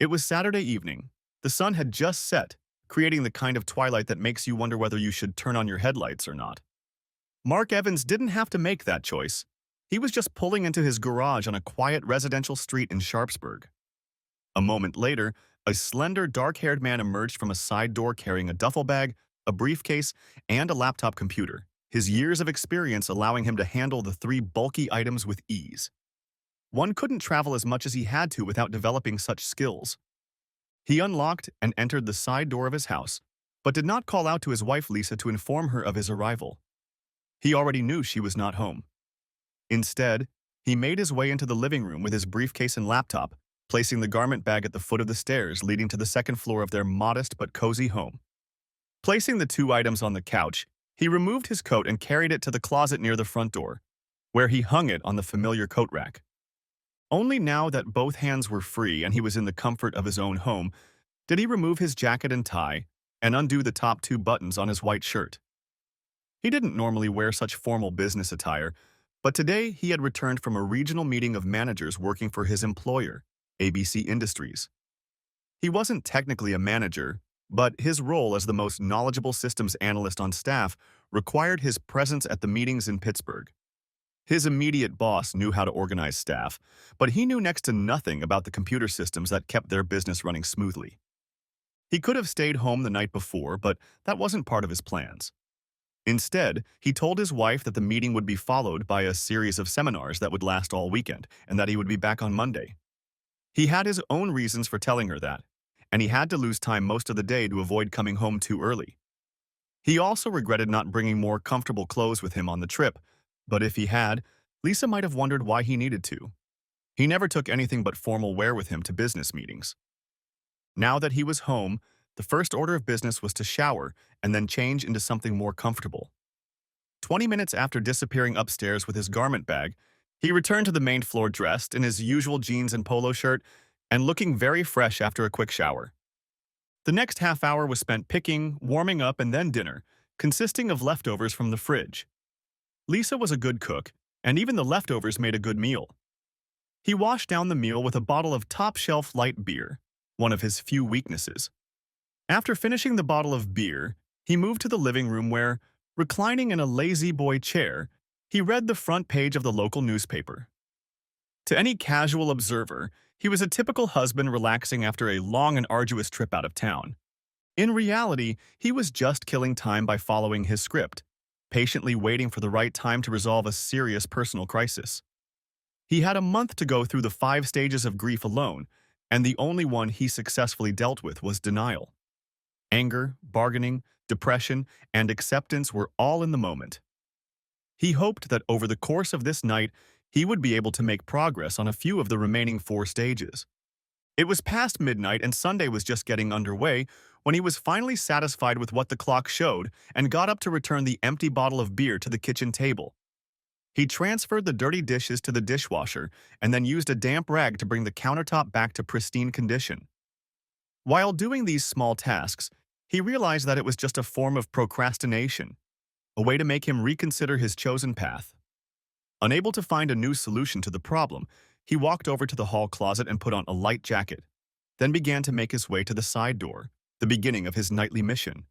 It was Saturday evening. The sun had just set, creating the kind of twilight that makes you wonder whether you should turn on your headlights or not. Mark Evans didn't have to make that choice. He was just pulling into his garage on a quiet residential street in Sharpsburg. A moment later, a slender, dark-haired man emerged from a side door carrying a duffel bag, a briefcase, and a laptop computer, his years of experience allowing him to handle the three bulky items with ease. One couldn't travel as much as he had to without developing such skills. He unlocked and entered the side door of his house, but did not call out to his wife Lisa to inform her of his arrival. He already knew she was not home. Instead, he made his way into the living room with his briefcase and laptop, placing the garment bag at the foot of the stairs leading to the second floor of their modest but cozy home. Placing the two items on the couch, he removed his coat and carried it to the closet near the front door, where he hung it on the familiar coat rack. Only now that both hands were free and he was in the comfort of his own home, did he remove his jacket and tie and undo the top two buttons on his white shirt. He didn't normally wear such formal business attire, but today he had returned from a regional meeting of managers working for his employer, ABC Industries. He wasn't technically a manager, but his role as the most knowledgeable systems analyst on staff required his presence at the meetings in Pittsburgh. His immediate boss knew how to organize staff, but he knew next to nothing about the computer systems that kept their business running smoothly. He could have stayed home the night before, but that wasn't part of his plans. Instead, he told his wife that the meeting would be followed by a series of seminars that would last all weekend and that he would be back on Monday. He had his own reasons for telling her that, and he had to lose time most of the day to avoid coming home too early. He also regretted not bringing more comfortable clothes with him on the trip, but if he had, Lisa might have wondered why he needed to. He never took anything but formal wear with him to business meetings. Now that he was home, the first order of business was to shower and then change into something more comfortable. 20 minutes after disappearing upstairs with his garment bag, he returned to the main floor dressed in his usual jeans and polo shirt and looking very fresh after a quick shower. The next half hour was spent picking, warming up, and then dinner, consisting of leftovers from the fridge. Lisa was a good cook, and even the leftovers made a good meal. He washed down the meal with a bottle of top-shelf light beer, one of his few weaknesses. After finishing the bottle of beer, he moved to the living room where, reclining in a lazy-boy chair, he read the front page of the local newspaper. To any casual observer, he was a typical husband relaxing after a long and arduous trip out of town. In reality, he was just killing time by following his script, patiently waiting for the right time to resolve a serious personal crisis. He had a month to go through the 5 stages of grief alone, and the only one he successfully dealt with was denial. Anger, bargaining, depression, and acceptance were all in the moment. He hoped that over the course of this night, he would be able to make progress on a few of the remaining 4 stages. It was past midnight and Sunday was just getting underway when he was finally satisfied with what the clock showed and got up to return the empty bottle of beer to the kitchen table. He transferred the dirty dishes to the dishwasher and then used a damp rag to bring the countertop back to pristine condition. While doing these small tasks, he realized that it was just a form of procrastination, a way to make him reconsider his chosen path. Unable to find a new solution to the problem, he walked over to the hall closet and put on a light jacket, then began to make his way to the side door, the beginning of his nightly mission.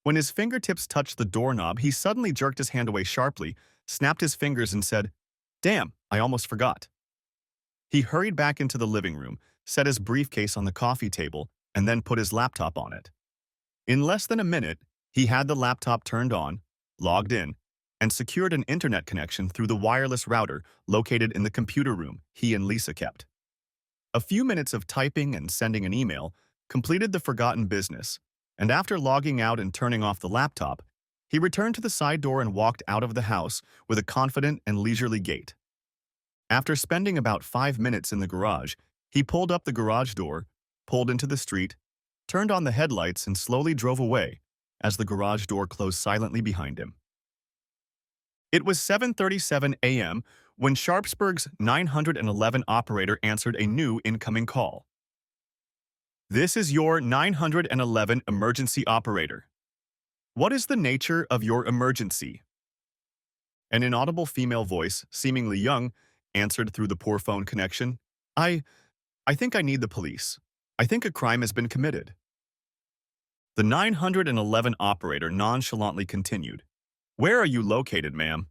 When his fingertips touched the doorknob, he suddenly jerked his hand away sharply, snapped his fingers, and said, "Damn, I almost forgot." He hurried back into the living room, set his briefcase on the coffee table, and then put his laptop on it. In less than a minute, he had the laptop turned on, logged in, and secured an internet connection through the wireless router located in the computer room he and Lisa kept. A few minutes of typing and sending an email completed the forgotten business, and after logging out and turning off the laptop, he returned to the side door and walked out of the house with a confident and leisurely gait. After spending about 5 minutes in the garage, he pulled up the garage door, pulled into the street, turned on the headlights, and slowly drove away as the garage door closed silently behind him. It was 7:37 a.m. when Sharpsburg's 911 operator answered a new incoming call. "This is your 911 emergency operator. What is the nature of your emergency?" An inaudible female voice, seemingly young, answered through the poor phone connection. I think I need the police. I think a crime has been committed. The 911 operator nonchalantly continued. Where are you located, ma'am?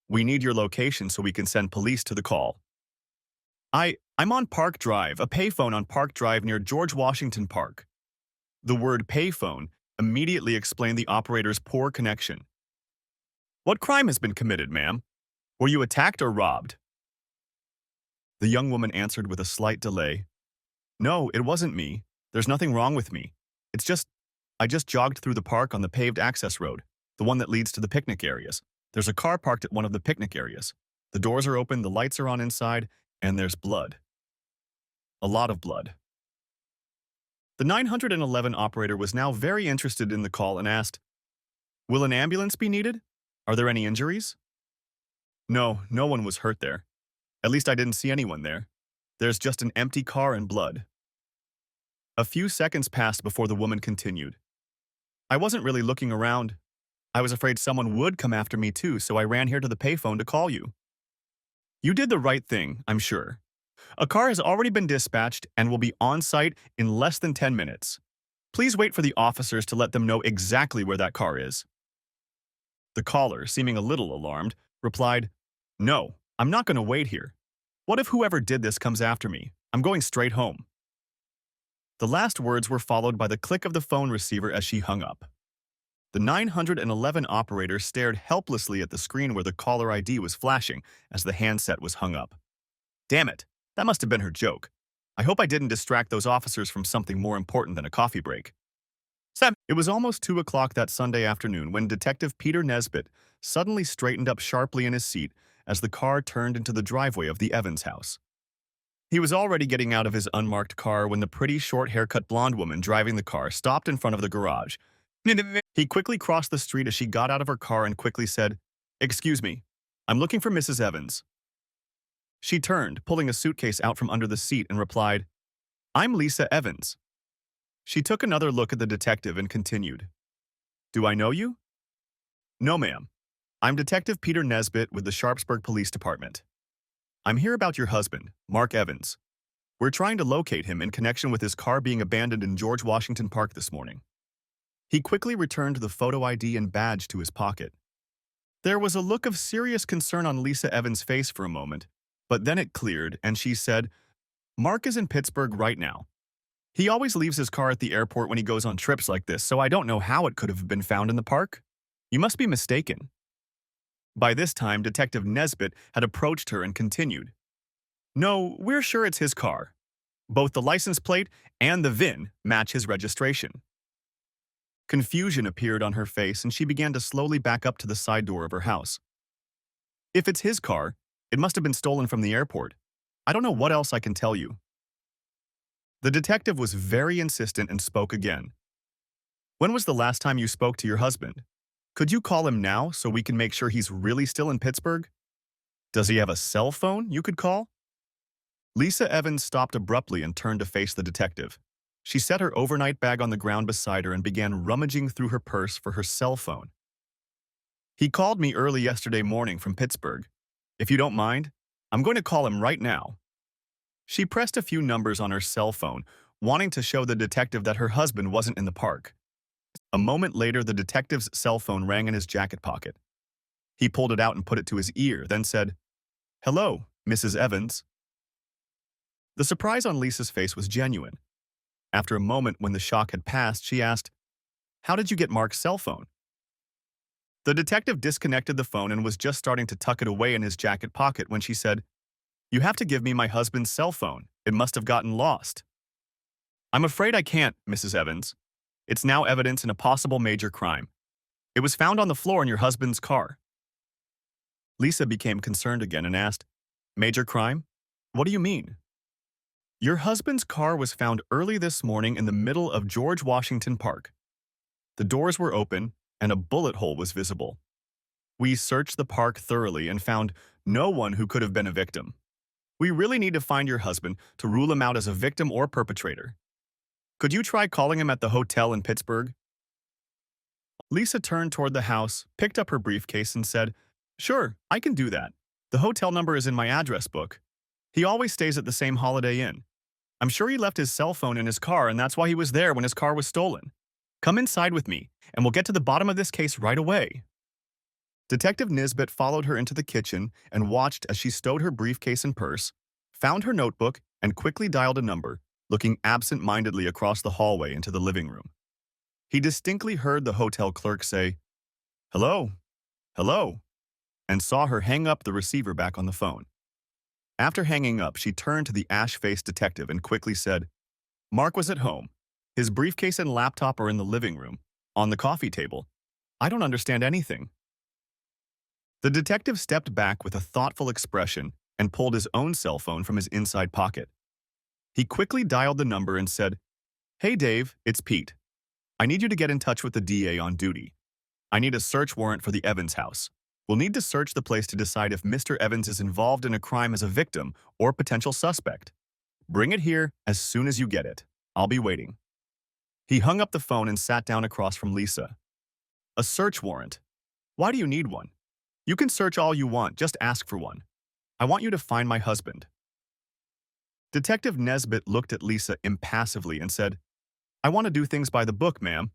We need your location so we can send police to the call. I'm on Park Drive, a payphone on Park Drive near George Washington Park. The word payphone immediately explained the operator's poor connection. What crime has been committed, ma'am? Were you attacked or robbed? The young woman answered with a slight delay. No, it wasn't me. There's nothing wrong with me. I just jogged through the park on the paved access road, the one that leads to the picnic areas. There's a car parked at one of the picnic areas. The doors are open, the lights are on inside, and there's blood. A lot of blood. The 911 operator was now very interested in the call and asked, Will an ambulance be needed? Are there any injuries? No, no one was hurt there. At least I didn't see anyone there. There's just an empty car and blood. A few seconds passed before the woman continued. I wasn't really looking around. I was afraid someone would come after me too, so I ran here to the payphone to call you. You did the right thing, I'm sure. A car has already been dispatched and will be on site in less than 10 minutes. Please wait for the officers to let them know exactly where that car is. The caller, seeming a little alarmed, replied, No, I'm not going to wait here. What if whoever did this comes after me? I'm going straight home. The last words were followed by the click of the phone receiver as she hung up. The 911 operator stared helplessly at the screen where the caller ID was flashing as the handset was hung up. Damn it, that must have been her joke. I hope I didn't distract those officers from something more important than a coffee break. It was almost 2 o'clock that Sunday afternoon when Detective Peter Nesbitt suddenly straightened up sharply in his seat as the car turned into the driveway of the Evans house. He was already getting out of his unmarked car when the pretty short-haircut blonde woman driving the car stopped in front of the garage. He quickly crossed the street as she got out of her car and quickly said, Excuse me, I'm looking for Mrs. Evans. She turned, pulling a suitcase out from under the seat, and replied, I'm Lisa Evans. She took another look at the detective and continued, Do I know you? No, ma'am. I'm Detective Peter Nesbitt with the Sharpsburg Police Department. I'm here about your husband, Mark Evans. We're trying to locate him in connection with his car being abandoned in George Washington Park this morning. He quickly returned the photo ID and badge to his pocket. There was a look of serious concern on Lisa Evans' face for a moment, but then it cleared and she said, Mark is in Pittsburgh right now. He always leaves his car at the airport when he goes on trips like this, so I don't know how it could have been found in the park. You must be mistaken. By this time, Detective Nesbitt had approached her and continued, No, we're sure it's his car. Both the license plate and the VIN match his registration. Confusion appeared on her face and she began to slowly back up to the side door of her house. If it's his car, it must have been stolen from the airport. I don't know what else I can tell you. The detective was very insistent and spoke again. When was the last time you spoke to your husband? Could you call him now so we can make sure he's really still in Pittsburgh? Does he have a cell phone you could call? Lisa Evans stopped abruptly and turned to face the detective. She set her overnight bag on the ground beside her and began rummaging through her purse for her cell phone. He called me early yesterday morning from Pittsburgh. If you don't mind, I'm going to call him right now. She pressed a few numbers on her cell phone, wanting to show the detective that her husband wasn't in the park. A moment later, the detective's cell phone rang in his jacket pocket. He pulled it out and put it to his ear, then said, Hello, Mrs. Evans. The surprise on Lisa's face was genuine. After a moment when the shock had passed, she asked, How did you get Mark's cell phone? The detective disconnected the phone and was just starting to tuck it away in his jacket pocket when she said, You have to give me my husband's cell phone. It must have gotten lost. I'm afraid I can't, Mrs. Evans. It's now evidence in a possible major crime. It was found on the floor in your husband's car. Lisa became concerned again and asked, Major crime? What do you mean? Your husband's car was found early this morning in the middle of George Washington Park. The doors were open and a bullet hole was visible. We searched the park thoroughly and found no one who could have been a victim. We really need to find your husband to rule him out as a victim or perpetrator. Could you try calling him at the hotel in Pittsburgh? Lisa turned toward the house, picked up her briefcase, and said, Sure, I can do that. The hotel number is in my address book. He always stays at the same Holiday Inn. I'm sure he left his cell phone in his car and that's why he was there when his car was stolen. Come inside with me, and we'll get to the bottom of this case right away. Detective Nisbet followed her into the kitchen and watched as she stowed her briefcase and purse, found her notebook, and quickly dialed a number, looking absent-mindedly across the hallway into the living room. He distinctly heard the hotel clerk say, "Hello, hello," and saw her hang up the receiver back on the phone. After hanging up, she turned to the ash-faced detective and quickly said, "Mark was at home. His briefcase and laptop are in the living room, on the coffee table. I don't understand anything." The detective stepped back with a thoughtful expression and pulled his own cell phone from his inside pocket. He quickly dialed the number and said, "Hey Dave, it's Pete. I need you to get in touch with the DA on duty. I need a search warrant for the Evans house. We'll need to search the place to decide if Mr. Evans is involved in a crime as a victim or potential suspect. Bring it here as soon as you get it. I'll be waiting." He hung up the phone and sat down across from Lisa. "A search warrant? Why do you need one? You can search all you want, just ask for one. I want you to find my husband." Detective Nesbit looked at Lisa impassively and said, "I want to do things by the book, ma'am.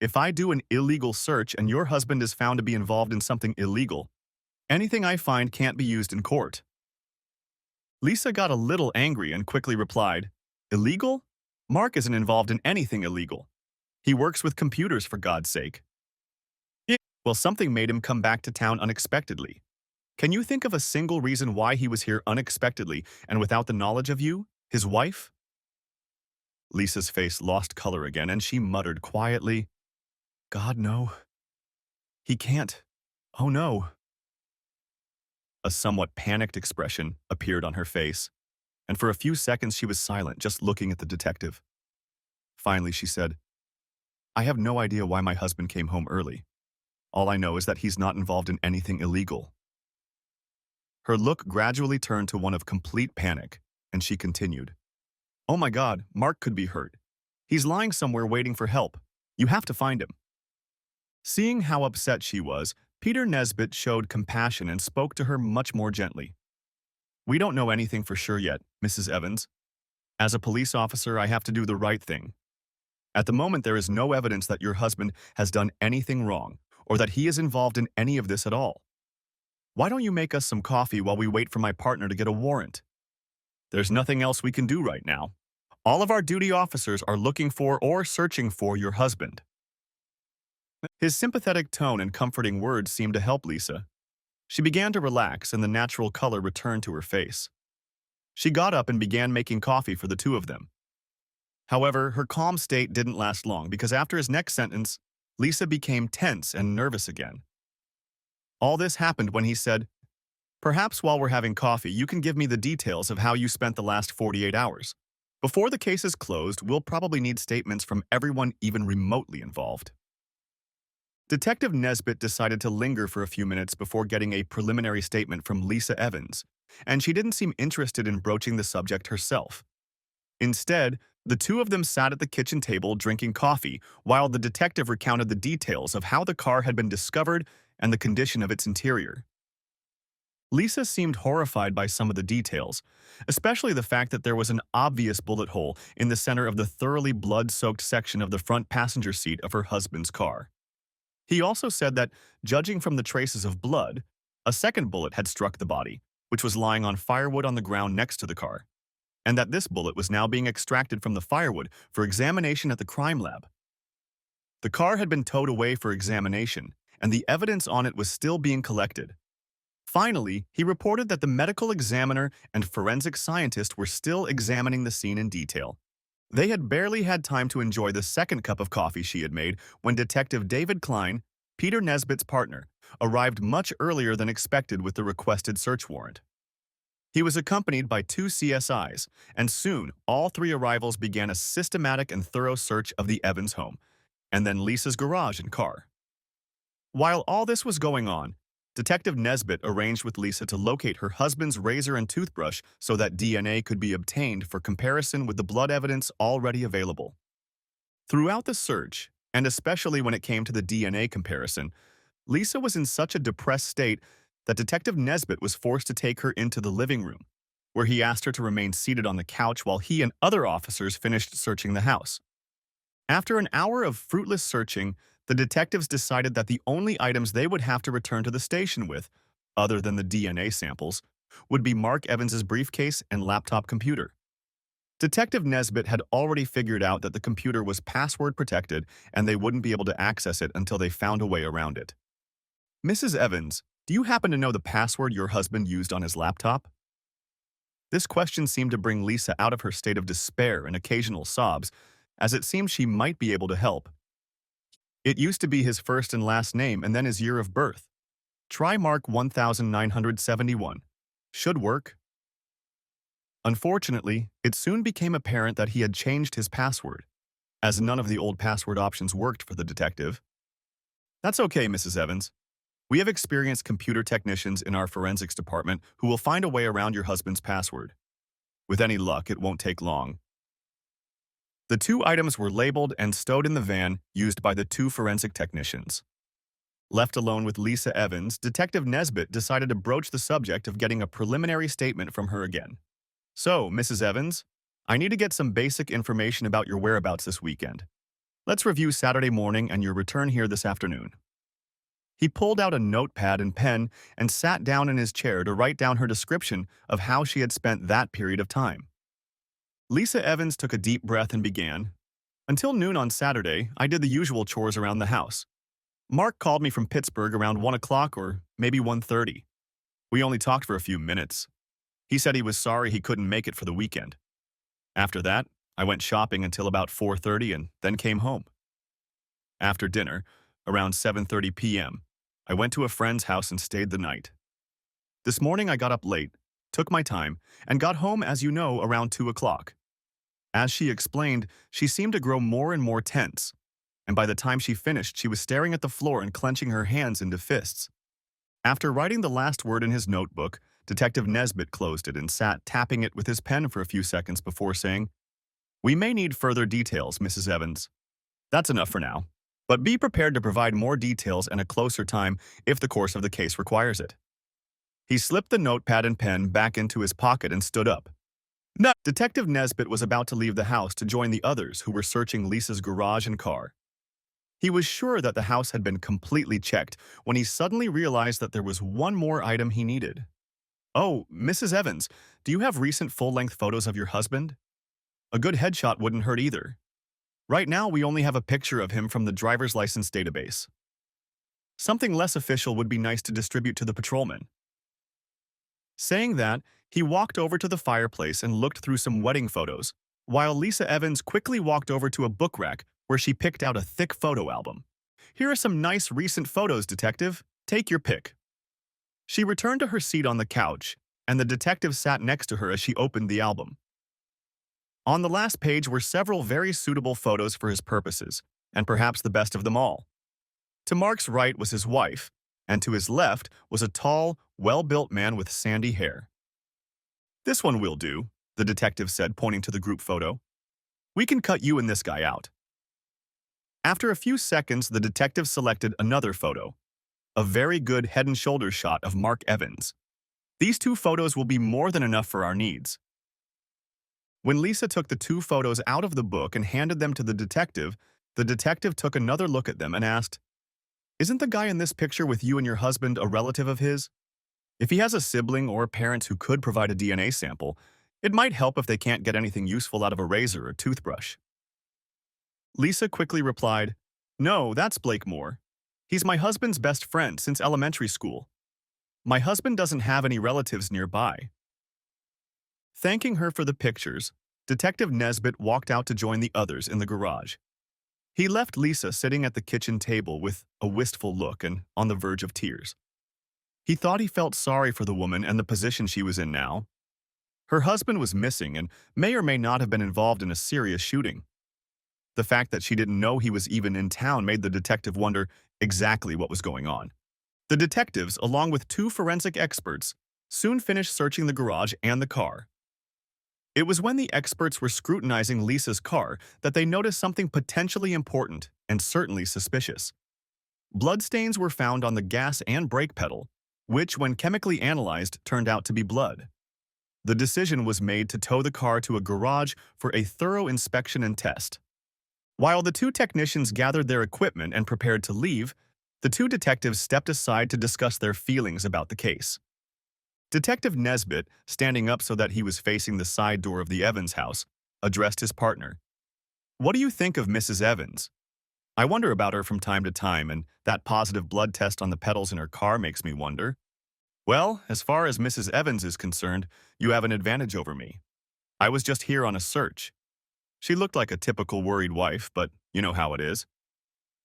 If I do an illegal search and your husband is found to be involved in something illegal, anything I find can't be used in court." Lisa got a little angry and quickly replied, "Illegal? Mark isn't involved in anything illegal. He works with computers, for God's sake." Well, something made him come back to town unexpectedly. Can you think of a single reason why he was here unexpectedly and without the knowledge of you, his wife? Lisa's face lost color again, and she muttered quietly, "God, no. He can't. Oh, no." A somewhat panicked expression appeared on her face, and for a few seconds she was silent, just looking at the detective. Finally, she said, "I have no idea why my husband came home early. All I know is that he's not involved in anything illegal." Her look gradually turned to one of complete panic, and she continued, "Oh my God, Mark could be hurt. He's lying somewhere waiting for help. You have to find him." Seeing how upset she was, Peter Nesbit showed compassion and spoke to her much more gently. "We don't know anything for sure yet, Mrs. Evans. As a police officer, I have to do the right thing. At the moment, there is no evidence that your husband has done anything wrong or that he is involved in any of this at all. Why don't you make us some coffee while we wait for my partner to get a warrant? There's nothing else we can do right now. All of our duty officers are looking for or searching for your husband." His sympathetic tone and comforting words seemed to help Lisa. She began to relax and the natural color returned to her face. She got up and began making coffee for the two of them. However, her calm state didn't last long because after his next sentence, Lisa became tense and nervous again. All this happened when he said, "Perhaps while we're having coffee, you can give me the details of how you spent the last 48 hours. Before the case is closed, we'll probably need statements from everyone even remotely involved." Detective Nesbit decided to linger for a few minutes before getting a preliminary statement from Lisa Evans, and she didn't seem interested in broaching the subject herself. Instead, the two of them sat at the kitchen table drinking coffee while the detective recounted the details of how the car had been discovered and the condition of its interior. Lisa seemed horrified by some of the details, especially the fact that there was an obvious bullet hole in the center of the thoroughly blood-soaked section of the front passenger seat of her husband's car. He also said that, judging from the traces of blood, a second bullet had struck the body, which was lying on firewood on the ground next to the car, and that this bullet was now being extracted from the firewood for examination at the crime lab. The car had been towed away for examination, and the evidence on it was still being collected. Finally, he reported that the medical examiner and forensic scientist were still examining the scene in detail. They had barely had time to enjoy the second cup of coffee she had made when Detective David Klein, Peter Nesbit's partner, arrived much earlier than expected with the requested search warrant. He was accompanied by two CSIs, and soon all three arrivals began a systematic and thorough search of the Evans home, and then Lisa's garage and car. While all this was going on, Detective Nesbit arranged with Lisa to locate her husband's razor and toothbrush so that DNA could be obtained for comparison with the blood evidence already available. Throughout the search, and especially when it came to the DNA comparison, Lisa was in such a depressed state that Detective Nesbit was forced to take her into the living room, where he asked her to remain seated on the couch while he and other officers finished searching the house. After an hour of fruitless searching, the detectives decided that the only items they would have to return to the station with, other than the DNA samples, would be Mark Evans's briefcase and laptop computer. Detective Nesbitt had already figured out that the computer was password protected and they wouldn't be able to access it until they found a way around it. Mrs. Evans, do you happen to know the password your husband used on his laptop? This question seemed to bring Lisa out of her state of despair and occasional sobs, as it seemed she might be able to help. It used to be his first and last name and then his year of birth. Try Mark 1971. Should work. Unfortunately, it soon became apparent that he had changed his password, as none of the old password options worked for the detective. That's okay, Mrs. Evans. We have experienced computer technicians in our forensics department who will find a way around your husband's password. With any luck, it won't take long. The two items were labeled and stowed in the van used by the two forensic technicians. Left alone with Lisa Evans, Detective Nesbitt decided to broach the subject of getting a preliminary statement from her again. So, Mrs. Evans, I need to get some basic information about your whereabouts this weekend. Let's review Saturday morning and your return here this afternoon. He pulled out a notepad and pen and sat down in his chair to write down her description of how she had spent that period of time. Lisa Evans took a deep breath and began, "Until noon on Saturday, I did the usual chores around the house. Mark called me from Pittsburgh around 1 o'clock or maybe 1:30. We only talked for a few minutes. He said he was sorry he couldn't make it for the weekend. After that, I went shopping until about 4:30 and then came home. After dinner, around 7:30 p.m., I went to a friend's house and stayed the night. This morning I got up late, took my time, and got home, as you know, around 2 o'clock. As she explained, she seemed to grow more and more tense, and by the time she finished, she was staring at the floor and clenching her hands into fists. After writing the last word in his notebook, Detective Nesbitt closed it and sat tapping it with his pen for a few seconds before saying, "We may need further details, Mrs. Evans. That's enough for now, but be prepared to provide more details and a closer time if the course of the case requires it." He slipped the notepad and pen back into his pocket and stood up. No. Detective Nesbitt was about to leave the house to join the others who were searching Lisa's garage and car. He was sure that the house had been completely checked when he suddenly realized that there was one more item he needed. "Oh, Mrs. Evans, do you have recent full-length photos of your husband? A good headshot wouldn't hurt either. Right now, we only have a picture of him from the driver's license database. Something less official would be nice to distribute to the patrolmen." Saying that, he walked over to the fireplace and looked through some wedding photos, while Lisa Evans quickly walked over to a book rack where she picked out a thick photo album. "Here are some nice recent photos, Detective. Take your pick." She returned to her seat on the couch, and the detective sat next to her as she opened the album. On the last page were several very suitable photos for his purposes, and perhaps the best of them all. To Mark's right was his wife, and to his left was a tall, well-built man with sandy hair. "This one will do," the detective said, pointing to the group photo. "We can cut you and this guy out." After a few seconds, the detective selected another photo, a very good head and shoulders shot of Mark Evans. "These two photos will be more than enough for our needs." When Lisa took the two photos out of the book and handed them to the detective took another look at them and asked, "Isn't the guy in this picture with you and your husband a relative of his? If he has a sibling or parents who could provide a DNA sample, it might help if they can't get anything useful out of a razor or toothbrush." Lisa quickly replied, "No, that's Blake Moore. He's my husband's best friend since elementary school. My husband doesn't have any relatives nearby." Thanking her for the pictures, Detective Nesbitt walked out to join the others in the garage. He left Lisa sitting at the kitchen table with a wistful look and on the verge of tears. He thought he felt sorry for the woman and the position she was in now. Her husband was missing and may or may not have been involved in a serious shooting. The fact that she didn't know he was even in town made the detective wonder exactly what was going on. The detectives, along with two forensic experts, soon finished searching the garage and the car. It was when the experts were scrutinizing Lisa's car that they noticed something potentially important and certainly suspicious. Bloodstains were found on the gas and brake pedal, which, when chemically analyzed, turned out to be blood. The decision was made to tow the car to a garage for a thorough inspection and test. While the two technicians gathered their equipment and prepared to leave, the two detectives stepped aside to discuss their feelings about the case. Detective Nesbitt, standing up so that he was facing the side door of the Evans house, addressed his partner. "What do you think of Mrs. Evans? I wonder about her from time to time, and that positive blood test on the pedals in her car makes me wonder." "Well, as far as Mrs. Evans is concerned, you have an advantage over me. I was just here on a search. She looked like a typical worried wife, but you know how it is.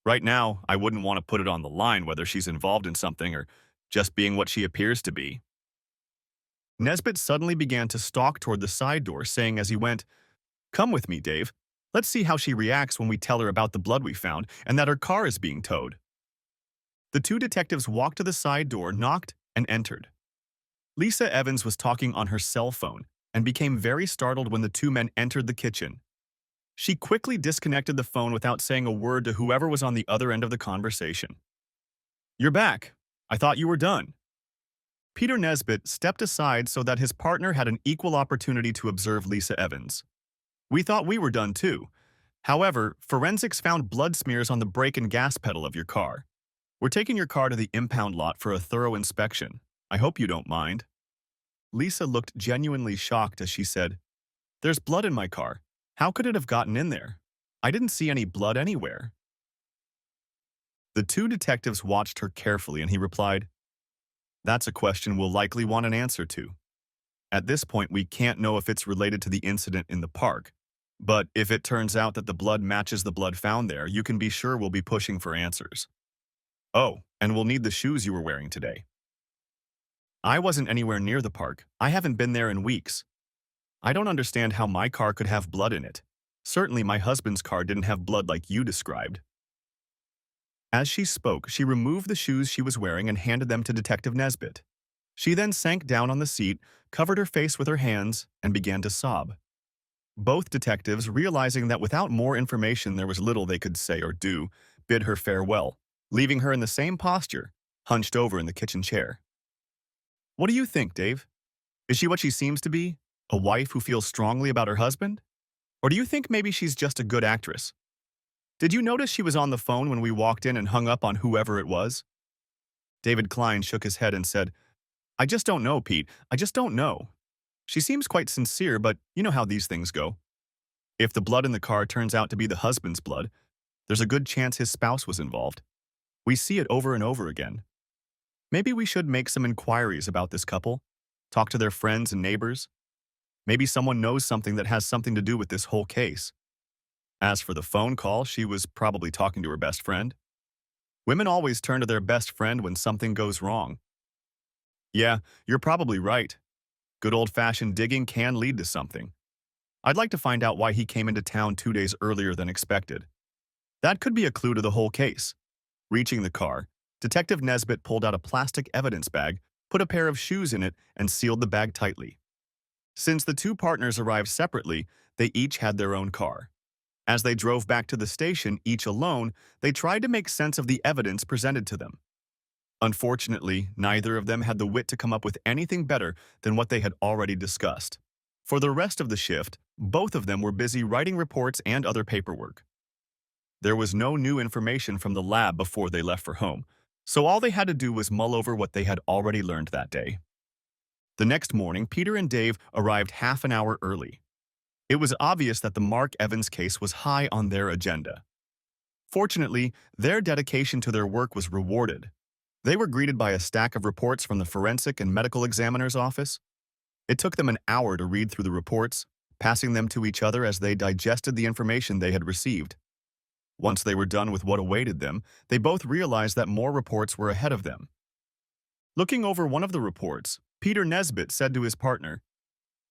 Right now, I wouldn't want to put it on the line whether she's involved in something or just being what she appears to be." Nesbitt suddenly began to stalk toward the side door, saying as he went, "Come with me, Dave. Let's see how she reacts when we tell her about the blood we found and that her car is being towed." The two detectives walked to the side door, knocked, and entered. Lisa Evans was talking on her cell phone and became very startled when the two men entered the kitchen. She quickly disconnected the phone without saying a word to whoever was on the other end of the conversation. "You're back. I thought you were done." Peter Nesbitt stepped aside so that his partner had an equal opportunity to observe Lisa Evans. "We thought we were done too. However, forensics found blood smears on the brake and gas pedal of your car. We're taking your car to the impound lot for a thorough inspection. I hope you don't mind." Lisa looked genuinely shocked as she said, "There's blood in my car. How could it have gotten in there? I didn't see any blood anywhere." The two detectives watched her carefully and he replied, "That's a question we'll likely want an answer to. At this point, we can't know if it's related to the incident in the park. But if it turns out that the blood matches the blood found there, you can be sure we'll be pushing for answers. Oh, and we'll need the shoes you were wearing today." "I wasn't anywhere near the park. I haven't been there in weeks. I don't understand how my car could have blood in it. Certainly my husband's car didn't have blood like you described." As she spoke, she removed the shoes she was wearing and handed them to Detective Nesbitt. She then sank down on the seat, covered her face with her hands, and began to sob. Both detectives, realizing that without more information there was little they could say or do, bid her farewell, leaving her in the same posture, hunched over in the kitchen chair. "What do you think, Dave? Is she what she seems to be? A wife who feels strongly about her husband? Or do you think maybe she's just a good actress? Did you notice she was on the phone when we walked in and hung up on whoever it was?" David Klein shook his head and said, "I just don't know, Pete. I just don't know. She seems quite sincere, but you know how these things go. If the blood in the car turns out to be the husband's blood, there's a good chance his spouse was involved. We see it over and over again. Maybe we should make some inquiries about this couple, talk to their friends and neighbors. Maybe someone knows something that has something to do with this whole case." As for the phone call, she was probably talking to her best friend. Women always turn to their best friend when something goes wrong. "Yeah, you're probably right. Good old-fashioned digging can lead to something. I'd like to find out why he came into town 2 days earlier than expected. That could be a clue to the whole case." Reaching the car, Detective Nesbitt pulled out a plastic evidence bag, put a pair of shoes in it, and sealed the bag tightly. Since the two partners arrived separately, they each had their own car. As they drove back to the station, each alone, they tried to make sense of the evidence presented to them. Unfortunately, neither of them had the wit to come up with anything better than what they had already discussed. For the rest of the shift, both of them were busy writing reports and other paperwork. There was no new information from the lab before they left for home, so all they had to do was mull over what they had already learned that day. The next morning, Peter and Dave arrived half an hour early. It was obvious that the Mark Evans case was high on their agenda. Fortunately, their dedication to their work was rewarded. They were greeted by a stack of reports from the forensic and medical examiner's office. It took them an hour to read through the reports, passing them to each other as they digested the information they had received. Once they were done with what awaited them, they both realized that more reports were ahead of them. Looking over one of the reports, Peter Nesbitt said to his partner,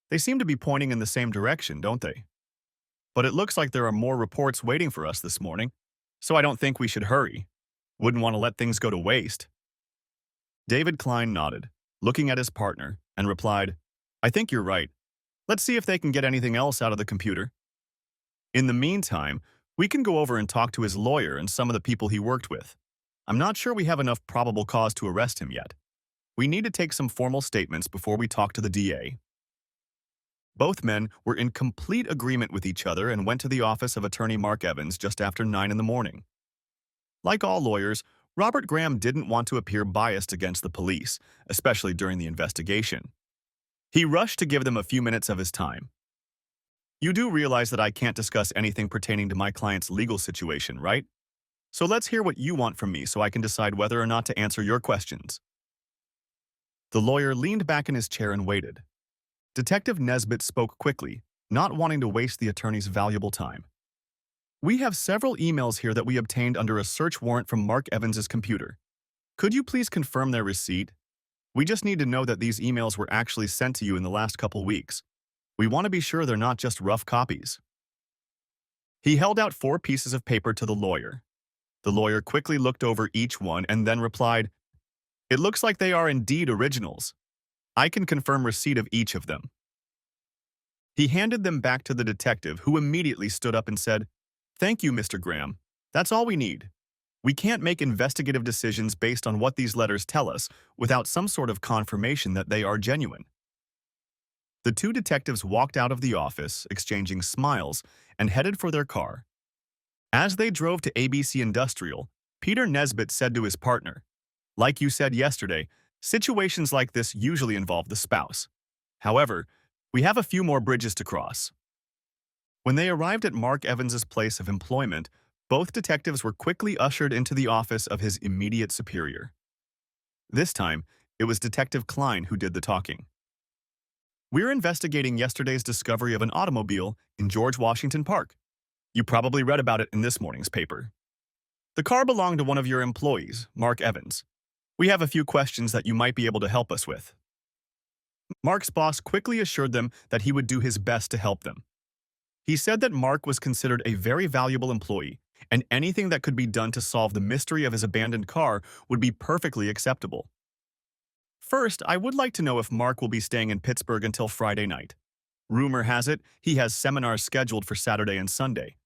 "They seem to be pointing in the same direction, don't they? But it looks like there are more reports waiting for us this morning, so I don't think we should hurry. Wouldn't want to let things go to waste." David Klein nodded, looking at his partner, and replied, "I think you're right. Let's see if they can get anything else out of the computer. In the meantime, we can go over and talk to his lawyer and some of the people he worked with. I'm not sure we have enough probable cause to arrest him yet. We need to take some formal statements before we talk to the DA." Both men were in complete agreement with each other and went to the office of attorney Mark Evans just after 9 in the morning. Like all lawyers, Robert Graham didn't want to appear biased against the police, especially during the investigation. He rushed to give them a few minutes of his time. You do realize that I can't discuss anything pertaining to my client's legal situation, right? So let's hear what you want from me so I can decide whether or not to answer your questions. The lawyer leaned back in his chair and waited. Detective Nesbitt spoke quickly, not wanting to waste the attorney's valuable time. We have several emails here that we obtained under a search warrant from Mark Evans's computer. Could you please confirm their receipt? We just need to know that these emails were actually sent to you in the last couple weeks. We want to be sure they're not just rough copies. He held out 4 pieces of paper to the lawyer. The lawyer quickly looked over each one and then replied, "It looks like they are indeed originals. I can confirm receipt of each of them." He handed them back to the detective, who immediately stood up and said, "Thank you, Mr. Graham. That's all we need. We can't make investigative decisions based on what these letters tell us without some sort of confirmation that they are genuine." The 2 detectives walked out of the office, exchanging smiles, and headed for their car. As they drove to ABC Industrial, Peter Nesbitt said to his partner, "Like you said yesterday, situations like this usually involve the spouse. However, we have a few more bridges to cross." When they arrived at Mark Evans's place of employment, both detectives were quickly ushered into the office of his immediate superior. This time, it was Detective Klein who did the talking. "We're investigating yesterday's discovery of an automobile in George Washington Park. You probably read about it in this morning's paper. The car belonged to one of your employees, Mark Evans. We have a few questions that you might be able to help us with." Mark's boss quickly assured them that he would do his best to help them. He said that Mark was considered a very valuable employee, and anything that could be done to solve the mystery of his abandoned car would be perfectly acceptable. "First, I would like to know if Mark will be staying in Pittsburgh until Friday night. Rumor has it he has seminars scheduled for Saturday and Sunday.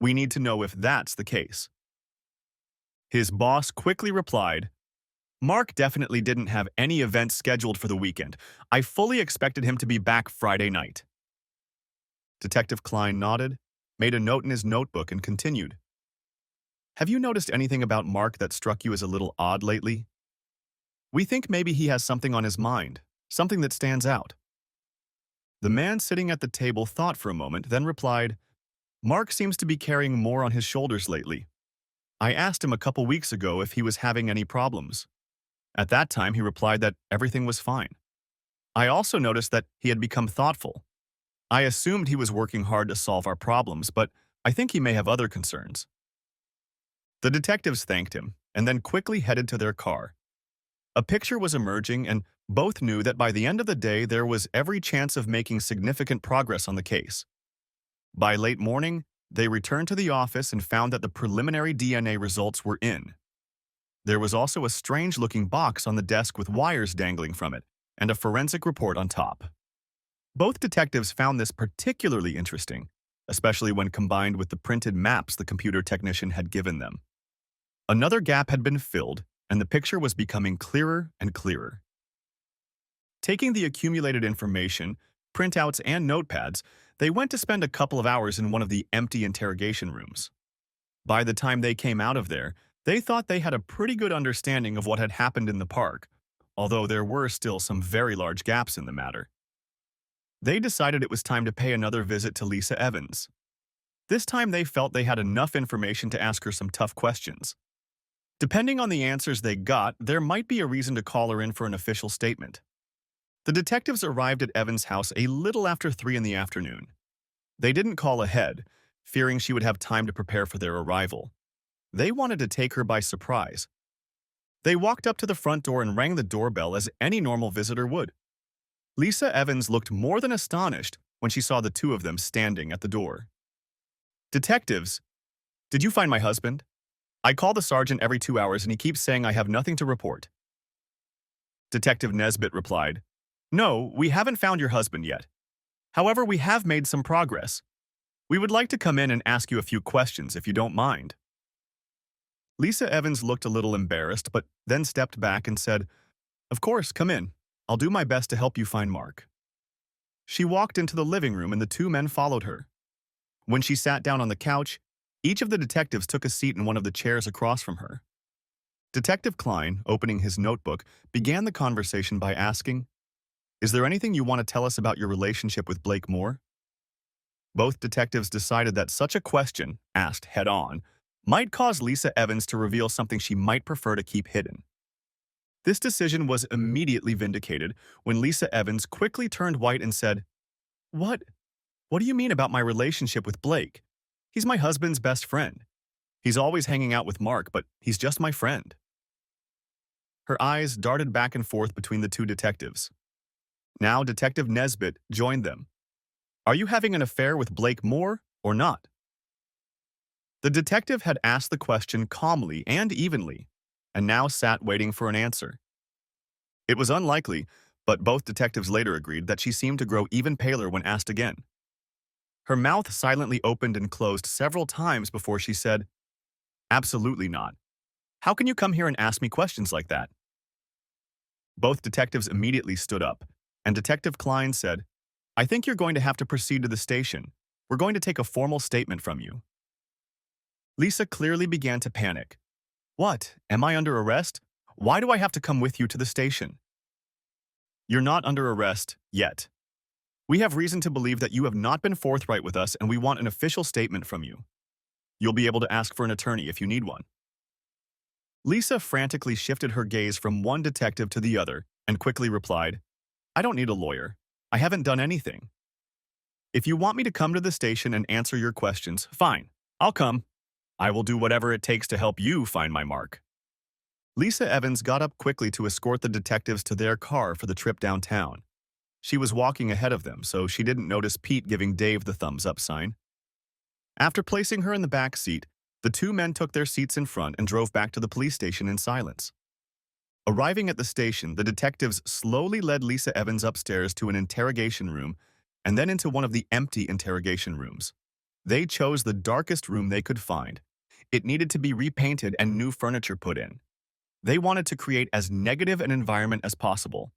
We need to know if that's the case." His boss quickly replied, "Mark definitely didn't have any events scheduled for the weekend. I fully expected him to be back Friday night." Detective Klein nodded, made a note in his notebook, and continued, "Have you noticed anything about Mark that struck you as a little odd lately? We think maybe he has something on his mind, something that stands out." The man sitting at the table thought for a moment, then replied, "Mark seems to be carrying more on his shoulders lately. I asked him a couple weeks ago if he was having any problems. At that time, he replied that everything was fine. I also noticed that he had become thoughtful. I assumed he was working hard to solve our problems, but I think he may have other concerns." The detectives thanked him and then quickly headed to their car. A picture was emerging, and both knew that by the end of the day there was every chance of making significant progress on the case. By late morning, they returned to the office and found that the preliminary DNA results were in. There was also a strange-looking box on the desk with wires dangling from it, and a forensic report on top. Both detectives found this particularly interesting, especially when combined with the printed maps the computer technician had given them. Another gap had been filled, and the picture was becoming clearer and clearer. Taking the accumulated information, printouts, and notepads, they went to spend a couple of hours in one of the empty interrogation rooms. By the time they came out of there, they thought they had a pretty good understanding of what had happened in the park, although there were still some very large gaps in the matter. They decided it was time to pay another visit to Lisa Evans. This time they felt they had enough information to ask her some tough questions. Depending on the answers they got, there might be a reason to call her in for an official statement. The detectives arrived at Evans' house a little after 3 in the afternoon. They didn't call ahead, fearing she would have time to prepare for their arrival. They wanted to take her by surprise. They walked up to the front door and rang the doorbell as any normal visitor would. Lisa Evans looked more than astonished when she saw the 2 of them standing at the door. "Detectives, did you find my husband? I call the sergeant every 2 hours and he keeps saying I have nothing to report." Detective Nesbitt replied, "No, we haven't found your husband yet. However, we have made some progress. We would like to come in and ask you a few questions if you don't mind." Lisa Evans looked a little embarrassed, but then stepped back and said, "Of course, come in. I'll do my best to help you find Mark." She walked into the living room and the two men followed her. When she sat down on the couch, each of the detectives took a seat in one of the chairs across from her. Detective Klein, opening his notebook, began the conversation by asking, "Is there anything you want to tell us about your relationship with Blake Moore?" Both detectives decided that such a question, asked head-on, might cause Lisa Evans to reveal something she might prefer to keep hidden. This decision was immediately vindicated when Lisa Evans quickly turned white and said, "What? What do you mean about my relationship with Blake? He's my husband's best friend. He's always hanging out with Mark, but he's just my friend." Her eyes darted back and forth between the two detectives. Now Detective Nesbitt joined them. "Are you having an affair with Blake Moore or not?" The detective had asked the question calmly and evenly, and now sat waiting for an answer. It was unlikely, but both detectives later agreed that she seemed to grow even paler when asked again. Her mouth silently opened and closed several times before she said, "Absolutely not. How can you come here and ask me questions like that?" Both detectives immediately stood up, and Detective Klein said, "I think you're going to have to proceed to the station. We're going to take a formal statement from you." Lisa clearly began to panic. "What? Am I under arrest? Why do I have to come with you to the station?" "You're not under arrest yet. We have reason to believe that you have not been forthright with us and we want an official statement from you. You'll be able to ask for an attorney if you need one." Lisa frantically shifted her gaze from one detective to the other and quickly replied, "I don't need a lawyer. I haven't done anything. If you want me to come to the station and answer your questions, fine. I'll come. I will do whatever it takes to help you find my Mark." Lisa Evans got up quickly to escort the detectives to their car for the trip downtown. She was walking ahead of them, so she didn't notice Pete giving Dave the thumbs-up sign. After placing her in the back seat, the two men took their seats in front and drove back to the police station in silence. Arriving at the station, the detectives slowly led Lisa Evans upstairs to an interrogation room and then into one of the empty interrogation rooms. They chose the darkest room they could find. It needed to be repainted and new furniture put in. They wanted to create as negative an environment as possible.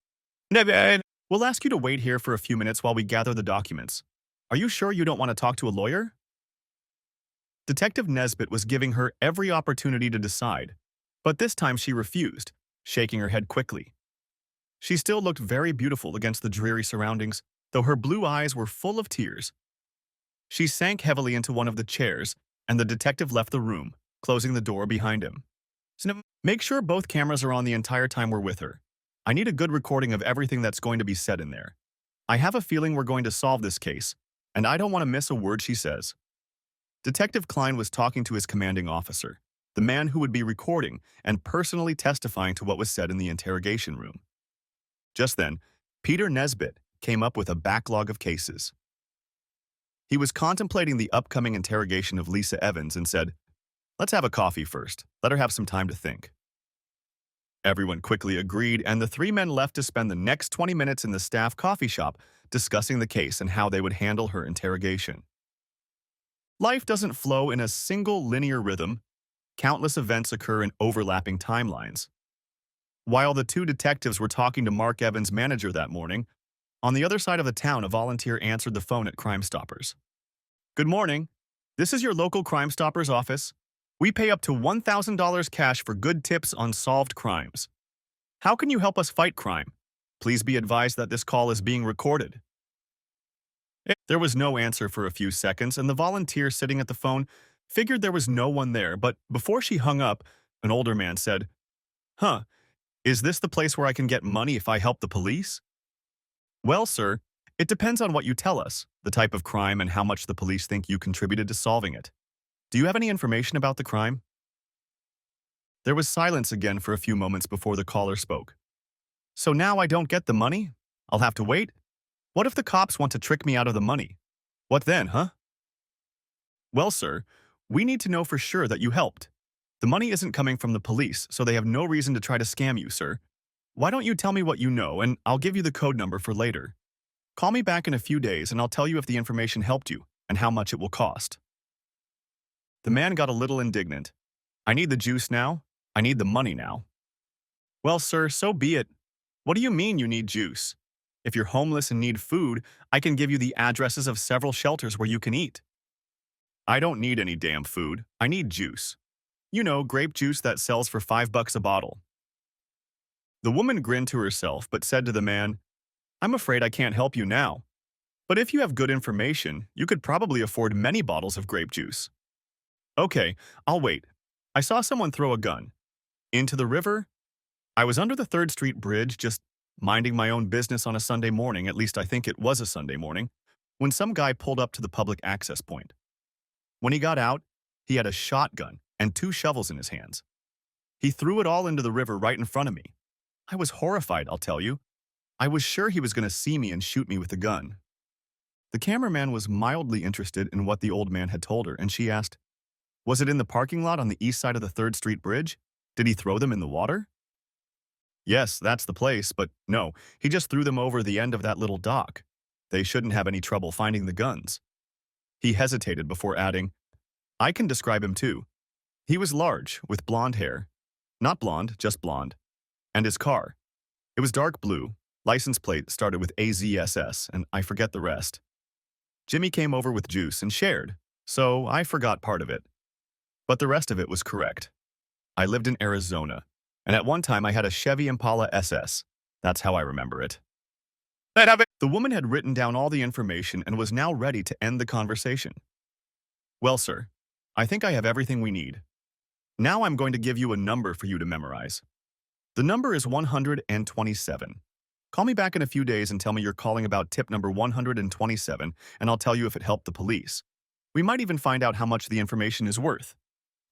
"We'll ask you to wait here for a few minutes while we gather the documents. Are you sure you don't want to talk to a lawyer?" Detective Nesbitt was giving her every opportunity to decide, but this time she refused, shaking her head quickly. She still looked very beautiful against the dreary surroundings, though her blue eyes were full of tears. She sank heavily into one of the chairs, and the detective left the room, closing the door behind him. "Make sure both cameras are on the entire time we're with her. I need a good recording of everything that's going to be said in there. I have a feeling we're going to solve this case, and I don't want to miss a word she says." Detective Klein was talking to his commanding officer, the man who would be recording and personally testifying to what was said in the interrogation room. Just then, Peter Nesbitt came up with a backlog of cases. He was contemplating the upcoming interrogation of Lisa Evans and said, "Let's have a coffee first. Let her have some time to think." Everyone quickly agreed, and the three men left to spend the next 20 minutes in the staff coffee shop discussing the case and how they would handle her interrogation. Life doesn't flow in a single linear rhythm. Countless events occur in overlapping timelines. While the two detectives were talking to Mark Evans' manager that morning, on the other side of the town, a volunteer answered the phone at Crime Stoppers. "Good morning. This is your local Crime Stoppers office. We pay up to $1,000 cash for good tips on solved crimes. How can you help us fight crime? Please be advised that this call is being recorded." There was no answer for a few seconds, and the volunteer sitting at the phone figured there was no one there, but before she hung up, an older man said, "Huh, is this the place where I can get money if I help the police?" "Well, sir, it depends on what you tell us, the type of crime and how much the police think you contributed to solving it. Do you have any information about the crime?" There was silence again for a few moments before the caller spoke. "So now I don't get the money? I'll have to wait? What if the cops want to trick me out of the money? What then, huh?" "Well, sir, we need to know for sure that you helped. The money isn't coming from the police, so they have no reason to try to scam you, sir. Why don't you tell me what you know, and I'll give you the code number for later. Call me back in a few days, and I'll tell you if the information helped you and how much it will cost." The man got a little indignant. "I need the juice now. I need the money now." "Well, sir, so be it. What do you mean you need juice? If you're homeless and need food, I can give you the addresses of several shelters where you can eat. I don't need any damn food. I need juice. You know, grape juice that sells for $5 a bottle. The woman grinned to herself but said to the man, I'm afraid I can't help you now. But if you have good information, you could probably afford many bottles of grape juice. Okay, I'll wait. I saw someone throw a gun. Into the river? I was under the 3rd Street Bridge just minding my own business on a Sunday morning, at least I think it was a Sunday morning, when some guy pulled up to the public access point. When he got out, he had a shotgun and 2 shovels in his hands. He threw it all into the river right in front of me. I was horrified, I'll tell you. I was sure he was going to see me and shoot me with the gun. The cameraman was mildly interested in what the old man had told her, and she asked, was it in the parking lot on the east side of the 3rd Street Bridge? Did he throw them in the water? Yes, that's the place, but no, he just threw them over the end of that little dock. They shouldn't have any trouble finding the guns. He hesitated before adding, I can describe him too. He was large, with blonde hair. Not blonde, just blonde. And his car. It was dark blue. License plate started with AZSS, and I forget the rest. Jimmy came over with juice and shared, so I forgot part of it. But the rest of it was correct. I lived in Arizona, and at one time I had a Chevy Impala SS. That's how I remember it. The woman had written down all the information and was now ready to end the conversation. Well, sir, I think I have everything we need. Now I'm going to give you a number for you to memorize. The number is 127. Call me back in a few days and tell me you're calling about tip number 127, and I'll tell you if it helped the police. We might even find out how much the information is worth.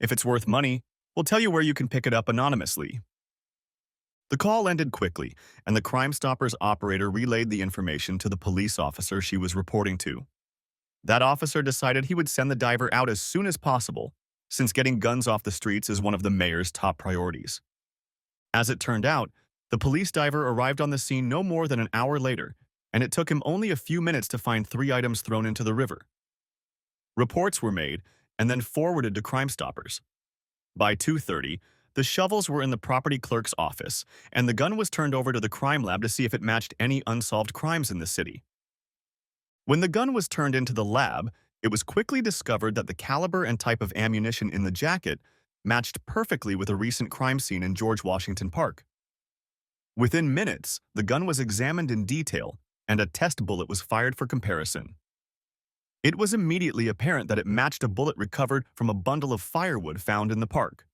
If it's worth money, we'll tell you where you can pick it up anonymously. The call ended quickly, and the Crime Stoppers operator relayed the information to the police officer she was reporting to. That officer decided he would send the diver out as soon as possible, since getting guns off the streets is one of the mayor's top priorities. As it turned out, the police diver arrived on the scene no more than an hour later, and it took him only a few minutes to find 3 items thrown into the river. Reports were made and then forwarded to Crime Stoppers. By 2:30, the shovels were in the property clerk's office, and the gun was turned over to the crime lab to see if it matched any unsolved crimes in the city. When the gun was turned into the lab, it was quickly discovered that the caliber and type of ammunition in the jacket matched perfectly with a recent crime scene in George Washington Park. Within minutes, the gun was examined in detail, and a test bullet was fired for comparison. It was immediately apparent that it matched a bullet recovered from a bundle of firewood found in the park.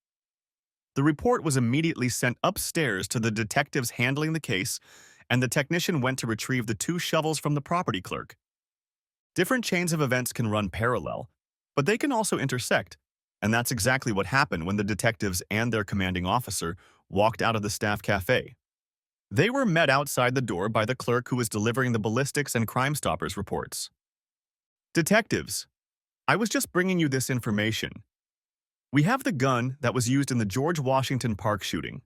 The report was immediately sent upstairs to the detectives handling the case, and the technician went to retrieve the 2 shovels from the property clerk. Different chains of events can run parallel, but they can also intersect, and that's exactly what happened when the detectives and their commanding officer walked out of the staff cafe. They were met outside the door by the clerk who was delivering the ballistics and Crime Stoppers reports. Detectives, I was just bringing you this information. We have the gun that was used in the George Washington Park shooting.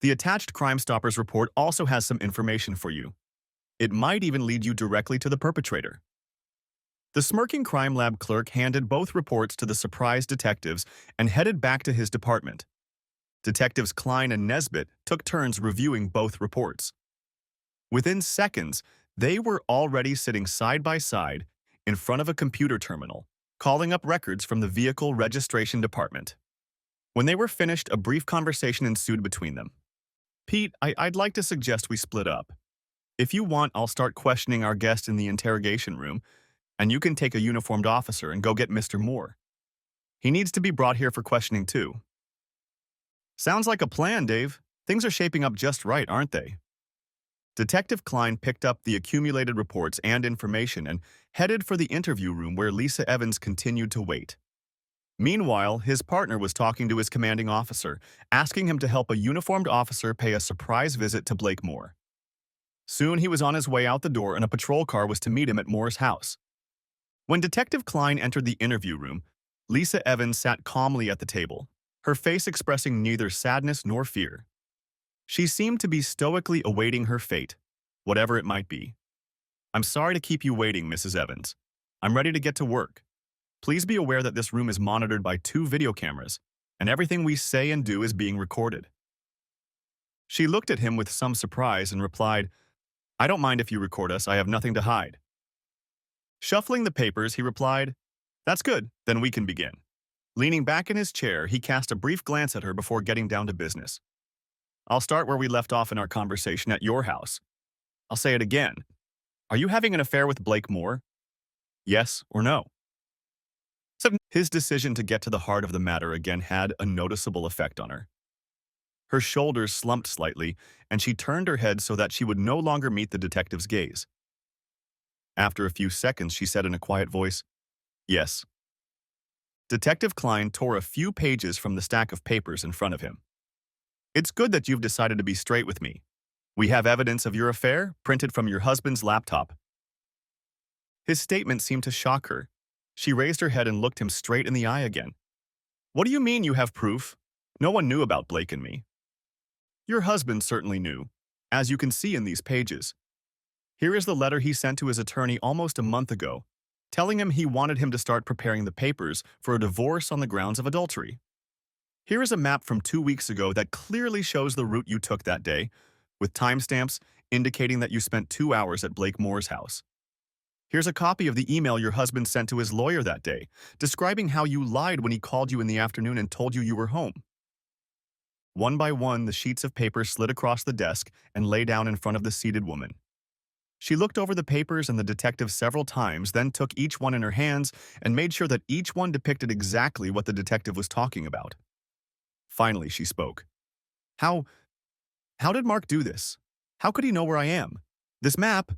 The attached Crime Stoppers report also has some information for you. It might even lead you directly to the perpetrator. The smirking crime lab clerk handed both reports to the surprised detectives and headed back to his department. Detectives Klein and Nesbitt took turns reviewing both reports. Within seconds, they were already sitting side by side in front of a computer terminal, calling up records from the vehicle registration department. When they were finished, a brief conversation ensued between them. Pete, I'd like to suggest we split up. If you want, I'll start questioning our guest in the interrogation room, and you can take a uniformed officer and go get Mr. Moore. He needs to be brought here for questioning too. Sounds like a plan, Dave. Things are shaping up just right, aren't they? Detective Klein picked up the accumulated reports and information and headed for the interview room where Lisa Evans continued to wait. Meanwhile, his partner was talking to his commanding officer, asking him to help a uniformed officer pay a surprise visit to Blake Moore. Soon he was on his way out the door and a patrol car was to meet him at Moore's house. When Detective Klein entered the interview room, Lisa Evans sat calmly at the table, her face expressing neither sadness nor fear. She seemed to be stoically awaiting her fate, whatever it might be. I'm sorry to keep you waiting, Mrs. Evans. I'm ready to get to work. Please be aware that this room is monitored by 2 video cameras, and everything we say and do is being recorded. She looked at him with some surprise and replied, I don't mind if you record us, I have nothing to hide. Shuffling the papers, he replied, That's good, then we can begin. Leaning back in his chair, he cast a brief glance at her before getting down to business. I'll start where we left off in our conversation at your house. I'll say it again. Are you having an affair with Blake Moore? Yes or no? So his decision to get to the heart of the matter again had a noticeable effect on her. Her shoulders slumped slightly, and she turned her head so that she would no longer meet the detective's gaze. After a few seconds, she said in a quiet voice, Yes. Detective Klein tore a few pages from the stack of papers in front of him. It's good that you've decided to be straight with me. We have evidence of your affair printed from your husband's laptop. His statement seemed to shock her. She raised her head and looked him straight in the eye again. What do you mean you have proof? No one knew about Blake and me. Your husband certainly knew, as you can see in these pages. Here is the letter he sent to his attorney almost a month ago, telling him he wanted him to start preparing the papers for a divorce on the grounds of adultery. Here is a map from 2 weeks ago that clearly shows the route you took that day, with timestamps indicating that you spent 2 hours at Blake Moore's house. Here's a copy of the email your husband sent to his lawyer that day, describing how you lied when he called you in the afternoon and told you were home. One by one, the sheets of paper slid across the desk and lay down in front of the seated woman. She looked over the papers and the detective several times, then took each one in her hands and made sure that each one depicted exactly what the detective was talking about. Finally, she spoke. How did Mark do this? How could he know where I am? This map?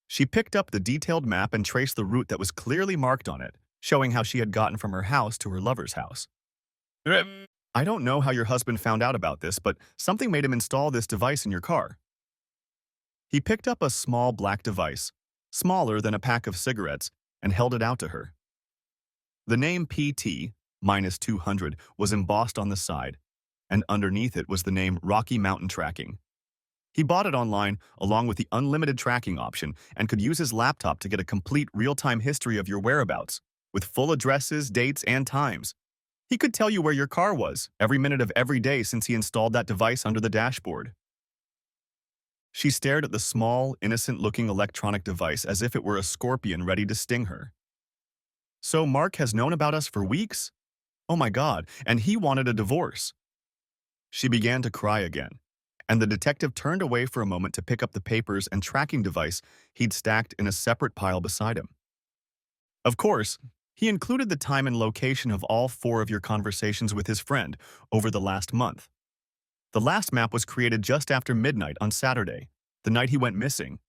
She picked up the detailed map and traced the route that was clearly marked on it, showing how she had gotten from her house to her lover's house. I don't know how your husband found out about this, but something made him install this device in your car. He picked up a small black device, smaller than a pack of cigarettes, and held it out to her. The name PT, -200, was embossed on the side, and underneath it was the name Rocky Mountain Tracking. He bought it online along with the unlimited tracking option and could use his laptop to get a complete real-time history of your whereabouts, with full addresses, dates, and times. He could tell you where your car was every minute of every day since he installed that device under the dashboard. She stared at the small, innocent-looking electronic device as if it were a scorpion ready to sting her. So Mark has known about us for weeks? Oh my God, and he wanted a divorce. She began to cry again, and the detective turned away for a moment to pick up the papers and tracking device he'd stacked in a separate pile beside him. Of course, he included the time and location of all 4 of your conversations with his friend over the last month. The last map was created just after midnight on Saturday, the night he went missing.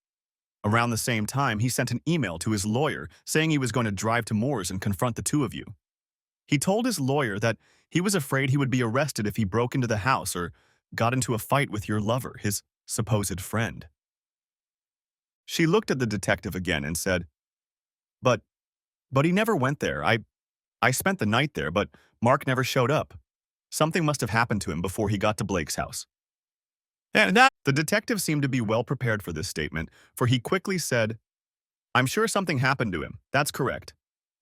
Around the same time, he sent an email to his lawyer saying he was going to drive to Moore's and confront the 2 of you. He told his lawyer that he was afraid he would be arrested if he broke into the house or got into a fight with your lover, his supposed friend. She looked at the detective again and said, But he never went there. I spent the night there, but Mark never showed up. Something must have happened to him before he got to Blake's house. The detective seemed to be well prepared for this statement, for he quickly said, I'm sure something happened to him. That's correct.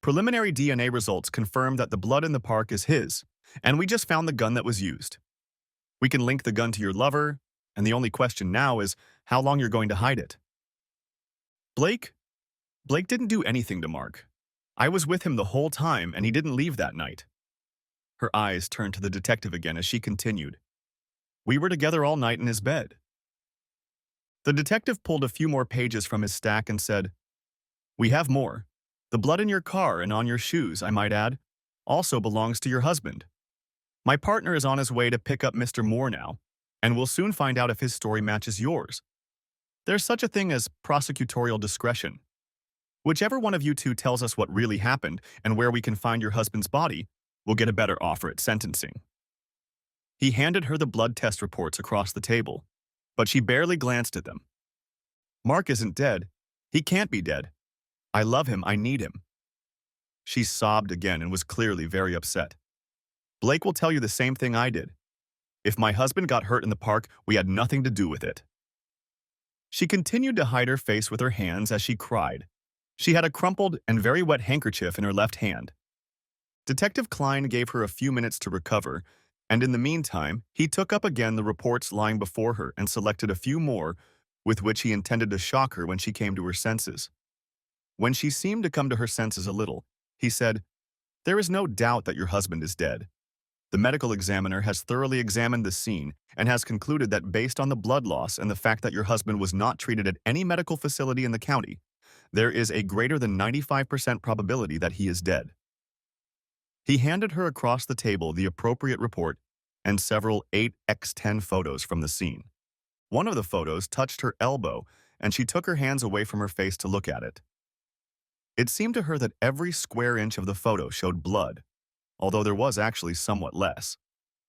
Preliminary DNA results confirm that the blood in the park is his, and we just found the gun that was used. We can link the gun to your lover, and the only question now is how long you're going to hide it. Blake didn't do anything to Mark. I was with him the whole time, and he didn't leave that night. Her eyes turned to the detective again as she continued. We were together all night in his bed. The detective pulled a few more pages from his stack and said, We have more. The blood in your car and on your shoes, I might add, also belongs to your husband. My partner is on his way to pick up Mr. Moore now, and we'll soon find out if his story matches yours. There's such a thing as prosecutorial discretion. Whichever one of you 2 tells us what really happened and where we can find your husband's body, we'll get a better offer at sentencing. He handed her the blood test reports across the table, but she barely glanced at them. Mark isn't dead. He can't be dead. I love him. I need him. She sobbed again and was clearly very upset. Blake will tell you the same thing I did. If my husband got hurt in the park, we had nothing to do with it. She continued to hide her face with her hands as she cried. She had a crumpled and very wet handkerchief in her left hand. Detective Klein gave her a few minutes to recover, and in the meantime, he took up again the reports lying before her and selected a few more, with which he intended to shock her when she came to her senses. When she seemed to come to her senses a little, he said, "There is no doubt that your husband is dead. The medical examiner has thoroughly examined the scene and has concluded that based on the blood loss and the fact that your husband was not treated at any medical facility in the county, there is a greater than 95% probability that he is dead." He handed her across the table the appropriate report and several 8x10 photos from the scene. One of the photos touched her elbow, and she took her hands away from her face to look at it. It seemed to her that every square inch of the photo showed blood, although there was actually somewhat less.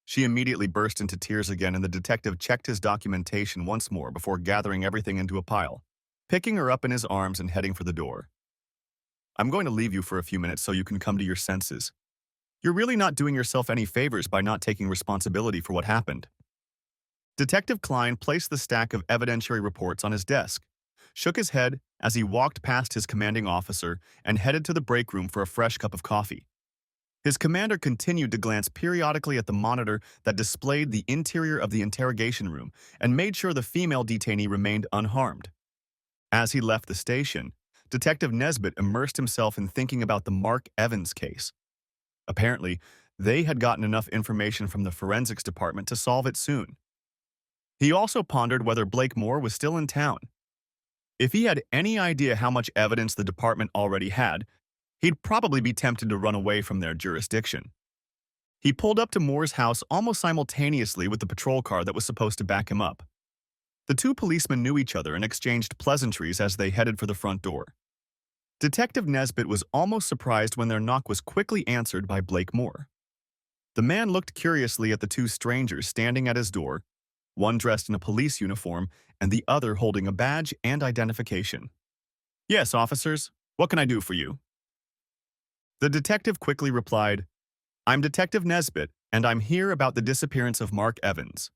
She immediately burst into tears again, and the detective checked his documentation once more before gathering everything into a pile, picking her up in his arms and heading for the door. "I'm going to leave you for a few minutes so you can come to your senses. You're really not doing yourself any favors by not taking responsibility for what happened." Detective Klein placed the stack of evidentiary reports on his desk, shook his head as he walked past his commanding officer, and headed to the break room for a fresh cup of coffee. His commander continued to glance periodically at the monitor that displayed the interior of the interrogation room and made sure the female detainee remained unharmed. As he left the station, Detective Nesbitt immersed himself in thinking about the Mark Evans case. Apparently, they had gotten enough information from the forensics department to solve it soon. He also pondered whether Blake Moore was still in town. If he had any idea how much evidence the department already had, he'd probably be tempted to run away from their jurisdiction. He pulled up to Moore's house almost simultaneously with the patrol car that was supposed to back him up. The two policemen knew each other and exchanged pleasantries as they headed for the front door. Detective Nesbitt was almost surprised when their knock was quickly answered by Blake Moore. The man looked curiously at the two strangers standing at his door, one dressed in a police uniform and the other holding a badge and identification. "Yes, officers, what can I do for you?" The detective quickly replied, "I'm Detective Nesbitt, and I'm here about the disappearance of Mark Evans.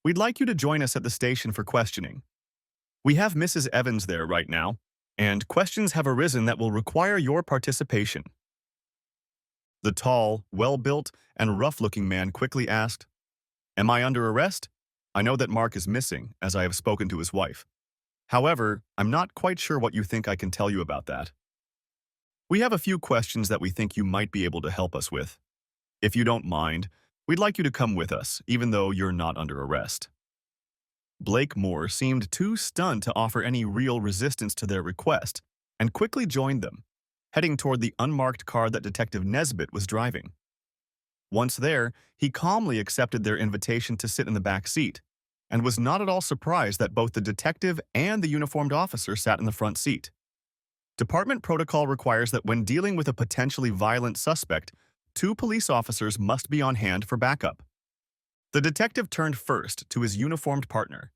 We'd like you to join us at the station for questioning. We have Mrs. Evans there right now, and questions have arisen that will require your participation." The tall, well-built, and rough-looking man quickly asked, "Am I under arrest? I know that Mark is missing, as I have spoken to his wife. However, I'm not quite sure what you think I can tell you about that. We have a few questions that we think you might be able to help us with. If you don't mind, we'd like you to come with us, even though you're not under arrest." Blake Moore seemed too stunned to offer any real resistance to their request, and quickly joined them, heading toward the unmarked car that Detective Nesbitt was driving. Once there, he calmly accepted their invitation to sit in the back seat, and was not at all surprised that both the detective and the uniformed officer sat in the front seat. Department protocol requires that when dealing with a potentially violent suspect, two police officers must be on hand for backup. The detective turned first to his uniformed partner.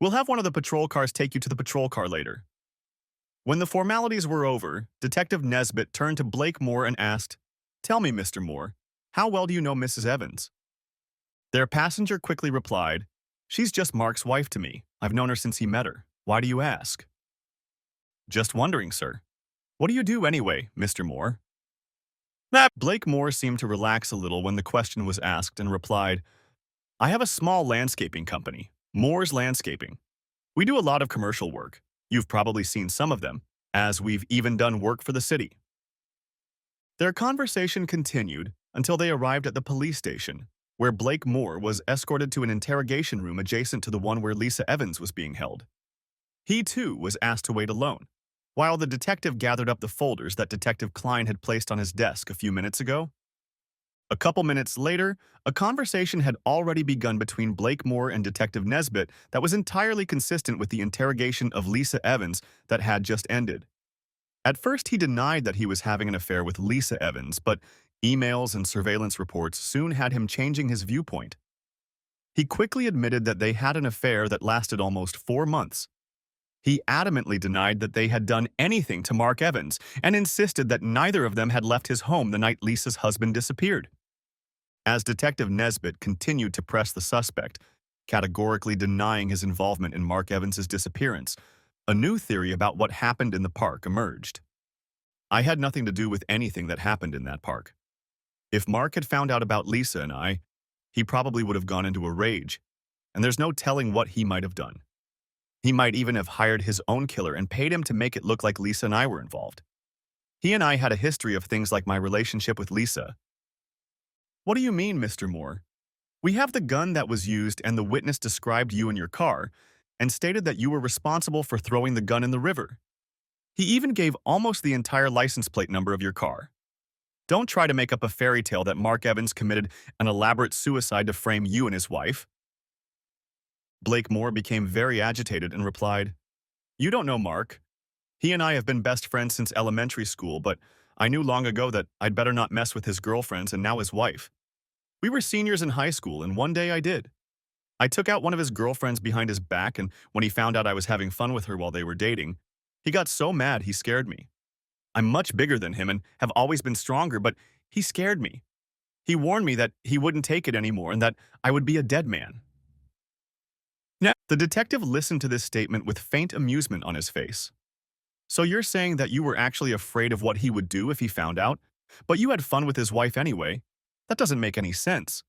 "We'll have one of the patrol cars take you to the patrol car later." When the formalities were over, Detective Nesbitt turned to Blake Moore and asked, "Tell me, Mr. Moore, how well do you know Mrs. Evans?" Their passenger quickly replied, "She's just Mark's wife to me. I've known her since he met her. Why do you ask?" "Just wondering, sir. What do you do anyway, Mr. Moore?" Blake Moore seemed to relax a little when the question was asked and replied, "I have a small landscaping company, Moore's Landscaping. We do a lot of commercial work. You've probably seen some of them, as we've even done work for the city." Their conversation continued until they arrived at the police station, where Blake Moore was escorted to an interrogation room adjacent to the one where Lisa Evans was being held. He, too, was asked to wait alone, while the detective gathered up the folders that Detective Klein had placed on his desk a few minutes ago. A couple minutes later, a conversation had already begun between Blake Moore and Detective Nesbitt that was entirely consistent with the interrogation of Lisa Evans that had just ended. At first, he denied that he was having an affair with Lisa Evans, but emails and surveillance reports soon had him changing his viewpoint. He quickly admitted that they had an affair that lasted almost 4 months. He adamantly denied that they had done anything to Mark Evans and insisted that neither of them had left his home the night Lisa's husband disappeared. As Detective Nesbitt continued to press the suspect, categorically denying his involvement in Mark Evans's disappearance, a new theory about what happened in the park emerged. "I had nothing to do with anything that happened in that park. If Mark had found out about Lisa and I, he probably would have gone into a rage, and there's no telling what he might have done. He might even have hired his own killer and paid him to make it look like Lisa and I were involved. He and I had a history of things like my relationship with Lisa. What do you mean, Mr. Moore? We have the gun that was used and the witness described you in your car and stated that you were responsible for throwing the gun in the river. He even gave almost the entire license plate number of your car. Don't try to make up a fairy tale that Mark Evans committed an elaborate suicide to frame you and his wife. Blake Moore became very agitated and replied, "You don't know Mark. He and I have been best friends since elementary school, but I knew long ago that I'd better not mess with his girlfriends and now his wife. We were seniors in high school, and one day I did. I took out one of his girlfriends behind his back, and when he found out I was having fun with her while they were dating, he got so mad he scared me. I'm much bigger than him and have always been stronger, but he scared me. He warned me that he wouldn't take it anymore and that I would be a dead man." Now, the detective listened to this statement with faint amusement on his face. "So you're saying that you were actually afraid of what he would do if he found out, but you had fun with his wife anyway? That doesn't make any sense."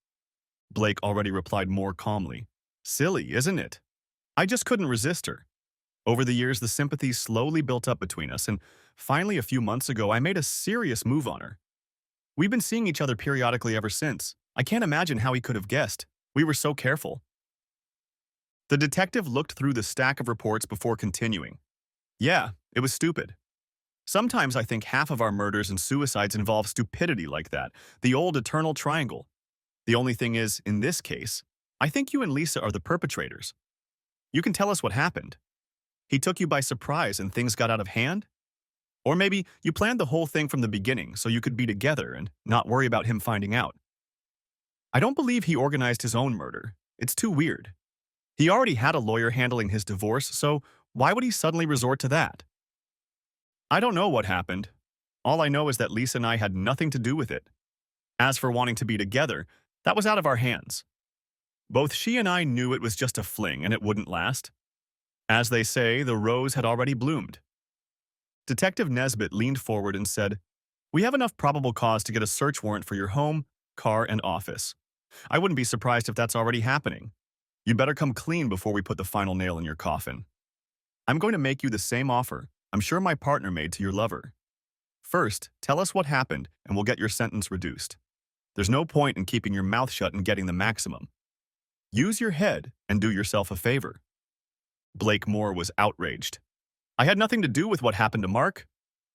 Blake already replied more calmly. "Silly, isn't it? I just couldn't resist her. Over the years, the sympathy slowly built up between us, and finally, a few months ago, I made a serious move on her. We've been seeing each other periodically ever since. I can't imagine how he could have guessed. We were so careful." The detective looked through the stack of reports before continuing. "Yeah, it was stupid. Sometimes I think half of our murders and suicides involve stupidity like that, the old eternal triangle. The only thing is, in this case, I think you and Lisa are the perpetrators. You can tell us what happened. He took you by surprise and things got out of hand? Or maybe you planned the whole thing from the beginning so you could be together and not worry about him finding out. I don't believe he organized his own murder. It's too weird. He already had a lawyer handling his divorce, so why would he suddenly resort to that? I don't know what happened. All I know is that Lisa and I had nothing to do with it. As for wanting to be together, that was out of our hands. Both she and I knew it was just a fling and it wouldn't last. As they say, the rose had already bloomed." Detective Nesbitt leaned forward and said, "We have enough probable cause to get a search warrant for your home, car, and office. I wouldn't be surprised if that's already happening. You'd better come clean before we put the final nail in your coffin. I'm going to make you the same offer I'm sure my partner made to your lover. First, tell us what happened and we'll get your sentence reduced. There's no point in keeping your mouth shut and getting the maximum. Use your head and do yourself a favor." Blake Moore was outraged. "I had nothing to do with what happened to Mark.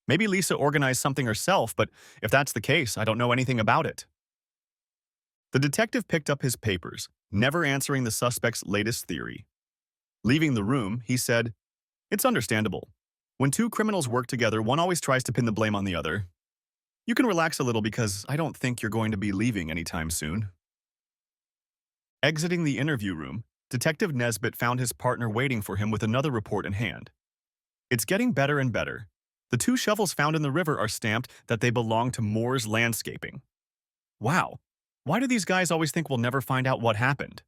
Maybe Lisa organized something herself, but if that's the case, I don't know anything about it." The detective picked up his papers, never answering the suspect's latest theory. Leaving the room, he said, "It's understandable. When two criminals work together, one always tries to pin the blame on the other. You can relax a little because I don't think you're going to be leaving anytime soon." Exiting the interview room, Detective Nesbitt found his partner waiting for him with another report in hand. "It's getting better and better. The two shovels found in the river are stamped that they belong to Moore's Landscaping. Wow, why do these guys always think we'll never find out what happened?"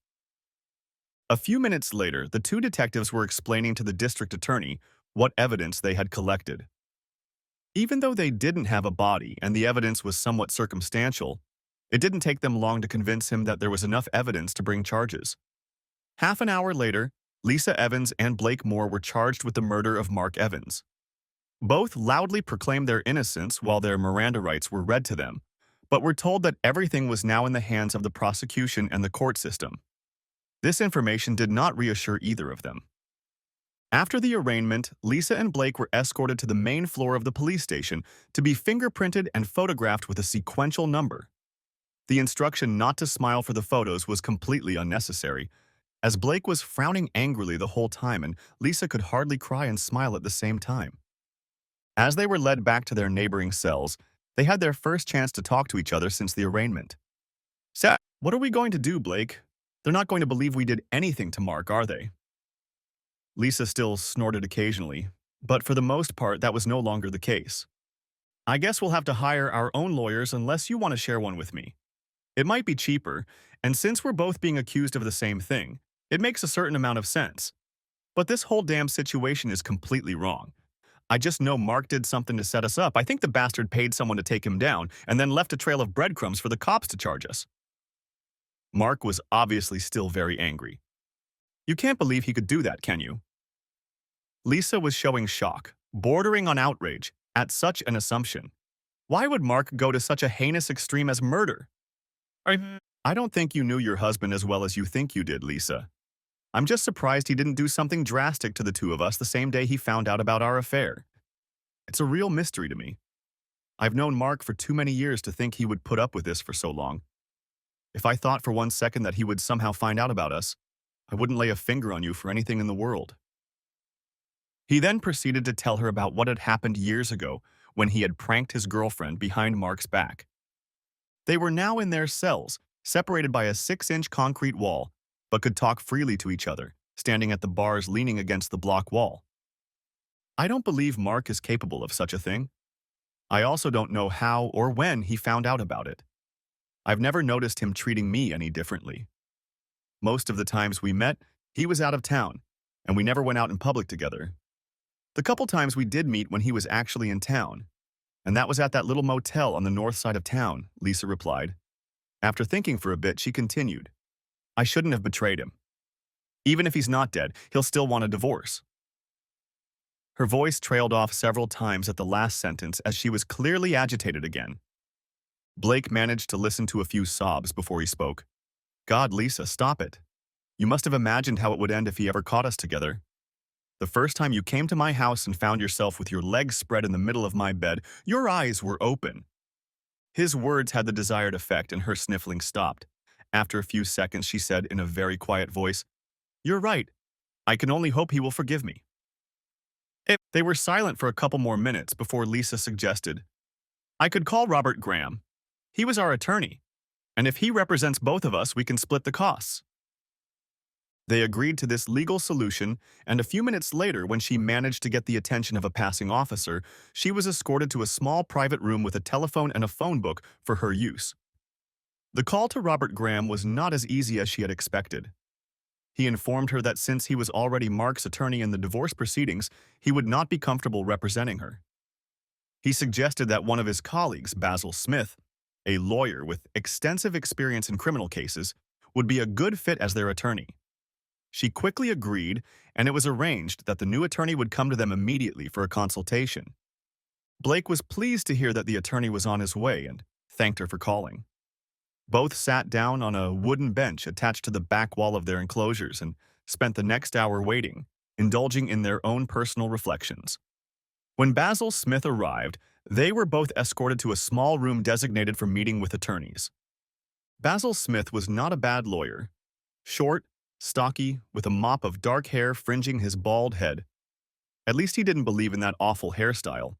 A few minutes later, the two detectives were explaining to the district attorney what evidence they had collected. Even though they didn't have a body and the evidence was somewhat circumstantial, it didn't take them long to convince him that there was enough evidence to bring charges. Half an hour later, Lisa Evans and Blake Moore were charged with the murder of Mark Evans. Both loudly proclaimed their innocence while their Miranda rights were read to them, but were told that everything was now in the hands of the prosecution and the court system. This information did not reassure either of them. After the arraignment, Lisa and Blake were escorted to the main floor of the police station to be fingerprinted and photographed with a sequential number. The instruction not to smile for the photos was completely unnecessary, as Blake was frowning angrily the whole time and Lisa could hardly cry and smile at the same time. As they were led back to their neighboring cells, they had their first chance to talk to each other since the arraignment. "So, what are we going to do, Blake? They're not going to believe we did anything to Mark, are they?" Lisa still snorted occasionally, but for the most part that was no longer the case. "I guess we'll have to hire our own lawyers unless you want to share one with me. It might be cheaper, and since we're both being accused of the same thing, it makes a certain amount of sense. But this whole damn situation is completely wrong. I just know Mark did something to set us up. I think the bastard paid someone to take him down and then left a trail of breadcrumbs for the cops to charge us." Mark was obviously still very angry. "You can't believe he could do that, can you? Lisa was showing shock, bordering on outrage, at such an assumption. Why would Mark go to such a heinous extreme as murder? I don't think you knew your husband as well as you think you did, Lisa. I'm just surprised he didn't do something drastic to the two of us the same day he found out about our affair. It's a real mystery to me. I've known Mark for too many years to think he would put up with this for so long. If I thought for one second that he would somehow find out about us, I wouldn't lay a finger on you for anything in the world. He then proceeded to tell her about what had happened years ago when he had pranked his girlfriend behind Mark's back. They were now in their cells, separated by a 6-inch concrete wall, but could talk freely to each other, standing at the bars leaning against the block wall. I don't believe Mark is capable of such a thing. I also don't know how or when he found out about it. I've never noticed him treating me any differently. Most of the times we met, he was out of town, and we never went out in public together. The couple times we did meet when he was actually in town, and that was at that little motel on the north side of town, Lisa replied. After thinking for a bit, she continued, I shouldn't have betrayed him. Even if he's not dead, he'll still want a divorce. Her voice trailed off several times at the last sentence as she was clearly agitated again. Blake managed to listen to a few sobs before he spoke. God, Lisa, stop it. You must have imagined how it would end if he ever caught us together. The first time you came to my house and found yourself with your legs spread in the middle of my bed, your eyes were open. His words had the desired effect and her sniffling stopped. After a few seconds, she said in a very quiet voice, You're right. I can only hope he will forgive me. They were silent for a couple more minutes before Lisa suggested, I could call Robert Graham. He was our attorney, and if he represents both of us, we can split the costs. They agreed to this legal solution, and a few minutes later, when she managed to get the attention of a passing officer, she was escorted to a small private room with a telephone and a phone book for her use. The call to Robert Graham was not as easy as she had expected. He informed her that since he was already Mark's attorney in the divorce proceedings, he would not be comfortable representing her. He suggested that one of his colleagues, Basil Smith, a lawyer with extensive experience in criminal cases, would be a good fit as their attorney. She quickly agreed, and it was arranged that the new attorney would come to them immediately for a consultation. Blake was pleased to hear that the attorney was on his way and thanked her for calling. Both sat down on a wooden bench attached to the back wall of their enclosures and spent the next hour waiting, indulging in their own personal reflections. When Basil Smith arrived, they were both escorted to a small room designated for meeting with attorneys. Basil Smith was not a bad lawyer. Short, stocky, with a mop of dark hair fringing his bald head. At least he didn't believe in that awful hairstyle.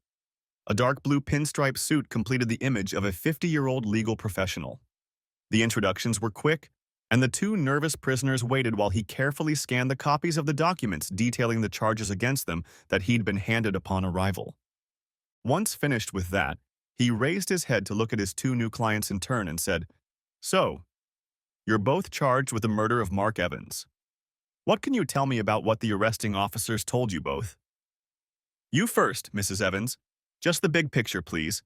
A dark blue pinstripe suit completed the image of a 50-year-old legal professional. The introductions were quick, and the two nervous prisoners waited while he carefully scanned the copies of the documents detailing the charges against them that he'd been handed upon arrival. Once finished with that, he raised his head to look at his two new clients in turn and said, So, you're both charged with the murder of Mark Evans. What can you tell me about what the arresting officers told you both? You first, Mrs. Evans. Just the big picture, please.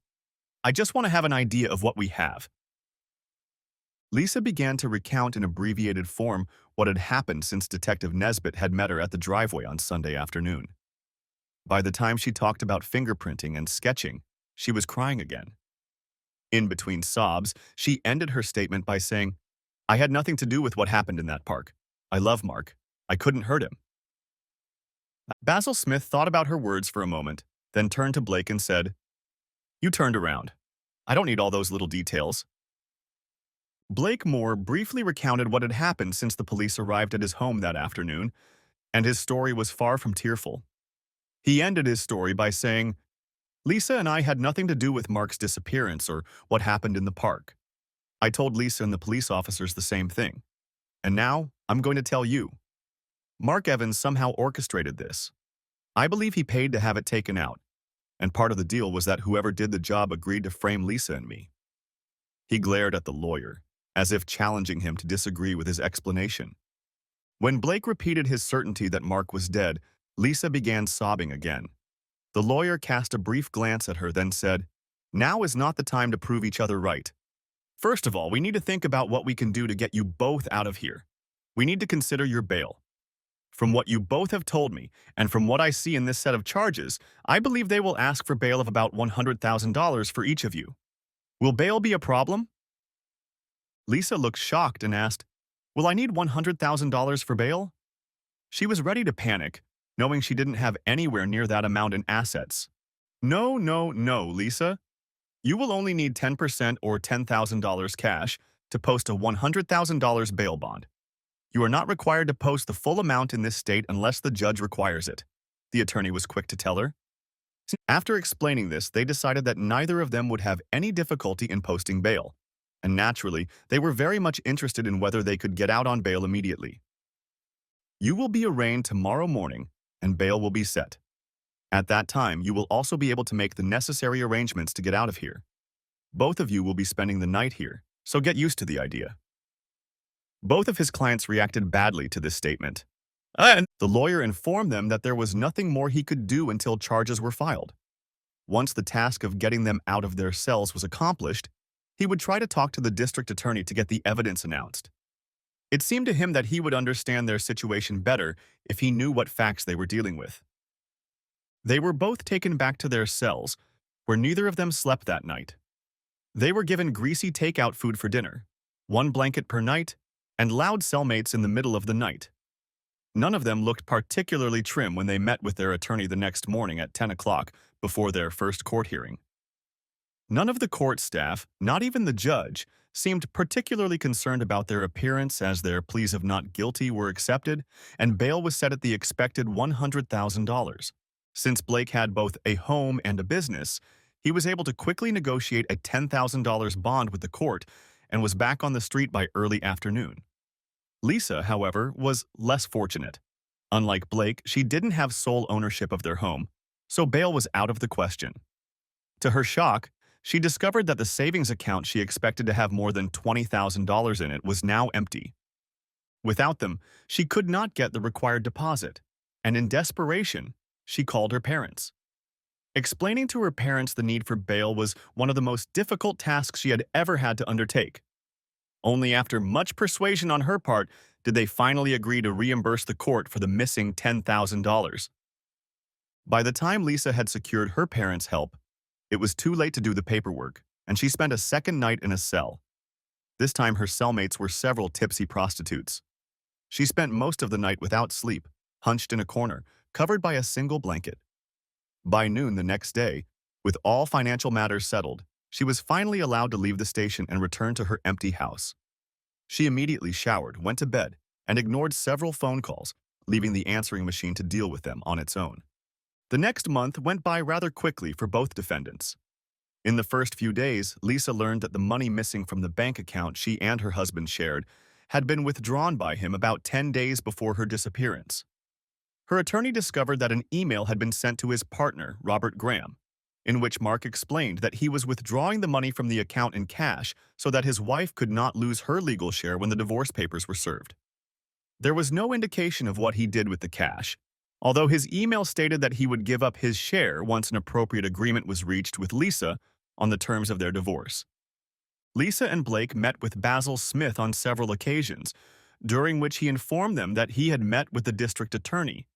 I just want to have an idea of what we have. Lisa began to recount in abbreviated form what had happened since Detective Nesbitt had met her at the driveway on Sunday afternoon. By the time she talked about fingerprinting and sketching, she was crying again. In between sobs, she ended her statement by saying, I had nothing to do with what happened in that park. I love Mark. I couldn't hurt him. Basil Smith thought about her words for a moment, then turned to Blake and said, You turned around. I don't need all those little details. Blake Moore briefly recounted what had happened since the police arrived at his home that afternoon, and his story was far from tearful. He ended his story by saying, Lisa and I had nothing to do with Mark's disappearance or what happened in the park. I told Lisa and the police officers the same thing. And now, I'm going to tell you. Mark Evans somehow orchestrated this. I believe he paid to have it taken out, and part of the deal was that whoever did the job agreed to frame Lisa and me. He glared at the lawyer, as if challenging him to disagree with his explanation. When Blake repeated his certainty that Mark was dead, Lisa began sobbing again. The lawyer cast a brief glance at her, then said, Now is not the time to prove each other right. First of all, we need to think about what we can do to get you both out of here. We need to consider your bail. From what you both have told me, and from what I see in this set of charges, I believe they will ask for bail of about $100,000 for each of you. Will bail be a problem? Lisa looked shocked and asked, Will I need $100,000 for bail? She was ready to panic, knowing she didn't have anywhere near that amount in assets. No, no, no, Lisa. You will only need 10% or $10,000 cash to post a $100,000 bail bond. You are not required to post the full amount in this state unless the judge requires it, the attorney was quick to tell her. After explaining this, they decided that neither of them would have any difficulty in posting bail, and naturally, they were very much interested in whether they could get out on bail immediately. You will be arraigned tomorrow morning, and bail will be set. At that time, you will also be able to make the necessary arrangements to get out of here. Both of you will be spending the night here, so get used to the idea. Both of his clients reacted badly to this statement, and the lawyer informed them that there was nothing more he could do until charges were filed. Once the task of getting them out of their cells was accomplished, he would try to talk to the district attorney to get the evidence announced. It seemed to him that he would understand their situation better if he knew what facts they were dealing with. They were both taken back to their cells, where neither of them slept that night. They were given greasy takeout food for dinner, 1 blanket per night, and loud cellmates in the middle of the night. None of them looked particularly trim when they met with their attorney the next morning at 10 o'clock before their first court hearing. None of the court staff, not even the judge, seemed particularly concerned about their appearance as their pleas of not guilty were accepted and bail was set at the expected $100,000. Since Blake had both a home and a business, he was able to quickly negotiate a $10,000 bond with the court and was back on the street by early afternoon. Lisa, however, was less fortunate. Unlike Blake, she didn't have sole ownership of their home, so bail was out of the question. To her shock, she discovered that the savings account she expected to have more than $20,000 in it was now empty. Without them, she could not get the required deposit, and in desperation, she called her parents. Explaining to her parents the need for bail was one of the most difficult tasks she had ever had to undertake. Only after much persuasion on her part did they finally agree to reimburse the court for the missing $10,000. By the time Lisa had secured her parents' help, it was too late to do the paperwork, and she spent a second night in a cell. This time her cellmates were several tipsy prostitutes. She spent most of the night without sleep, hunched in a corner, covered by a single blanket. By noon the next day, with all financial matters settled, she was finally allowed to leave the station and return to her empty house. She immediately showered, went to bed, and ignored several phone calls, leaving the answering machine to deal with them on its own. The next month went by rather quickly for both defendants. In the first few days, Lisa learned that the money missing from the bank account she and her husband shared had been withdrawn by him about 10 days before her disappearance. Her attorney discovered that an email had been sent to his partner, Robert Graham, in which Mark explained that he was withdrawing the money from the account in cash so that his wife could not lose her legal share when the divorce papers were served. There was no indication of what he did with the cash, although his email stated that he would give up his share once an appropriate agreement was reached with Lisa on the terms of their divorce. Lisa and Blake met with Basil Smith on several occasions, during which he informed them that he had met with the district attorney,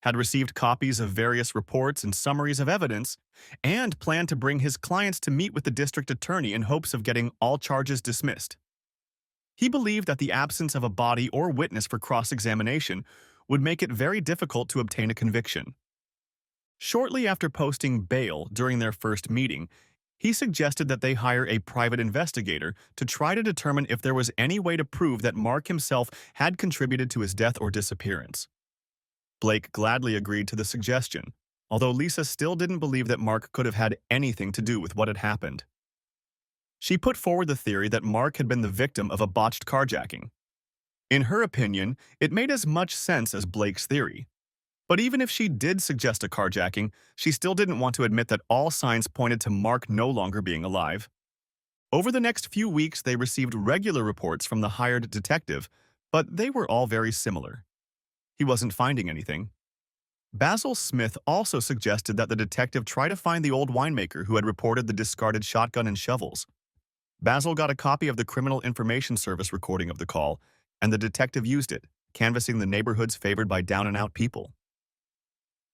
had received copies of various reports and summaries of evidence, and planned to bring his clients to meet with the district attorney in hopes of getting all charges dismissed. He believed that the absence of a body or witness for cross-examination would make it very difficult to obtain a conviction. Shortly after posting bail during their first meeting, he suggested that they hire a private investigator to try to determine if there was any way to prove that Mark himself had contributed to his death or disappearance. Blake gladly agreed to the suggestion, although Lisa still didn't believe that Mark could have had anything to do with what had happened. She put forward the theory that Mark had been the victim of a botched carjacking. In her opinion, it made as much sense as Blake's theory. But even if she did suggest a carjacking, she still didn't want to admit that all signs pointed to Mark no longer being alive. Over the next few weeks, they received regular reports from the hired detective, but they were all very similar. He wasn't finding anything. Basil Smith also suggested that the detective try to find the old winemaker who had reported the discarded shotgun and shovels. Basil got a copy of the Criminal Information Service recording of the call, and the detective used it, canvassing the neighborhoods favored by down-and-out people.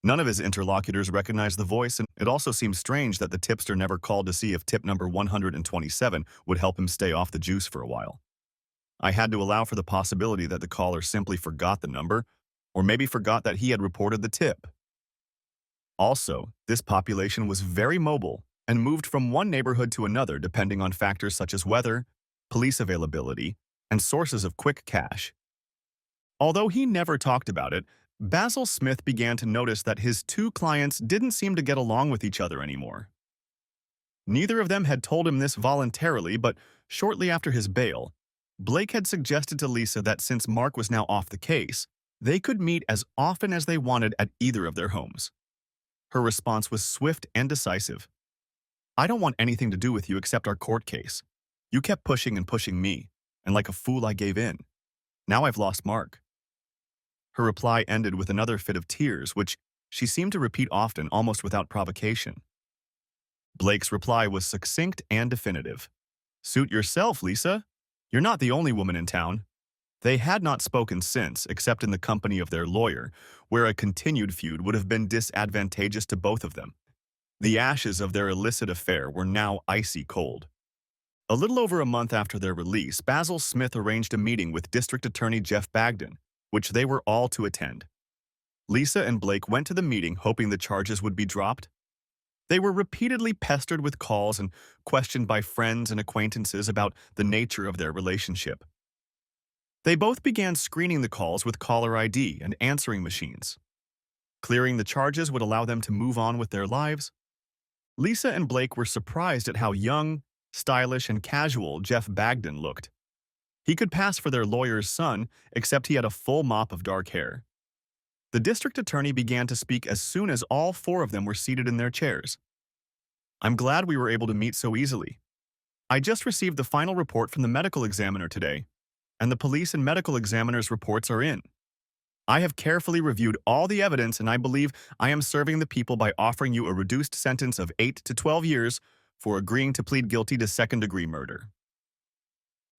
None of his interlocutors recognized the voice, and it also seemed strange that the tipster never called to see if tip number 127 would help him stay off the juice for a while. I had to allow for the possibility that the caller simply forgot the number, or maybe forgot that he had reported the tip. Also, this population was very mobile and moved from one neighborhood to another depending on factors such as weather, police availability, and sources of quick cash. Although he never talked about it, Basil Smith began to notice that his two clients didn't seem to get along with each other anymore. Neither of them had told him this voluntarily, but shortly after his bail, Blake had suggested to Lisa that since Mark was now off the case, they could meet as often as they wanted at either of their homes. Her response was swift and decisive. "I don't want anything to do with you except our court case. You kept pushing and pushing me, and like a fool I gave in. Now I've lost Mark." Her reply ended with another fit of tears, which she seemed to repeat often, almost without provocation. Blake's reply was succinct and definitive. "Suit yourself, Lisa. You're not the only woman in town." They had not spoken since, except in the company of their lawyer, where a continued feud would have been disadvantageous to both of them. The ashes of their illicit affair were now icy cold. A little over a month after their release, Basil Smith arranged a meeting with District Attorney Jeff Bagden, which they were all to attend. Lisa and Blake went to the meeting hoping the charges would be dropped. They were repeatedly pestered with calls and questioned by friends and acquaintances about the nature of their relationship. They both began screening the calls with caller ID and answering machines. Clearing the charges would allow them to move on with their lives. Lisa and Blake were surprised at how young, stylish, and casual Jeff Bagden looked. He could pass for their lawyer's son, except he had a full mop of dark hair. The district attorney began to speak as soon as all four of them were seated in their chairs. "I'm glad we were able to meet so easily. I just received the final report from the medical examiner today, and the police and medical examiner's reports are in. I have carefully reviewed all the evidence, and I believe I am serving the people by offering you a reduced sentence of 8 to 12 years for agreeing to plead guilty to second-degree murder."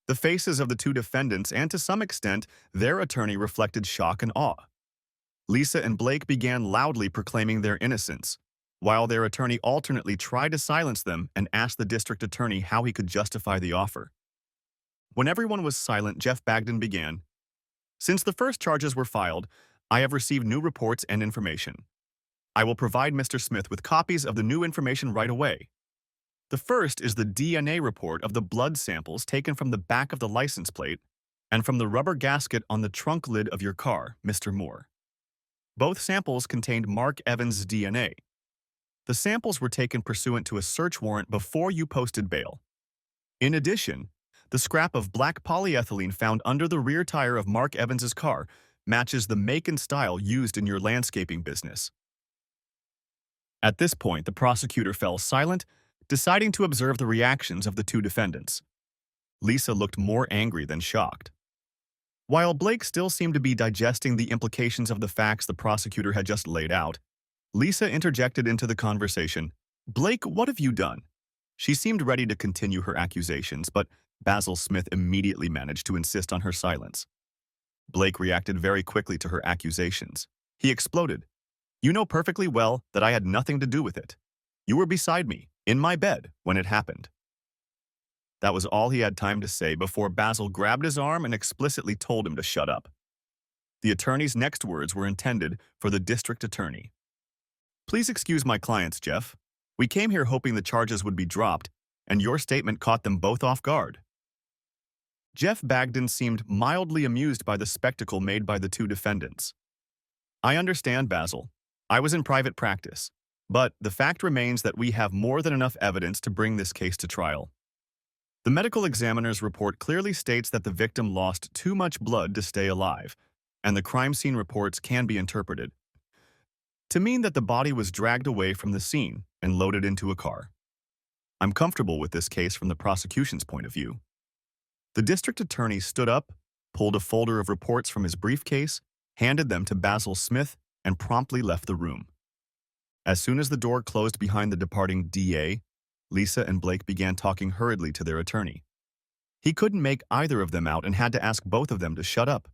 The faces of the two defendants and, to some extent, their attorney reflected shock and awe. Lisa and Blake began loudly proclaiming their innocence, while their attorney alternately tried to silence them and asked the district attorney how he could justify the offer. When everyone was silent, Jeff Bagden began. "Since the first charges were filed, I have received new reports and information. I will provide Mr. Smith with copies of the new information right away. The first is the DNA report of the blood samples taken from the back of the license plate and from the rubber gasket on the trunk lid of your car, Mr. Moore. Both samples contained Mark Evans' DNA. The samples were taken pursuant to a search warrant before you posted bail. In addition, the scrap of black polyethylene found under the rear tire of Mark Evans' car matches the make and style used in your landscaping business." At this point, the prosecutor fell silent, deciding to observe the reactions of the two defendants. Lisa looked more angry than shocked. While Blake still seemed to be digesting the implications of the facts the prosecutor had just laid out, Lisa interjected into the conversation. "Blake, what have you done?" She seemed ready to continue her accusations, but Basil Smith immediately managed to insist on her silence. Blake reacted very quickly to her accusations. He exploded. "You know perfectly well that I had nothing to do with it. You were beside me, in my bed, when it happened." That was all he had time to say before Basil grabbed his arm and explicitly told him to shut up. The attorney's next words were intended for the district attorney. "Please excuse my clients, Jeff. We came here hoping the charges would be dropped, and your statement caught them both off guard." Jeff Bagden seemed mildly amused by the spectacle made by the two defendants. "I understand, Basil. I was in private practice. But the fact remains that we have more than enough evidence to bring this case to trial. The medical examiner's report clearly states that the victim lost too much blood to stay alive, and the crime scene reports can be interpreted to mean that the body was dragged away from the scene and loaded into a car. I'm comfortable with this case from the prosecution's point of view." The district attorney stood up, pulled a folder of reports from his briefcase, handed them to Basil Smith, and promptly left the room. As soon as the door closed behind the departing DA, Lisa and Blake began talking hurriedly to their attorney. He couldn't make either of them out and had to ask both of them to shut up.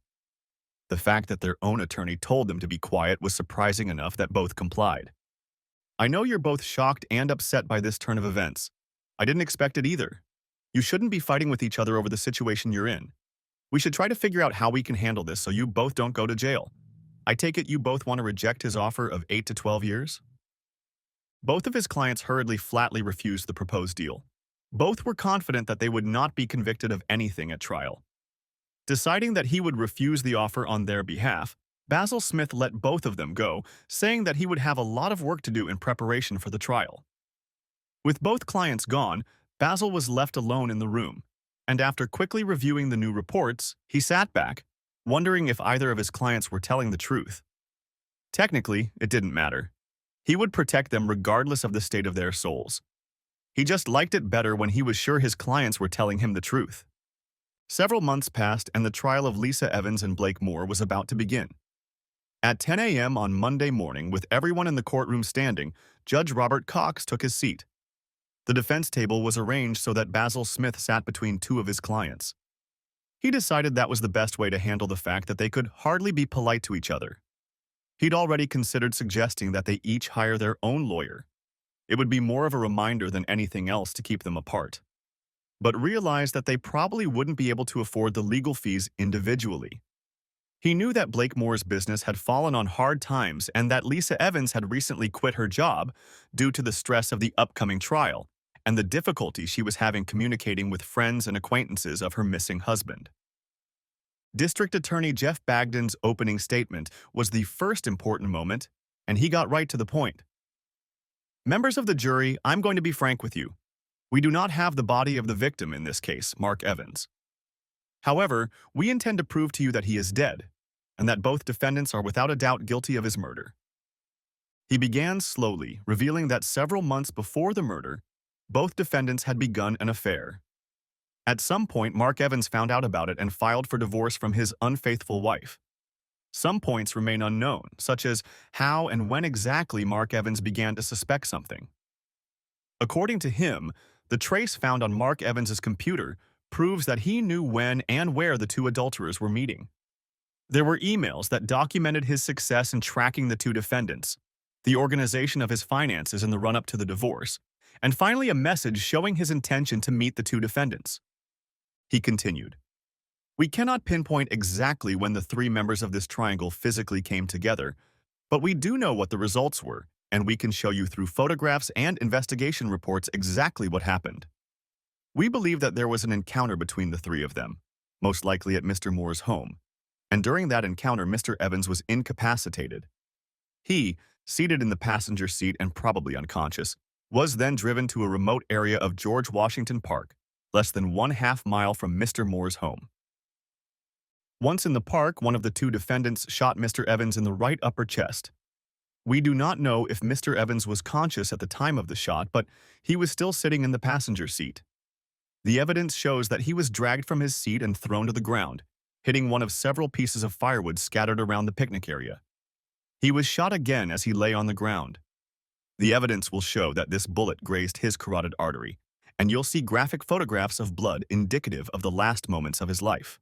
The fact that their own attorney told them to be quiet was surprising enough that both complied. I know you're both shocked and upset by this turn of events. I didn't expect it either. You shouldn't be fighting with each other over the situation you're in. We should try to figure out how we can handle this so you both don't go to jail. I take it you both want to reject his offer of 8 to 12 years? Both of his clients hurriedly flatly refused the proposed deal. Both were confident that they would not be convicted of anything at trial. Deciding that he would refuse the offer on their behalf, Basil Smith let both of them go, saying that he would have a lot of work to do in preparation for the trial. With both clients gone, Basil was left alone in the room, and after quickly reviewing the new reports, he sat back, wondering if either of his clients were telling the truth. Technically, it didn't matter. He would protect them regardless of the state of their souls. He just liked it better when he was sure his clients were telling him the truth. Several months passed and the trial of Lisa Evans and Blake Moore was about to begin. At 10 a.m. on Monday morning, with everyone in the courtroom standing, Judge Robert Cox took his seat. The defense table was arranged so that Basil Smith sat between two of his clients. He decided that was the best way to handle the fact that they could hardly be polite to each other. He'd already considered suggesting that they each hire their own lawyer. It would be more of a reminder than anything else to keep them apart, but realized that they probably wouldn't be able to afford the legal fees individually. He knew that Blake Moore's business had fallen on hard times and that Lisa Evans had recently quit her job due to the stress of the upcoming trial and the difficulty she was having communicating with friends and acquaintances of her missing husband. District Attorney Jeff Bagdon's opening statement was the first important moment, and he got right to the point. Members of the jury, I'm going to be frank with you. We do not have the body of the victim in this case, Mark Evans. However, we intend to prove to you that he is dead, and that both defendants are without a doubt guilty of his murder. He began slowly, revealing that several months before the murder, both defendants had begun an affair. At some point, Mark Evans found out about it and filed for divorce from his unfaithful wife. Some points remain unknown, such as how and when exactly Mark Evans began to suspect something. According to him, the trace found on Mark Evans's computer proves that he knew when and where the two adulterers were meeting. There were emails that documented his success in tracking the two defendants, the organization of his finances in the run-up to the divorce, and finally a message showing his intention to meet the two defendants. He continued, "We cannot pinpoint exactly when the three members of this triangle physically came together, but we do know what the results were, and we can show you through photographs and investigation reports exactly what happened. We believe that there was an encounter between the three of them, most likely at Mr. Moore's home, and during that encounter Mr. Evans was incapacitated. He, seated in the passenger seat and probably unconscious, was then driven to a remote area of George Washington Park, less than 1/2 mile from Mr. Moore's home. Once in the park, one of the two defendants shot Mr. Evans in the right upper chest. We do not know if Mr. Evans was conscious at the time of the shot, but he was still sitting in the passenger seat. The evidence shows that he was dragged from his seat and thrown to the ground, hitting one of several pieces of firewood scattered around the picnic area. He was shot again as he lay on the ground. The evidence will show that this bullet grazed his carotid artery, and you'll see graphic photographs of blood indicative of the last moments of his life.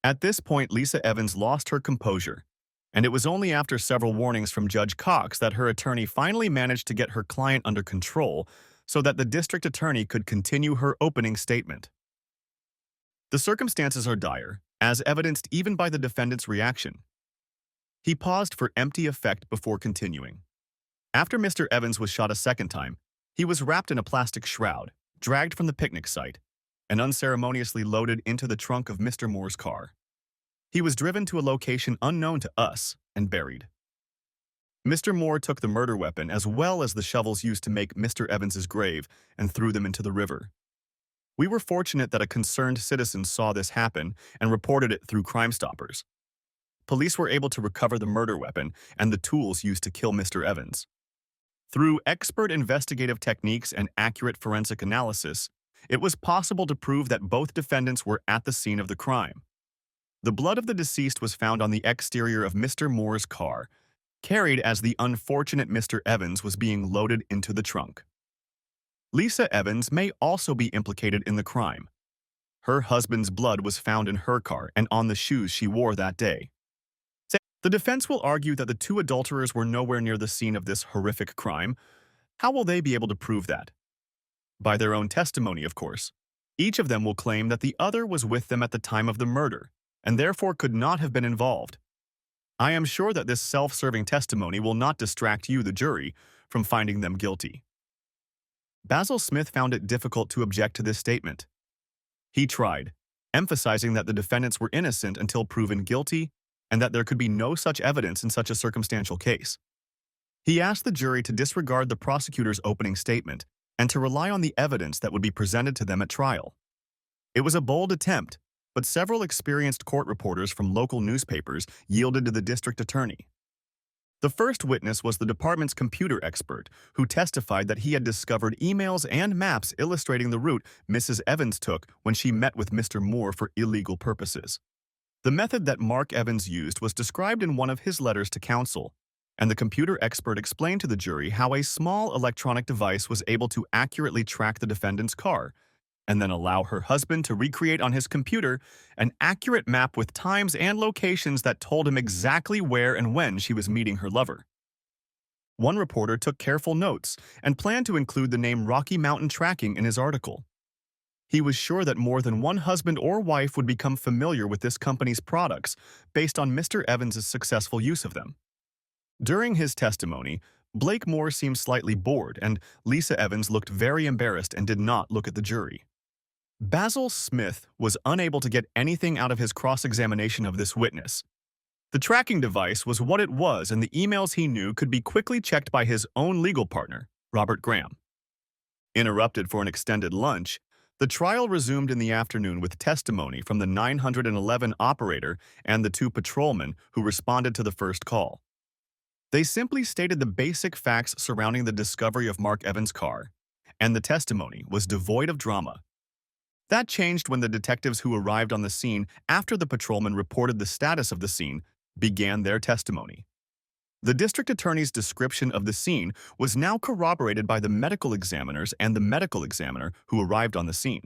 At this point, Lisa Evans lost her composure, and it was only after several warnings from Judge Cox that her attorney finally managed to get her client under control so that the district attorney could continue her opening statement. The circumstances are dire, as evidenced even by the defendant's reaction. He paused for empty effect before continuing. After Mr. Evans was shot a second time, he was wrapped in a plastic shroud, dragged from the picnic site, and unceremoniously loaded into the trunk of Mr. Moore's car. He was driven to a location unknown to us and buried. Mr. Moore took the murder weapon as well as the shovels used to make Mr. Evans's grave and threw them into the river. We were fortunate that a concerned citizen saw this happen and reported it through Crime Stoppers. Police were able to recover the murder weapon and the tools used to kill Mr. Evans. Through expert investigative techniques and accurate forensic analysis, it was possible to prove that both defendants were at the scene of the crime. The blood of the deceased was found on the exterior of Mr. Moore's car, carried as the unfortunate Mr. Evans was being loaded into the trunk. Lisa Evans may also be implicated in the crime. Her husband's blood was found in her car and on the shoes she wore that day. The defense will argue that the two adulterers were nowhere near the scene of this horrific crime. How will they be able to prove that? By their own testimony, of course. Each of them will claim that the other was with them at the time of the murder, and therefore could not have been involved. I am sure that this self-serving testimony will not distract you, the jury, from finding them guilty. Basil Smith found it difficult to object to this statement. He tried, emphasizing that the defendants were innocent until proven guilty and that there could be no such evidence in such a circumstantial case. He asked the jury to disregard the prosecutor's opening statement and to rely on the evidence that would be presented to them at trial. It was a bold attempt, but several experienced court reporters from local newspapers yielded to the district attorney. The first witness was the department's computer expert, who testified that he had discovered emails and maps illustrating the route Mrs. Evans took when she met with Mr. Moore for illegal purposes. The method that Mark Evans used was described in one of his letters to counsel, and the computer expert explained to the jury how a small electronic device was able to accurately track the defendant's car, and then allow her husband to recreate on his computer an accurate map with times and locations that told him exactly where and when she was meeting her lover. One reporter took careful notes and planned to include the name Rocky Mountain Tracking in his article. He was sure that more than one husband or wife would become familiar with this company's products based on Mr. Evans' successful use of them. During his testimony, Blake Moore seemed slightly bored, and Lisa Evans looked very embarrassed and did not look at the jury. Basil Smith was unable to get anything out of his cross-examination of this witness. The tracking device was what it was, and the emails he knew could be quickly checked by his own legal partner, Robert Graham. Interrupted for an extended lunch, the trial resumed in the afternoon with testimony from the 911 operator and the two patrolmen who responded to the first call. They simply stated the basic facts surrounding the discovery of Mark Evans' car, and the testimony was devoid of drama. That changed when the detectives who arrived on the scene after the patrolmen reported the status of the scene began their testimony. The district attorney's description of the scene was now corroborated by the medical examiners and the medical examiner who arrived on the scene.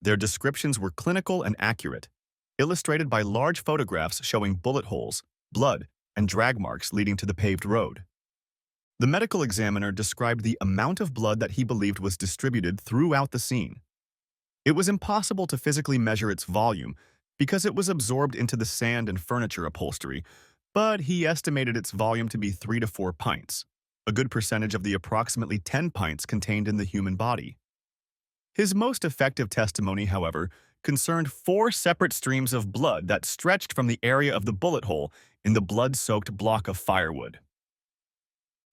Their descriptions were clinical and accurate, illustrated by large photographs showing bullet holes, blood, and drag marks leading to the paved road. The medical examiner described the amount of blood that he believed was distributed throughout the scene. It was impossible to physically measure its volume because it was absorbed into the sand and furniture upholstery, but he estimated its volume to be 3 to 4 pints, a good percentage of the approximately 10 pints contained in the human body. His most effective testimony, however, concerned 4 separate streams of blood that stretched from the area of the bullet hole in the blood-soaked block of firewood.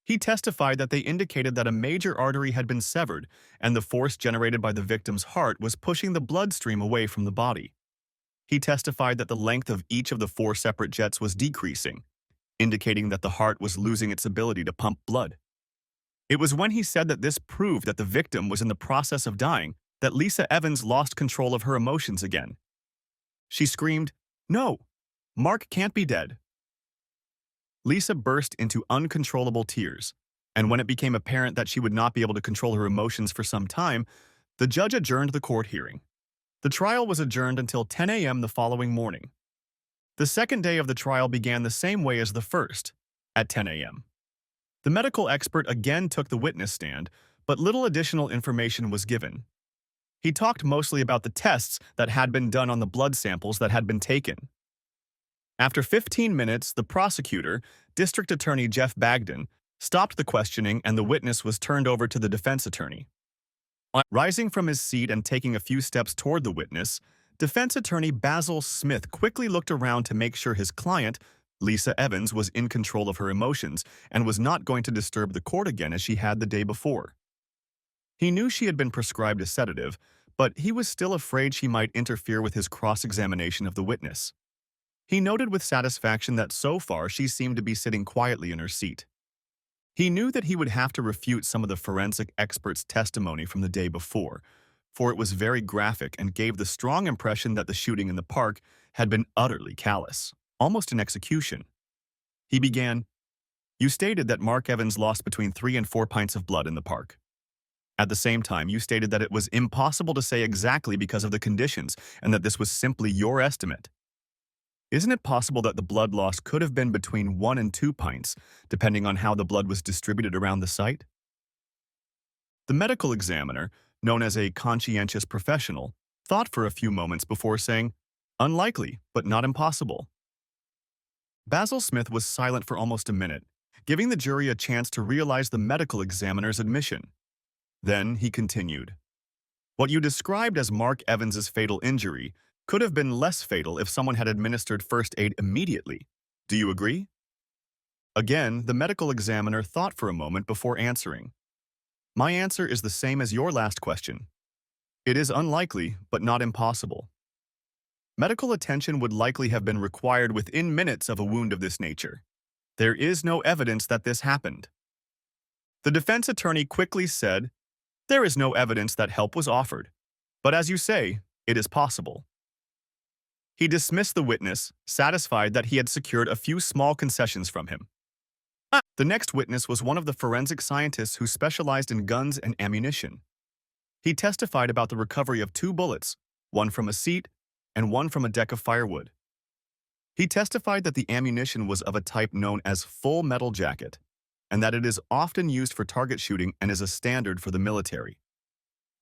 He testified that they indicated that a major artery had been severed and the force generated by the victim's heart was pushing the bloodstream away from the body. He testified that the length of each of the 4 separate jets was decreasing, indicating that the heart was losing its ability to pump blood. It was when he said that this proved that the victim was in the process of dying that Lisa Evans lost control of her emotions again. She screamed, "No, Mark can't be dead." Lisa burst into uncontrollable tears, and when it became apparent that she would not be able to control her emotions for some time, the judge adjourned the court hearing. The trial was adjourned until 10 a.m. the following morning. The second day of the trial began the same way as the first, at 10 a.m. The medical expert again took the witness stand, but little additional information was given. He talked mostly about the tests that had been done on the blood samples that had been taken. After 15 minutes, the prosecutor, District Attorney Jeff Bagdon, stopped the questioning and the witness was turned over to the defense attorney. Rising from his seat and taking a few steps toward the witness, defense attorney Basil Smith quickly looked around to make sure his client, Lisa Evans, was in control of her emotions and was not going to disturb the court again as she had the day before. He knew she had been prescribed a sedative, but he was still afraid she might interfere with his cross-examination of the witness. He noted with satisfaction that so far she seemed to be sitting quietly in her seat. He knew that he would have to refute some of the forensic expert's testimony from the day before, for it was very graphic and gave the strong impression that the shooting in the park had been utterly callous, almost an execution. He began, "You stated that Mark Evans lost between 3 and 4 pints of blood in the park. At the same time, you stated that it was impossible to say exactly because of the conditions and that this was simply your estimate. Isn't it possible that the blood loss could have been between 1 and 2 pints, depending on how the blood was distributed around the site? The medical examiner, known as a conscientious professional, thought for a few moments before saying, "Unlikely, but not impossible." Basil Smith was silent for almost a minute, giving the jury a chance to realize the medical examiner's admission. Then he continued, "What you described as Mark Evans's fatal injury could have been less fatal if someone had administered first aid immediately. Do you agree?" Again, the medical examiner thought for a moment before answering. "My answer is the same as your last question. It is unlikely, but not impossible. Medical attention would likely have been required within minutes of a wound of this nature. There is no evidence that this happened." The defense attorney quickly said, "There is no evidence that help was offered. But as you say, it is possible." He dismissed the witness, satisfied that he had secured a few small concessions from him. The next witness was one of the forensic scientists who specialized in guns and ammunition. He testified about the recovery of 2 bullets, one from a seat and one from a deck of firewood. He testified that the ammunition was of a type known as full metal jacket, and that it is often used for target shooting and is a standard for the military.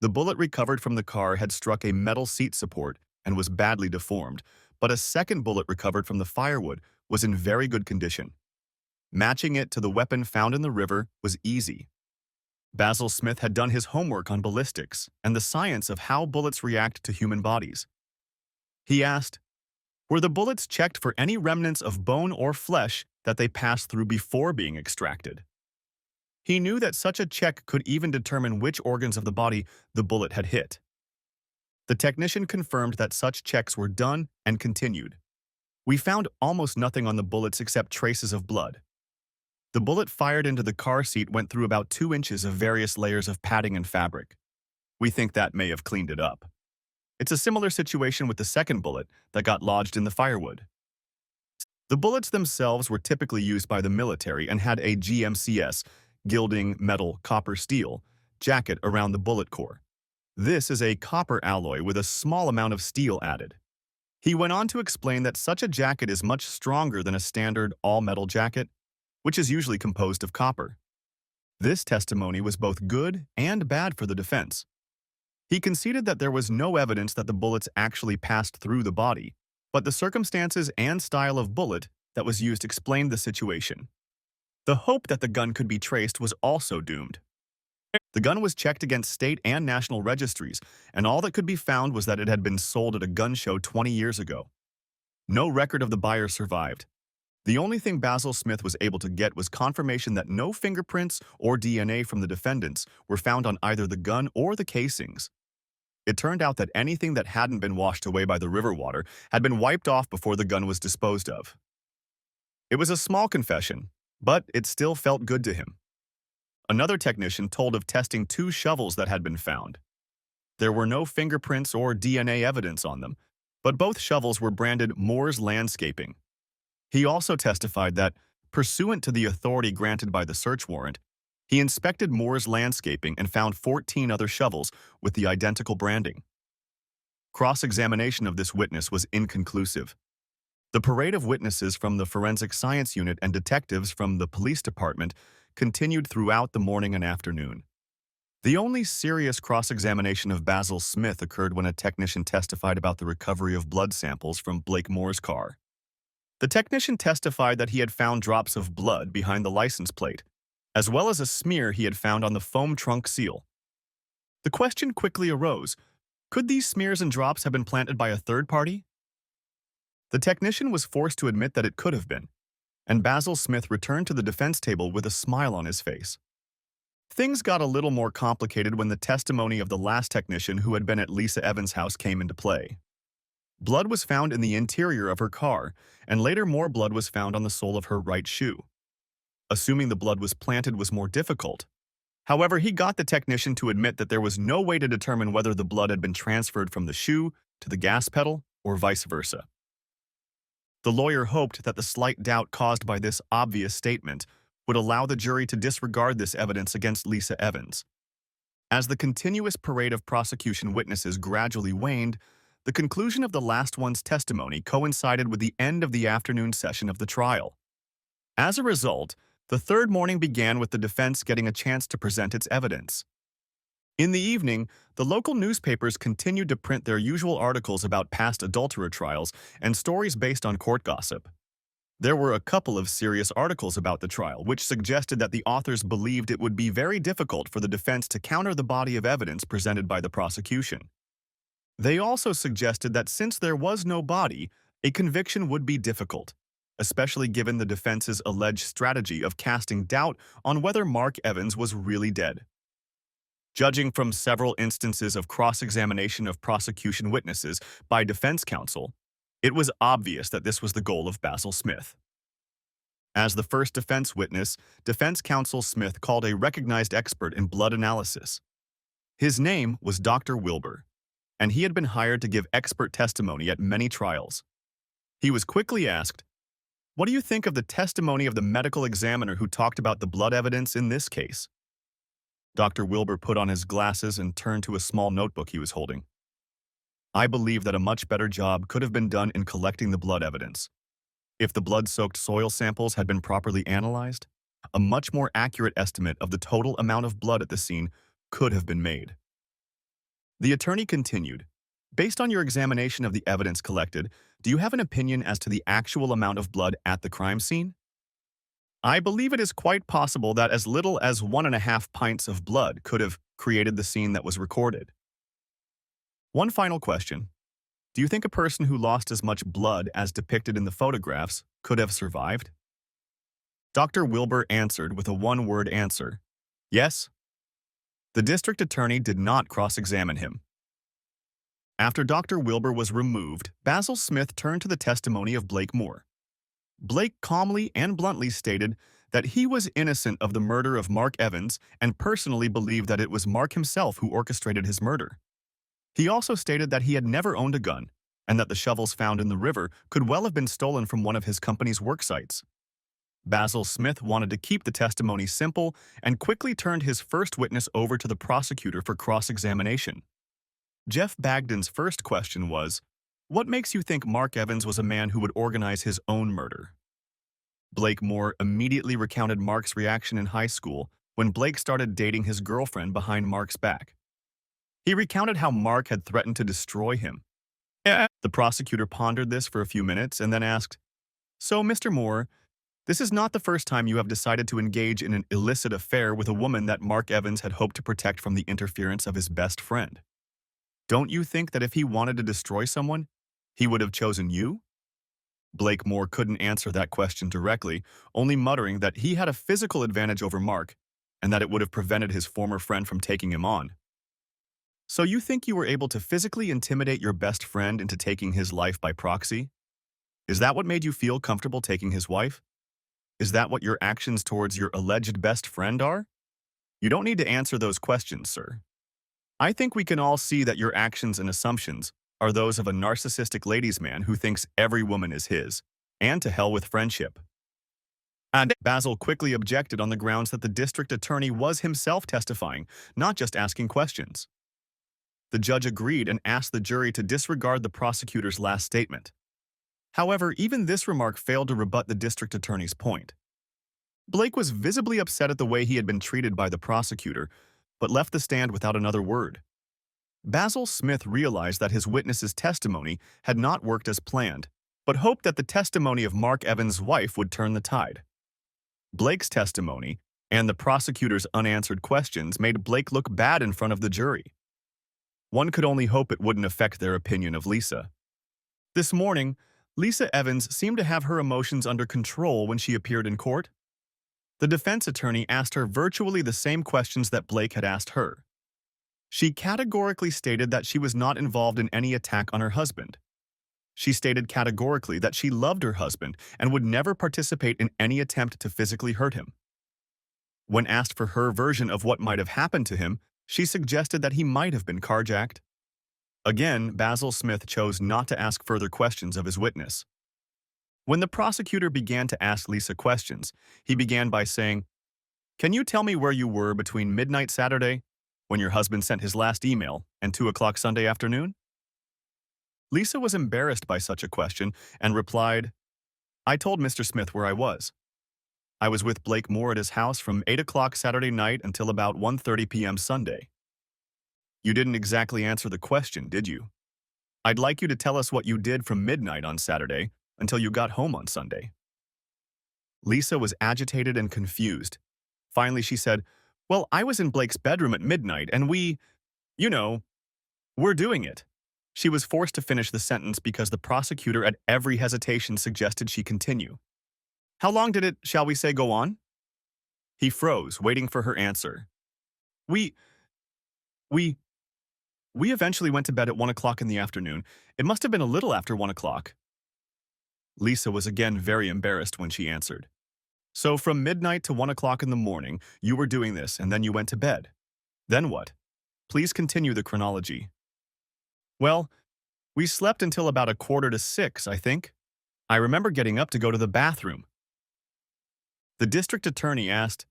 The bullet recovered from the car had struck a metal seat support and was badly deformed, but a second bullet recovered from the firewood was in very good condition. Matching it to the weapon found in the river was easy. Basil Smith had done his homework on ballistics and the science of how bullets react to human bodies. He asked, "Were the bullets checked for any remnants of bone or flesh that they passed through before being extracted?" He knew that such a check could even determine which organs of the body the bullet had hit. The technician confirmed that such checks were done and continued. "We found almost nothing on the bullets except traces of blood. The bullet fired into the car seat went through about 2 inches of various layers of padding and fabric. We think that may have cleaned it up. It's a similar situation with the second bullet that got lodged in the firewood." The bullets themselves were typically used by the military and had a GMCS, gilding, metal, copper, steel, jacket around the bullet core. This is a copper alloy with a small amount of steel added. He went on to explain that such a jacket is much stronger than a standard all-metal jacket, which is usually composed of copper. This testimony was both good and bad for the defense. He conceded that there was no evidence that the bullets actually passed through the body, but the circumstances and style of bullet that was used explained the situation. The hope that the gun could be traced was also doomed. The gun was checked against state and national registries, and all that could be found was that it had been sold at a gun show 20 years ago. No record of the buyer survived. The only thing Basil Smith was able to get was confirmation that no fingerprints or DNA from the defendants were found on either the gun or the casings. It turned out that anything that hadn't been washed away by the river water had been wiped off before the gun was disposed of. It was a small confession, but it still felt good to him. Another technician told of testing 2 shovels that had been found. There were no fingerprints or DNA evidence on them, but both shovels were branded Moore's Landscaping. He also testified that, pursuant to the authority granted by the search warrant, he inspected Moore's Landscaping and found 14 other shovels with the identical branding. Cross-examination of this witness was inconclusive. The parade of witnesses from the Forensic Science Unit and detectives from the police department continued throughout the morning and afternoon. The only serious cross-examination of Basil Smith occurred when a technician testified about the recovery of blood samples from Blake Moore's car. The technician testified that he had found drops of blood behind the license plate, as well as a smear he had found on the foam trunk seal. The question quickly arose, could these smears and drops have been planted by a third party? The technician was forced to admit that it could have been, and Basil Smith returned to the defense table with a smile on his face. Things got a little more complicated when the testimony of the last technician who had been at Lisa Evans' house came into play. Blood was found in the interior of her car, and later more blood was found on the sole of her right shoe. Assuming the blood was planted was more difficult. However, he got the technician to admit that there was no way to determine whether the blood had been transferred from the shoe to the gas pedal or vice versa. The lawyer hoped that the slight doubt caused by this obvious statement would allow the jury to disregard this evidence against Lisa Evans. As the continuous parade of prosecution witnesses gradually waned, the conclusion of the last one's testimony coincided with the end of the afternoon session of the trial. As a result, the third morning began with the defense getting a chance to present its evidence. In the evening, the local newspapers continued to print their usual articles about past adulterer trials and stories based on court gossip. There were a couple of serious articles about the trial, which suggested that the authors believed it would be very difficult for the defense to counter the body of evidence presented by the prosecution. They also suggested that since there was no body, a conviction would be difficult, especially given the defense's alleged strategy of casting doubt on whether Mark Evans was really dead. Judging from several instances of cross-examination of prosecution witnesses by defense counsel, it was obvious that this was the goal of Basil Smith. As the first defense witness, defense counsel Smith called a recognized expert in blood analysis. His name was Dr. Wilbur, and he had been hired to give expert testimony at many trials. He was quickly asked, "What do you think of the testimony of the medical examiner who talked about the blood evidence in this case?" Dr. Wilbur put on his glasses and turned to a small notebook he was holding. "I believe that a much better job could have been done in collecting the blood evidence. If the blood-soaked soil samples had been properly analyzed, a much more accurate estimate of the total amount of blood at the scene could have been made." The attorney continued, "Based on your examination of the evidence collected, do you have an opinion as to the actual amount of blood at the crime scene?" "I believe it is quite possible that as little as 1.5 pints of blood could have created the scene that was recorded." One final question. Do you think a person who lost as much blood as depicted in the photographs could have survived? Dr. Wilbur answered with a one-word answer. Yes. The district attorney did not cross-examine him. After Dr. Wilbur was removed, Basil Smith turned to the testimony of Blake Moore. Blake calmly and bluntly stated that he was innocent of the murder of Mark Evans and personally believed that it was Mark himself who orchestrated his murder. He also stated that he had never owned a gun and that the shovels found in the river could well have been stolen from one of his company's work sites. Basil Smith wanted to keep the testimony simple and quickly turned his first witness over to the prosecutor for cross-examination. Jeff Bagdon's first question was, "What makes you think Mark Evans was a man who would organize his own murder?" Blake Moore immediately recounted Mark's reaction in high school when Blake started dating his girlfriend behind Mark's back. He recounted how Mark had threatened to destroy him. The prosecutor pondered this for a few minutes and then asked, "So, Mr. Moore, this is not the first time you have decided to engage in an illicit affair with a woman that Mark Evans had hoped to protect from the interference of his best friend. Don't you think that if he wanted to destroy someone, he would have chosen you?" Blake Moore couldn't answer that question directly, only muttering that he had a physical advantage over Mark and that it would have prevented his former friend from taking him on. "So you think you were able to physically intimidate your best friend into taking his life by proxy? Is that what made you feel comfortable taking his wife? Is that what your actions towards your alleged best friend are? You don't need to answer those questions, sir. I think we can all see that your actions and assumptions are those of a narcissistic ladies' man who thinks every woman is his, and to hell with friendship." And Basil quickly objected on the grounds that the district attorney was himself testifying, not just asking questions. The judge agreed and asked the jury to disregard the prosecutor's last statement. However, even this remark failed to rebut the district attorney's point. Blake was visibly upset at the way he had been treated by the prosecutor, but left the stand without another word. Basil Smith realized that his witness's testimony had not worked as planned, but hoped that the testimony of Mark Evans' wife would turn the tide. Blake's testimony and the prosecutor's unanswered questions made Blake look bad in front of the jury. One could only hope it wouldn't affect their opinion of Lisa. This morning, Lisa Evans seemed to have her emotions under control when she appeared in court. The defense attorney asked her virtually the same questions that Blake had asked her. She categorically stated that she was not involved in any attack on her husband. She stated categorically that she loved her husband and would never participate in any attempt to physically hurt him. When asked for her version of what might have happened to him, she suggested that he might have been carjacked. Again, Basil Smith chose not to ask further questions of his witness. When the prosecutor began to ask Lisa questions, he began by saying, "Can you tell me where you were between midnight Saturday when your husband sent his last email and 2 o'clock Sunday afternoon? Lisa was embarrassed by such a question and replied, I told Mr. Smith where I was. I was with Blake Moore at his house from 8 o'clock Saturday night until about 1:30 p.m. Sunday. You didn't exactly answer the question, did you? I'd like you to tell us what you did from midnight on Saturday until you got home on Sunday. Lisa was agitated and confused. Finally, she said, Well, I was in Blake's bedroom at midnight and you know, we're doing it. She was forced to finish the sentence because the prosecutor at every hesitation suggested she continue. How long did it, shall we say, go on? He froze, waiting for her answer. We, we, we eventually went to bed at 1 o'clock in the afternoon. It must have been a little after 1 o'clock. Lisa was again very embarrassed when she answered. So from midnight to 1 o'clock in the morning, you were doing this and then you went to bed. Then what? Please continue the chronology. Well, we slept until about 5:45, I think. I remember getting up to go to the bathroom. The district attorney asked,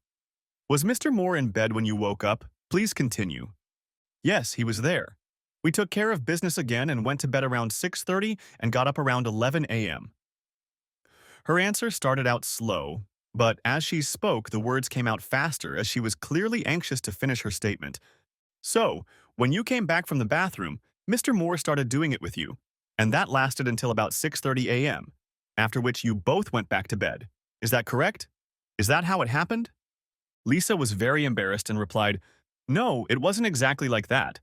Was Mr. Moore in bed when you woke up? Please continue. Yes, he was there. We took care of business again and went to bed around 6:30 and got up around 11 a.m. Her answer started out slow, but as she spoke, the words came out faster as she was clearly anxious to finish her statement. So, when you came back from the bathroom, Mr. Moore started doing it with you, and that lasted until about 6:30 a.m., after which you both went back to bed. Is that correct? Is that how it happened? Lisa was very embarrassed and replied, No, it wasn't exactly like that.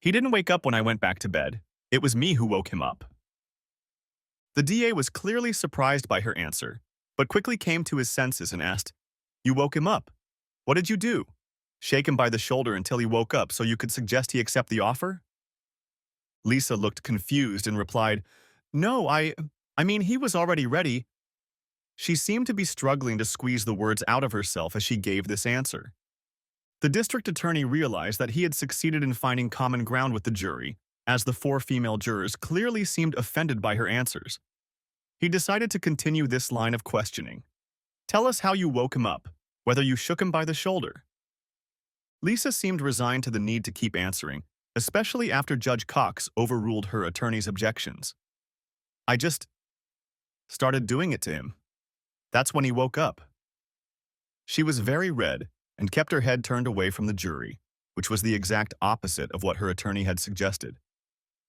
He didn't wake up when I went back to bed. It was me who woke him up. The DA was clearly surprised by her answer, but quickly came to his senses and asked, You woke him up? What did you do? Shake him by the shoulder until he woke up so you could suggest he accept the offer? Lisa looked confused and replied, No, I mean, he was already ready. She seemed to be struggling to squeeze the words out of herself as she gave this answer. The district attorney realized that he had succeeded in finding common ground with the jury, as the 4 female jurors clearly seemed offended by her answers. He decided to continue this line of questioning. Tell us how you woke him up, whether you shook him by the shoulder. Lisa seemed resigned to the need to keep answering, especially after Judge Cox overruled her attorney's objections. I just started doing it to him. That's when he woke up. She was very red and kept her head turned away from the jury, which was the exact opposite of what her attorney had suggested.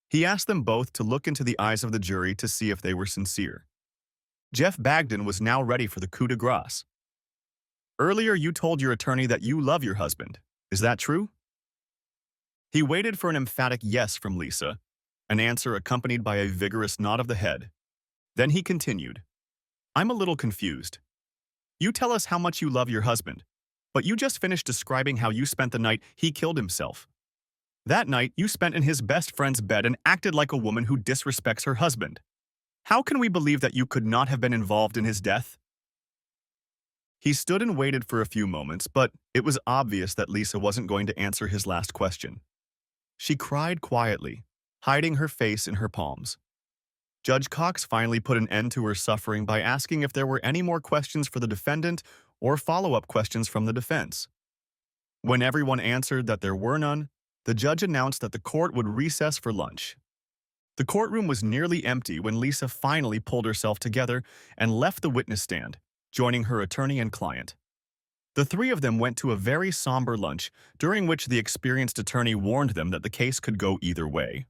He asked them both to look into the eyes of the jury to see if they were sincere. Jeff Bagden was now ready for the coup de grace. Earlier you told your attorney that you love your husband. Is that true? He waited for an emphatic yes from Lisa, an answer accompanied by a vigorous nod of the head. Then he continued, I'm a little confused. You tell us how much you love your husband, but you just finished describing how you spent the night he killed himself. That night, you spent in his best friend's bed and acted like a woman who disrespects her husband. How can we believe that you could not have been involved in his death? He stood and waited for a few moments, but it was obvious that Lisa wasn't going to answer his last question. She cried quietly, hiding her face in her palms. Judge Cox finally put an end to her suffering by asking if there were any more questions for the defendant or follow-up questions from the defense. When everyone answered that there were none, the judge announced that the court would recess for lunch. The courtroom was nearly empty when Lisa finally pulled herself together and left the witness stand, joining her attorney and client. The 3 of them went to a very somber lunch, during which the experienced attorney warned them that the case could go either way.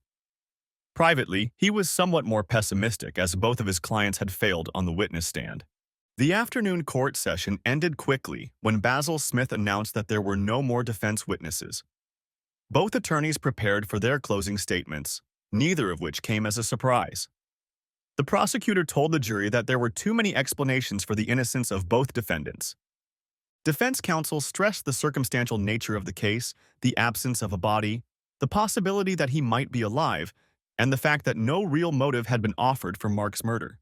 Privately, he was somewhat more pessimistic as both of his clients had failed on the witness stand. The afternoon court session ended quickly when Basil Smith announced that there were no more defense witnesses. Both attorneys prepared for their closing statements, neither of which came as a surprise. The prosecutor told the jury that there were too many explanations for the innocence of both defendants. Defense counsel stressed the circumstantial nature of the case, the absence of a body, the possibility that he might be alive, and the fact that no real motive had been offered for Mark's murder.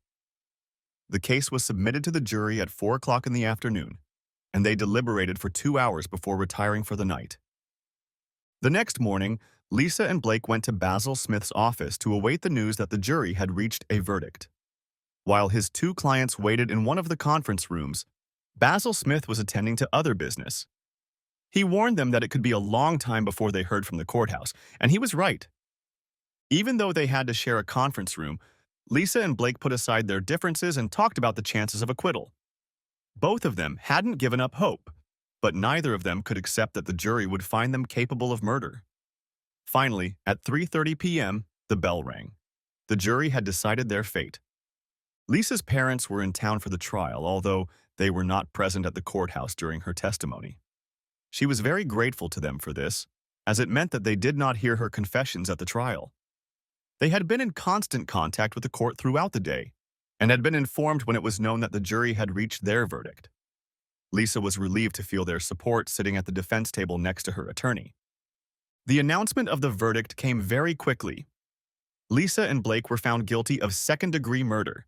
The case was submitted to the jury at 4 o'clock in the afternoon, and they deliberated for 2 hours before retiring for the night. The next morning, Lisa and Blake went to Basil Smith's office to await the news that the jury had reached a verdict. While his 2 clients waited in one of the conference rooms, Basil Smith was attending to other business. He warned them that it could be a long time before they heard from the courthouse, and he was right. Even though they had to share a conference room, Lisa and Blake put aside their differences and talked about the chances of acquittal. Both of them hadn't given up hope, but neither of them could accept that the jury would find them capable of murder. Finally, at 3:30 p.m., the bell rang. The jury had decided their fate. Lisa's parents were in town for the trial, although they were not present at the courthouse during her testimony. She was very grateful to them for this, as it meant that they did not hear her confessions at the trial. They had been in constant contact with the court throughout the day, and had been informed when it was known that the jury had reached their verdict. Lisa was relieved to feel their support sitting at the defense table next to her attorney. The announcement of the verdict came very quickly. Lisa and Blake were found guilty of second-degree murder.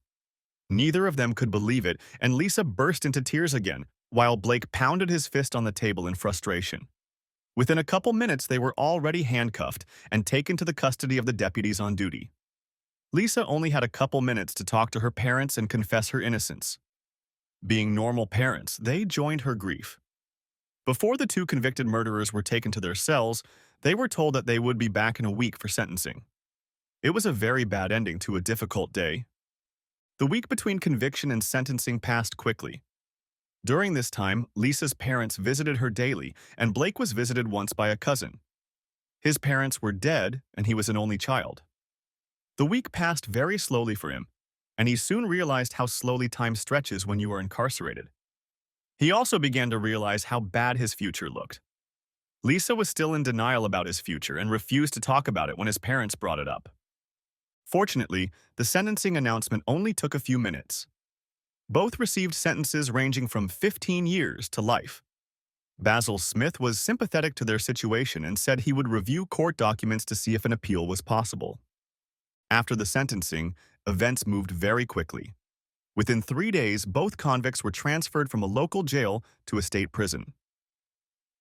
Neither of them could believe it, and Lisa burst into tears again, while Blake pounded his fist on the table in frustration. Within a couple minutes, they were already handcuffed and taken to the custody of the deputies on duty. Lisa only had a couple minutes to talk to her parents and confess her innocence. Being normal parents, they joined her grief. Before the two convicted murderers were taken to their cells, they were told that they would be back in a week for sentencing. It was a very bad ending to a difficult day. The week between conviction and sentencing passed quickly. During this time, Lisa's parents visited her daily, and Blake was visited once by a cousin. His parents were dead, and he was an only child. The week passed very slowly for him, and he soon realized how slowly time stretches when you are incarcerated. He also began to realize how bad his future looked. Lisa was still in denial about his future and refused to talk about it when his parents brought it up. Fortunately, the sentencing announcement only took a few minutes. Both received sentences ranging from 15 years to life. Basil Smith was sympathetic to their situation and said he would review court documents to see if an appeal was possible. After the sentencing, events moved very quickly. Within 3 days, both convicts were transferred from a local jail to a state prison.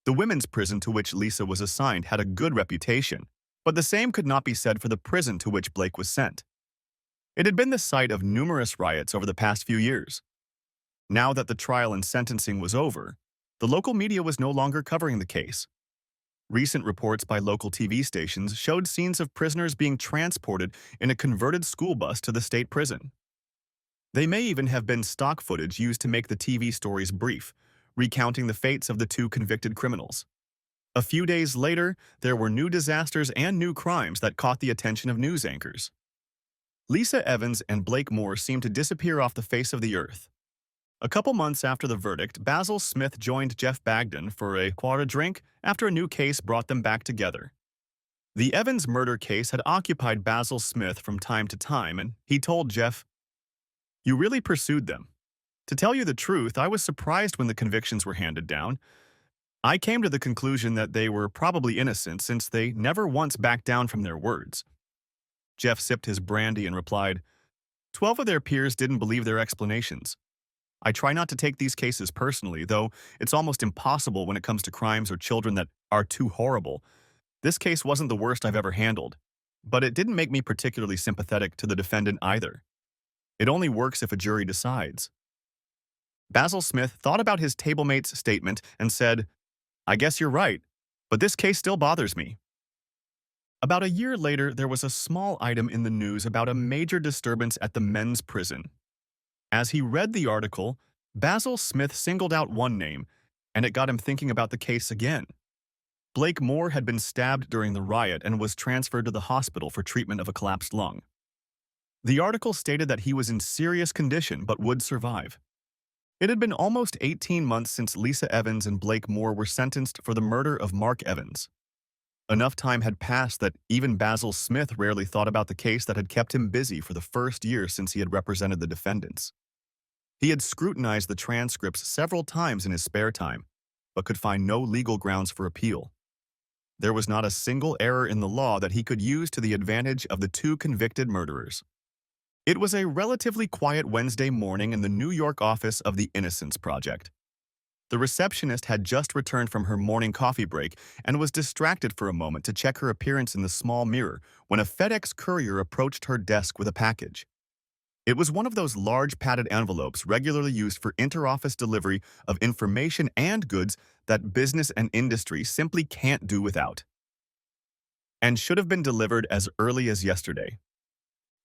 The women's prison to which Lisa was assigned had a good reputation, but the same could not be said for the prison to which Blake was sent. It had been the site of numerous riots over the past few years. Now that the trial and sentencing was over, the local media was no longer covering the case. Recent reports by local TV stations showed scenes of prisoners being transported in a converted school bus to the state prison. They may even have been stock footage used to make the TV stories brief, recounting the fates of the two convicted criminals. A few days later, there were new disasters and new crimes that caught the attention of news anchors. Lisa Evans and Blake Moore seemed to disappear off the face of the earth. A couple months after the verdict, Basil Smith joined Jeff Bagden for a quarter drink after a new case brought them back together. The Evans murder case had occupied Basil Smith from time to time, and he told Jeff, "You really pursued them. To tell you the truth, I was surprised when the convictions were handed down. I came to the conclusion that they were probably innocent since they never once backed down from their words." Jeff sipped his brandy and replied, 12 of their peers didn't believe their explanations. I try not to take these cases personally, though it's almost impossible when it comes to crimes or children that are too horrible. This case wasn't the worst I've ever handled, but it didn't make me particularly sympathetic to the defendant either. It only works if a jury decides. Basil Smith thought about his tablemate's statement and said, "I guess you're right, but this case still bothers me." About a year later, there was a small item in the news about a major disturbance at the men's prison. As he read the article, Basil Smith singled out one name, and it got him thinking about the case again. Blake Moore had been stabbed during the riot and was transferred to the hospital for treatment of a collapsed lung. The article stated that he was in serious condition but would survive. It had been almost 18 months since Lisa Evans and Blake Moore were sentenced for the murder of Mark Evans. Enough time had passed that even Basil Smith rarely thought about the case that had kept him busy for the first year since he had represented the defendants. He had scrutinized the transcripts several times in his spare time, but could find no legal grounds for appeal. There was not a single error in the law that he could use to the advantage of the two convicted murderers. It was a relatively quiet Wednesday morning in the New York office of the Innocence Project. The receptionist had just returned from her morning coffee break and was distracted for a moment to check her appearance in the small mirror when a FedEx courier approached her desk with a package. It was one of those large padded envelopes regularly used for interoffice delivery of information and goods that business and industry simply can't do without, and should have been delivered as early as yesterday.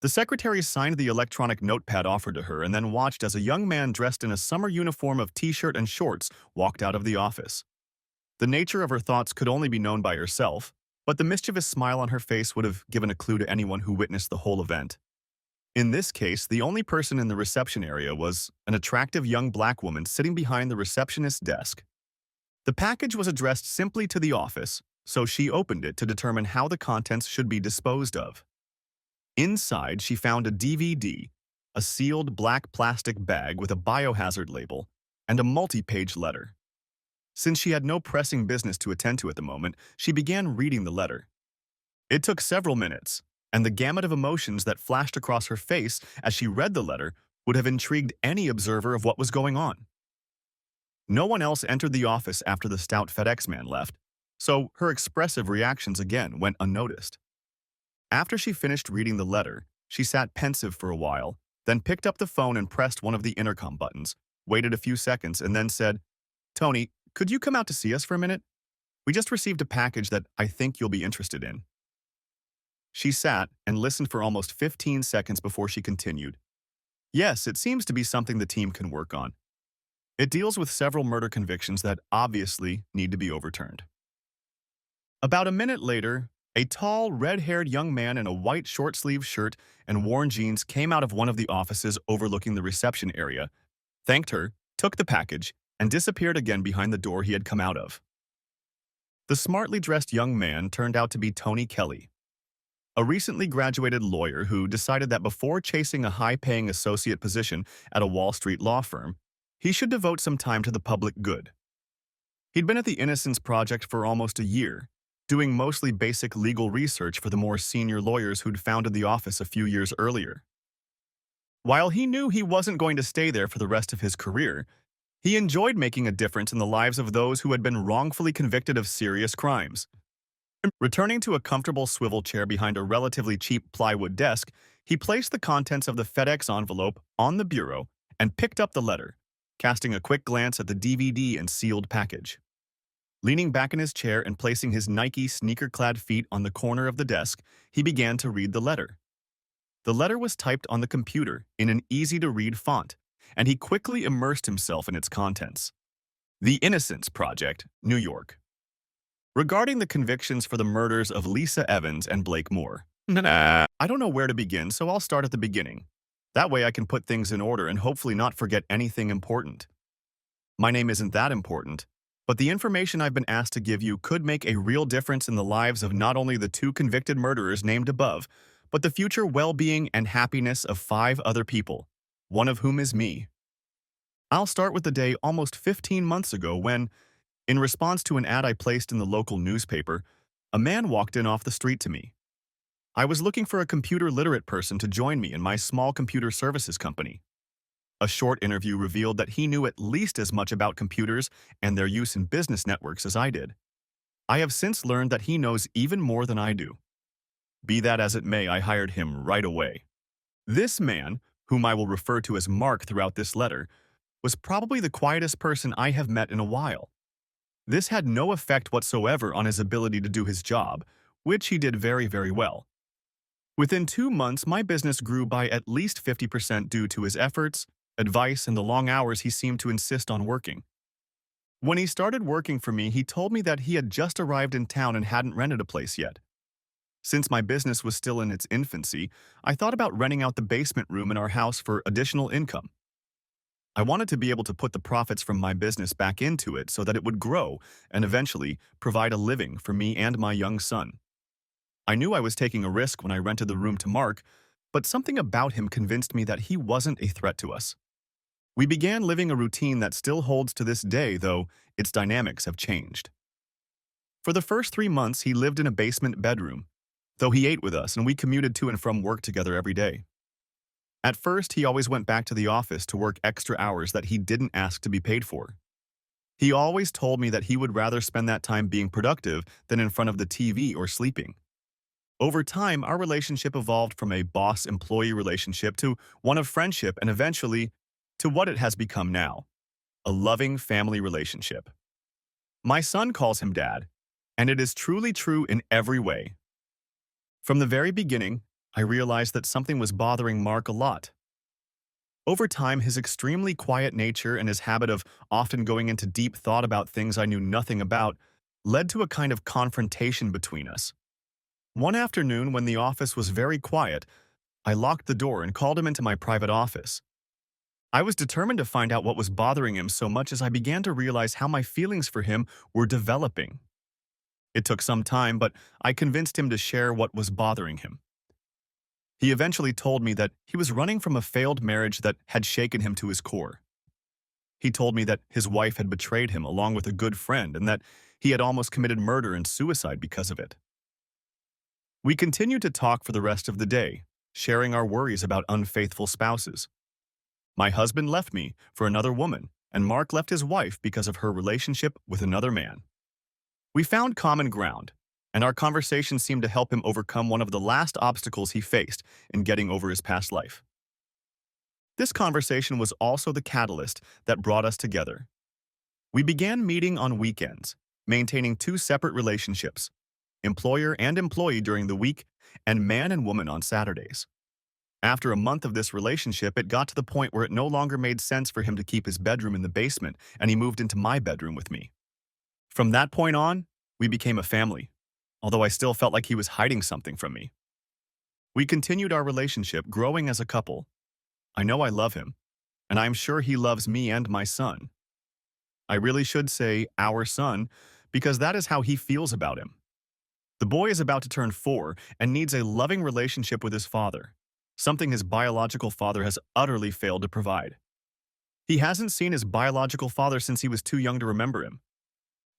The secretary signed the electronic notepad offered to her and then watched as a young man dressed in a summer uniform of t-shirt and shorts walked out of the office. The nature of her thoughts could only be known by herself, but the mischievous smile on her face would have given a clue to anyone who witnessed the whole event. In this case, the only person in the reception area was an attractive young black woman sitting behind the receptionist's desk. The package was addressed simply to the office, so she opened it to determine how the contents should be disposed of. Inside, she found a DVD, a sealed black plastic bag with a biohazard label, and a multi-page letter. Since she had no pressing business to attend to at the moment, she began reading the letter. It took several minutes, and the gamut of emotions that flashed across her face as she read the letter would have intrigued any observer of what was going on. No one else entered the office after the stout FedEx man left, so her expressive reactions again went unnoticed. After she finished reading the letter, she sat pensive for a while, then picked up the phone and pressed one of the intercom buttons, waited a few seconds, and then said, "Tony, could you come out to see us for a minute? We just received a package that I think you'll be interested in." She sat and listened for almost 15 seconds before she continued. "Yes, it seems to be something the team can work on. It deals with several murder convictions that obviously need to be overturned." About a minute later, a tall, red-haired young man in a white short-sleeved shirt and worn jeans came out of one of the offices overlooking the reception area, thanked her, took the package, and disappeared again behind the door he had come out of. The smartly dressed young man turned out to be Tony Kelly, a recently graduated lawyer who decided that before chasing a high-paying associate position at a Wall Street law firm, he should devote some time to the public good. He'd been at the Innocence Project for almost a year, doing mostly basic legal research for the more senior lawyers who'd founded the office a few years earlier. While he knew he wasn't going to stay there for the rest of his career, he enjoyed making a difference in the lives of those who had been wrongfully convicted of serious crimes. Returning to a comfortable swivel chair behind a relatively cheap plywood desk, he placed the contents of the FedEx envelope on the bureau and picked up the letter, casting a quick glance at the DVD and sealed package. Leaning back in his chair and placing his Nike sneaker-clad feet on the corner of the desk, he began to read the letter. The letter was typed on the computer in an easy-to-read font, and he quickly immersed himself in its contents. The Innocence Project, New York. Regarding the convictions for the murders of Lisa Evans and Blake Moore. I don't know where to begin, so I'll start at the beginning. That way I can put things in order and hopefully not forget anything important. My name isn't that important, but the information I've been asked to give you could make a real difference in the lives of not only the 2 convicted murderers named above, but the future well-being and happiness of 5 other people, one of whom is me. I'll start with the day almost 15 months ago when, in response to an ad I placed in the local newspaper, a man walked in off the street to me. I was looking for a computer-literate person to join me in my small computer services company. A short interview revealed that he knew at least as much about computers and their use in business networks as I did. I have since learned that he knows even more than I do. Be that as it may, I hired him right away. This man, whom I will refer to as Mark throughout this letter, was probably the quietest person I have met in a while. This had no effect whatsoever on his ability to do his job, which he did very, very well. Within 2 months, my business grew by at least 50% due to his efforts, advice, and the long hours he seemed to insist on working. When he started working for me, he told me that he had just arrived in town and hadn't rented a place yet. Since my business was still in its infancy, I thought about renting out the basement room in our house for additional income. I wanted to be able to put the profits from my business back into it so that it would grow and eventually provide a living for me and my young son. I knew I was taking a risk when I rented the room to Mark, but something about him convinced me that he wasn't a threat to us. We began living a routine that still holds to this day, though its dynamics have changed. For the first 3 months, he lived in a basement bedroom, though he ate with us and we commuted to and from work together every day. At first, he always went back to the office to work extra hours that he didn't ask to be paid for. He always told me that he would rather spend that time being productive than in front of the TV or sleeping. Over time, our relationship evolved from a boss-employee relationship to one of friendship and eventually to what it has become now, a loving family relationship. My son calls him Dad, and it is truly true in every way. From the very beginning, I realized that something was bothering Mark a lot. Over time, his extremely quiet nature and his habit of often going into deep thought about things I knew nothing about led to a kind of confrontation between us. One afternoon, when the office was very quiet, I locked the door and called him into my private office. I was determined to find out what was bothering him so much as I began to realize how my feelings for him were developing. It took some time, but I convinced him to share what was bothering him. He eventually told me that he was running from a failed marriage that had shaken him to his core. He told me that his wife had betrayed him along with a good friend and that he had almost committed murder and suicide because of it. We continued to talk for the rest of the day, sharing our worries about unfaithful spouses. My husband left me for another woman, and Mark left his wife because of her relationship with another man. We found common ground, and our conversation seemed to help him overcome one of the last obstacles he faced in getting over his past life. This conversation was also the catalyst that brought us together. We began meeting on weekends, maintaining two separate relationships, employer and employee during the week, and man and woman on Saturdays. After a month of this relationship, it got to the point where it no longer made sense for him to keep his bedroom in the basement, and he moved into my bedroom with me. From that point on, we became a family, although I still felt like he was hiding something from me. We continued our relationship, growing as a couple. I know I love him, and I am sure he loves me and my son. I really should say our son, because that is how he feels about him. The boy is about to turn 4 and needs a loving relationship with his father, something his biological father has utterly failed to provide. He hasn't seen his biological father since he was too young to remember him.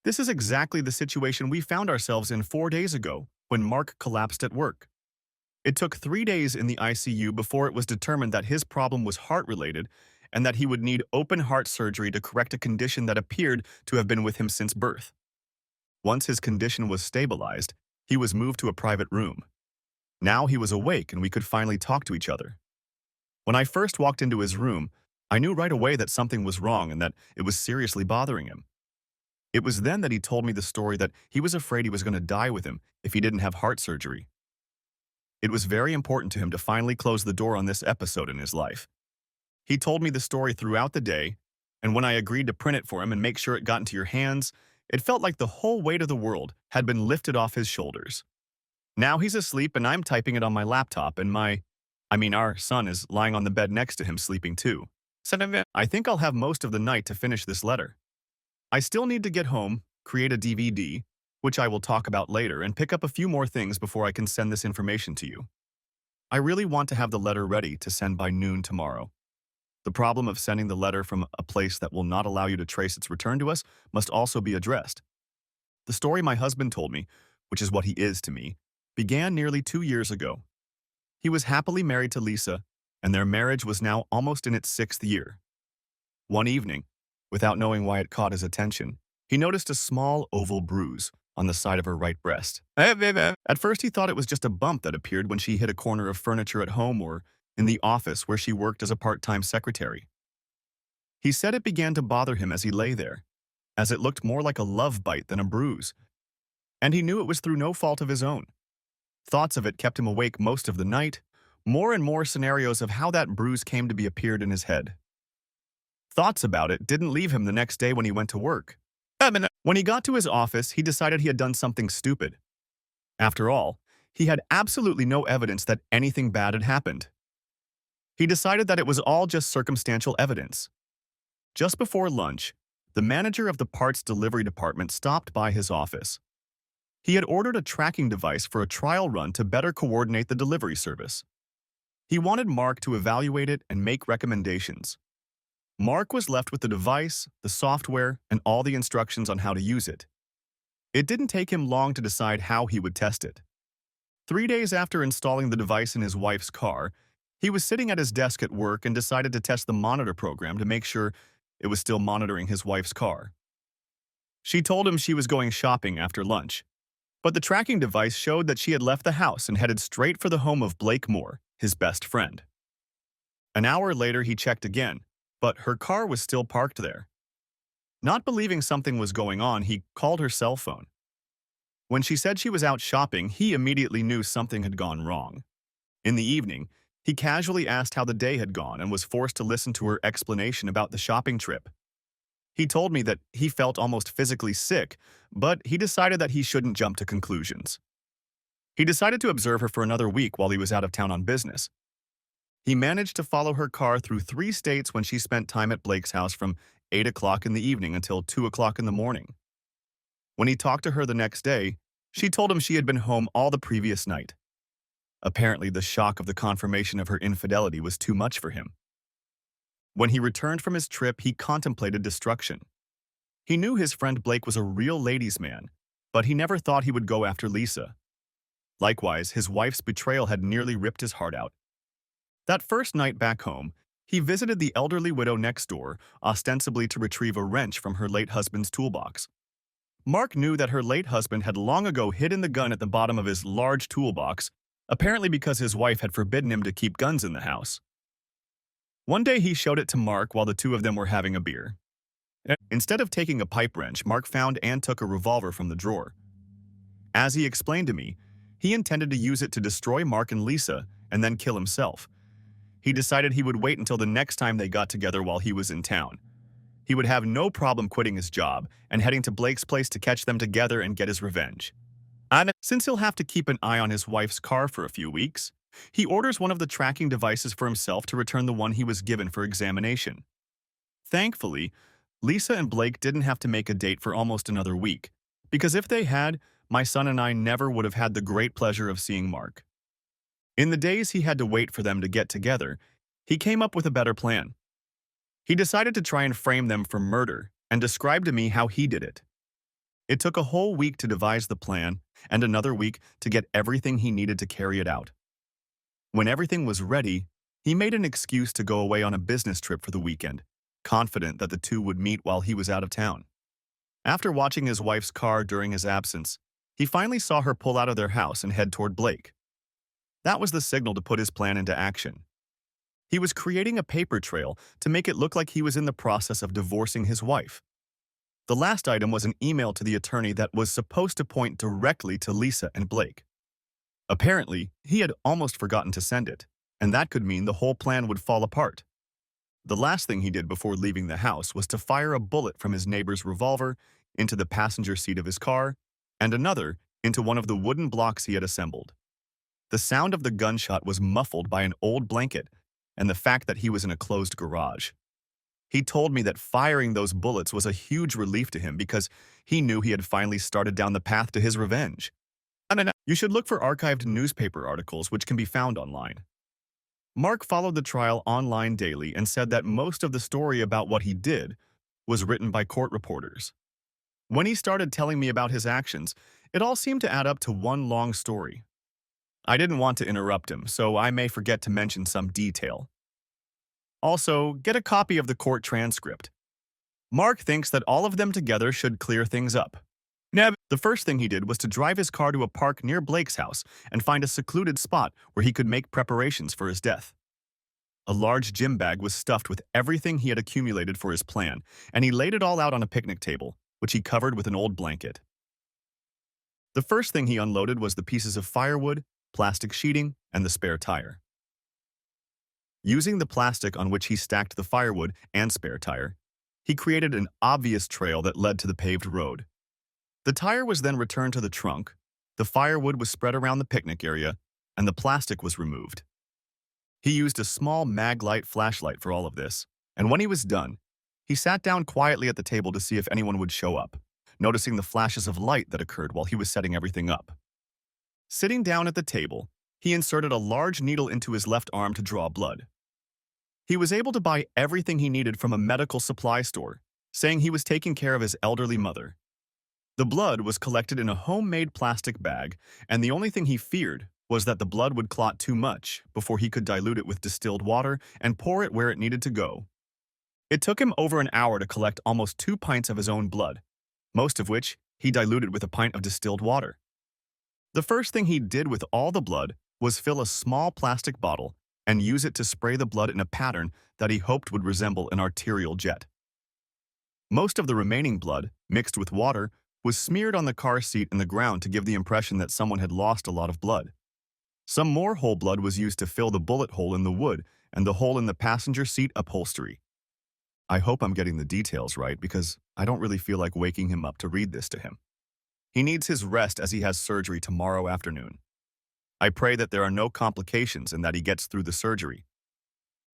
This is exactly the situation we found ourselves in 4 days ago when Mark collapsed at work. It took 3 days in the ICU before it was determined that his problem was heart-related and that he would need open-heart surgery to correct a condition that appeared to have been with him since birth. Once his condition was stabilized, he was moved to a private room. Now he was awake and we could finally talk to each other. When I first walked into his room, I knew right away that something was wrong and that it was seriously bothering him. It was then that he told me the story that he was afraid he was going to die with him if he didn't have heart surgery. It was very important to him to finally close the door on this episode in his life. He told me the story throughout the day, and when I agreed to print it for him and make sure it got into your hands, it felt like the whole weight of the world had been lifted off his shoulders. Now he's asleep and I'm typing it on my laptop and our son is lying on the bed next to him sleeping too. I think I'll have most of the night to finish this letter. I still need to get home, create a DVD, which I will talk about later, and pick up a few more things before I can send this information to you. I really want to have the letter ready to send by noon tomorrow. The problem of sending the letter from a place that will not allow you to trace its return to us must also be addressed. The story my husband told me, which is what he is to me, began nearly 2 years ago. He was happily married to Lisa, and their marriage was now almost in its 6th year. One evening, without knowing why it caught his attention, he noticed a small oval bruise on the side of her right breast. At first, he thought it was just a bump that appeared when she hit a corner of furniture at home or in the office where she worked as a part-time secretary. He said it began to bother him as he lay there, as it looked more like a love bite than a bruise, and he knew it was through no fault of his own. Thoughts of it kept him awake most of the night. More and more scenarios of how that bruise came to be appeared in his head. Thoughts about it didn't leave him the next day when he went to work. When he got to his office, he decided he had done something stupid. After all, he had absolutely no evidence that anything bad had happened. He decided that it was all just circumstantial evidence. Just before lunch, the manager of the parts delivery department stopped by his office. He had ordered a tracking device for a trial run to better coordinate the delivery service. He wanted Mark to evaluate it and make recommendations. Mark was left with the device, the software, and all the instructions on how to use it. It didn't take him long to decide how he would test it. 3 days after installing the device in his wife's car, he was sitting at his desk at work and decided to test the monitor program to make sure it was still monitoring his wife's car. She told him she was going shopping after lunch. But the tracking device showed that she had left the house and headed straight for the home of Blake Moore, his best friend. An hour later, he checked again, but her car was still parked there. Not believing something was going on, he called her cell phone. When she said she was out shopping, he immediately knew something had gone wrong. In the evening, he casually asked how the day had gone and was forced to listen to her explanation about the shopping trip. He told me that he felt almost physically sick, but he decided that he shouldn't jump to conclusions. He decided to observe her for another week while he was out of town on business. He managed to follow her car through 3 states when she spent time at Blake's house from 8 o'clock in the evening until 2 o'clock in the morning. When he talked to her the next day, she told him she had been home all the previous night. Apparently, the shock of the confirmation of her infidelity was too much for him. When he returned from his trip, he contemplated destruction. He knew his friend Blake was a real ladies' man, but he never thought he would go after Lisa. Likewise, his wife's betrayal had nearly ripped his heart out. That first night back home, he visited the elderly widow next door, ostensibly to retrieve a wrench from her late husband's toolbox. Mark knew that her late husband had long ago hidden the gun at the bottom of his large toolbox, apparently because his wife had forbidden him to keep guns in the house. One day he showed it to Mark while the two of them were having a beer. Instead of taking a pipe wrench, Mark found and took a revolver from the drawer. As he explained to me, he intended to use it to destroy Mark and Lisa and then kill himself. He decided he would wait until the next time they got together while he was in town. He would have no problem quitting his job and heading to Blake's place to catch them together and get his revenge. And since he'll have to keep an eye on his wife's car for a few weeks, he orders one of the tracking devices for himself to return the one he was given for examination. Thankfully, Lisa and Blake didn't have to make a date for almost another week, because if they had, my son and I never would have had the great pleasure of seeing Mark. In the days he had to wait for them to get together, he came up with a better plan. He decided to try and frame them for murder and described to me how he did it. It took a whole week to devise the plan and another week to get everything he needed to carry it out. When everything was ready, he made an excuse to go away on a business trip for the weekend, confident that the two would meet while he was out of town. After watching his wife's car during his absence, he finally saw her pull out of their house and head toward Blake. That was the signal to put his plan into action. He was creating a paper trail to make it look like he was in the process of divorcing his wife. The last item was an email to the attorney that was supposed to point directly to Lisa and Blake. Apparently, he had almost forgotten to send it, and that could mean the whole plan would fall apart. The last thing he did before leaving the house was to fire a bullet from his neighbor's revolver into the passenger seat of his car and another into one of the wooden blocks he had assembled. The sound of the gunshot was muffled by an old blanket and the fact that he was in a closed garage. He told me that firing those bullets was a huge relief to him because he knew he had finally started down the path to his revenge. You should look for archived newspaper articles which can be found online. Mark followed the trial online daily and said that most of the story about what he did was written by court reporters. When he started telling me about his actions, it all seemed to add up to one long story. I didn't want to interrupt him, so I may forget to mention some detail. Also, get a copy of the court transcript. Mark thinks that all of them together should clear things up. The first thing he did was to drive his car to a park near Blake's house and find a secluded spot where he could make preparations for his death. A large gym bag was stuffed with everything he had accumulated for his plan, and he laid it all out on a picnic table, which he covered with an old blanket. The first thing he unloaded was the pieces of firewood, plastic sheeting, and the spare tire. Using the plastic on which he stacked the firewood and spare tire, he created an obvious trail that led to the paved road. The tire was then returned to the trunk, the firewood was spread around the picnic area, and the plastic was removed. He used a small mag light flashlight for all of this, and when he was done, he sat down quietly at the table to see if anyone would show up, noticing the flashes of light that occurred while he was setting everything up. Sitting down at the table, he inserted a large needle into his left arm to draw blood. He was able to buy everything he needed from a medical supply store, saying he was taking care of his elderly mother. The blood was collected in a homemade plastic bag, and the only thing he feared was that the blood would clot too much before he could dilute it with distilled water and pour it where it needed to go. It took him over an hour to collect almost 2 pints of his own blood, most of which he diluted with a pint of distilled water. The first thing he did with all the blood was fill a small plastic bottle and use it to spray the blood in a pattern that he hoped would resemble an arterial jet. Most of the remaining blood, mixed with water, was smeared on the car seat and the ground to give the impression that someone had lost a lot of blood. Some more whole blood was used to fill the bullet hole in the wood and the hole in the passenger seat upholstery. I hope I'm getting the details right because I don't really feel like waking him up to read this to him. He needs his rest as he has surgery tomorrow afternoon. I pray that there are no complications and that he gets through the surgery.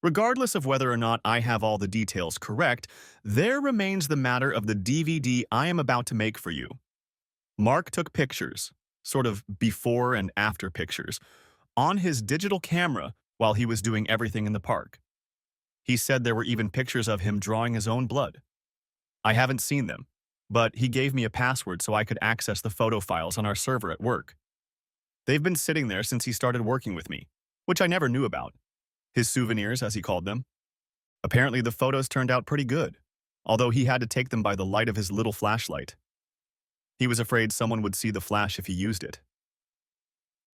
Regardless of whether or not I have all the details correct, there remains the matter of the DVD I am about to make for you. Mark took pictures, sort of before and after pictures, on his digital camera while he was doing everything in the park. He said there were even pictures of him drawing his own blood. I haven't seen them, but he gave me a password so I could access the photo files on our server at work. They've been sitting there since he started working with me, which I never knew about. His souvenirs, as he called them. Apparently the photos turned out pretty good, although he had to take them by the light of his little flashlight. He was afraid someone would see the flash if he used it.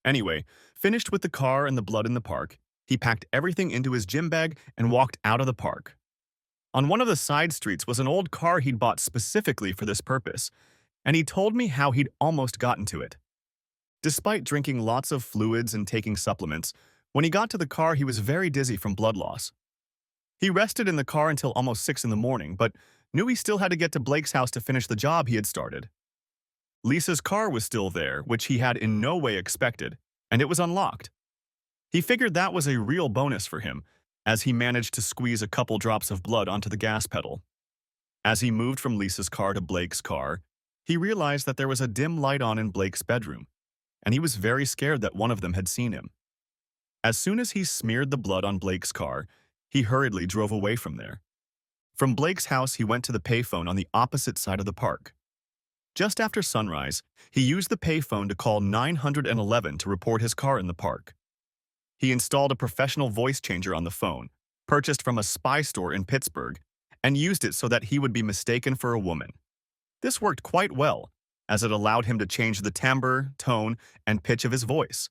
Anyway, finished with the car and the blood in the park, he packed everything into his gym bag and walked out of the park. On one of the side streets was an old car he'd bought specifically for this purpose, and he told me how he'd almost gotten to it. Despite drinking lots of fluids and taking supplements, when he got to the car he was very dizzy from blood loss. He rested in the car until almost 6 in the morning, but knew he still had to get to Blake's house to finish the job he had started. Lisa's car was still there, which he had in no way expected, and it was unlocked. He figured that was a real bonus for him, as he managed to squeeze a couple drops of blood onto the gas pedal. As he moved from Lisa's car to Blake's car, he realized that there was a dim light on in Blake's bedroom, and he was very scared that one of them had seen him. As soon as he smeared the blood on Blake's car, he hurriedly drove away from there. From Blake's house, he went to the payphone on the opposite side of the park. Just after sunrise, he used the payphone to call 911 to report his car in the park. He installed a professional voice changer on the phone, purchased from a spy store in Pittsburgh, and used it so that he would be mistaken for a woman. This worked quite well, as it allowed him to change the timbre, tone, and pitch of his voice.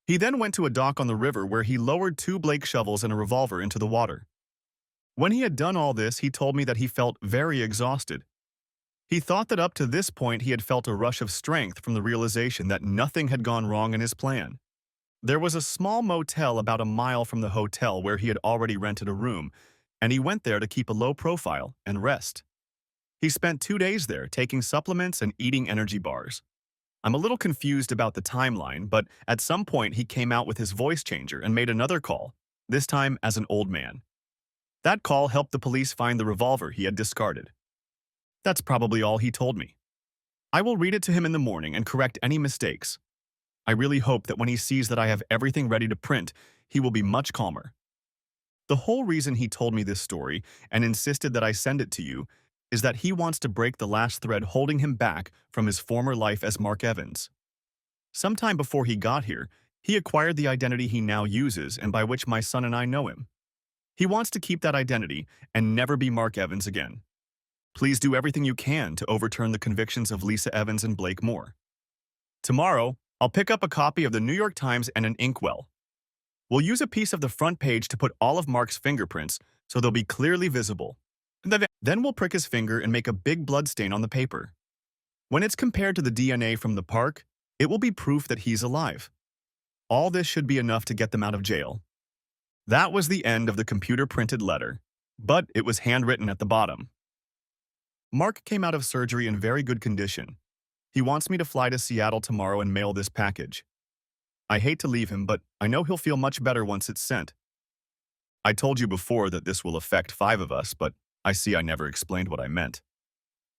He then went to a dock on the river where he lowered 2 Blake shovels and a revolver into the water. When he had done all this, he told me that he felt very exhausted. He thought that up to this point he had felt a rush of strength from the realization that nothing had gone wrong in his plan. There was a small motel about a mile from the hotel where he had already rented a room, and he went there to keep a low profile and rest. He spent 2 days there taking supplements and eating energy bars. I'm a little confused about the timeline, but at some point he came out with his voice changer and made another call, this time as an old man. That call helped the police find the revolver he had discarded. That's probably all he told me. I will read it to him in the morning and correct any mistakes. I really hope that when he sees that I have everything ready to print, he will be much calmer. The whole reason he told me this story and insisted that I send it to you is that he wants to break the last thread holding him back from his former life as Mark Evans. Sometime before he got here, he acquired the identity he now uses and by which my son and I know him. He wants to keep that identity and never be Mark Evans again. Please do everything you can to overturn the convictions of Lisa Evans and Blake Moore. Tomorrow, I'll pick up a copy of the New York Times and an inkwell. We'll use a piece of the front page to put all of Mark's fingerprints so they'll be clearly visible. Then we'll prick his finger and make a big blood stain on the paper. When it's compared to the DNA from the park, it will be proof that he's alive. All this should be enough to get them out of jail. That was the end of the computer-printed letter, but it was handwritten at the bottom. Mark came out of surgery in very good condition. He wants me to fly to Seattle tomorrow and mail this package. I hate to leave him, but I know he'll feel much better once it's sent. I told you before that this will affect 5 of us, but I see I never explained what I meant.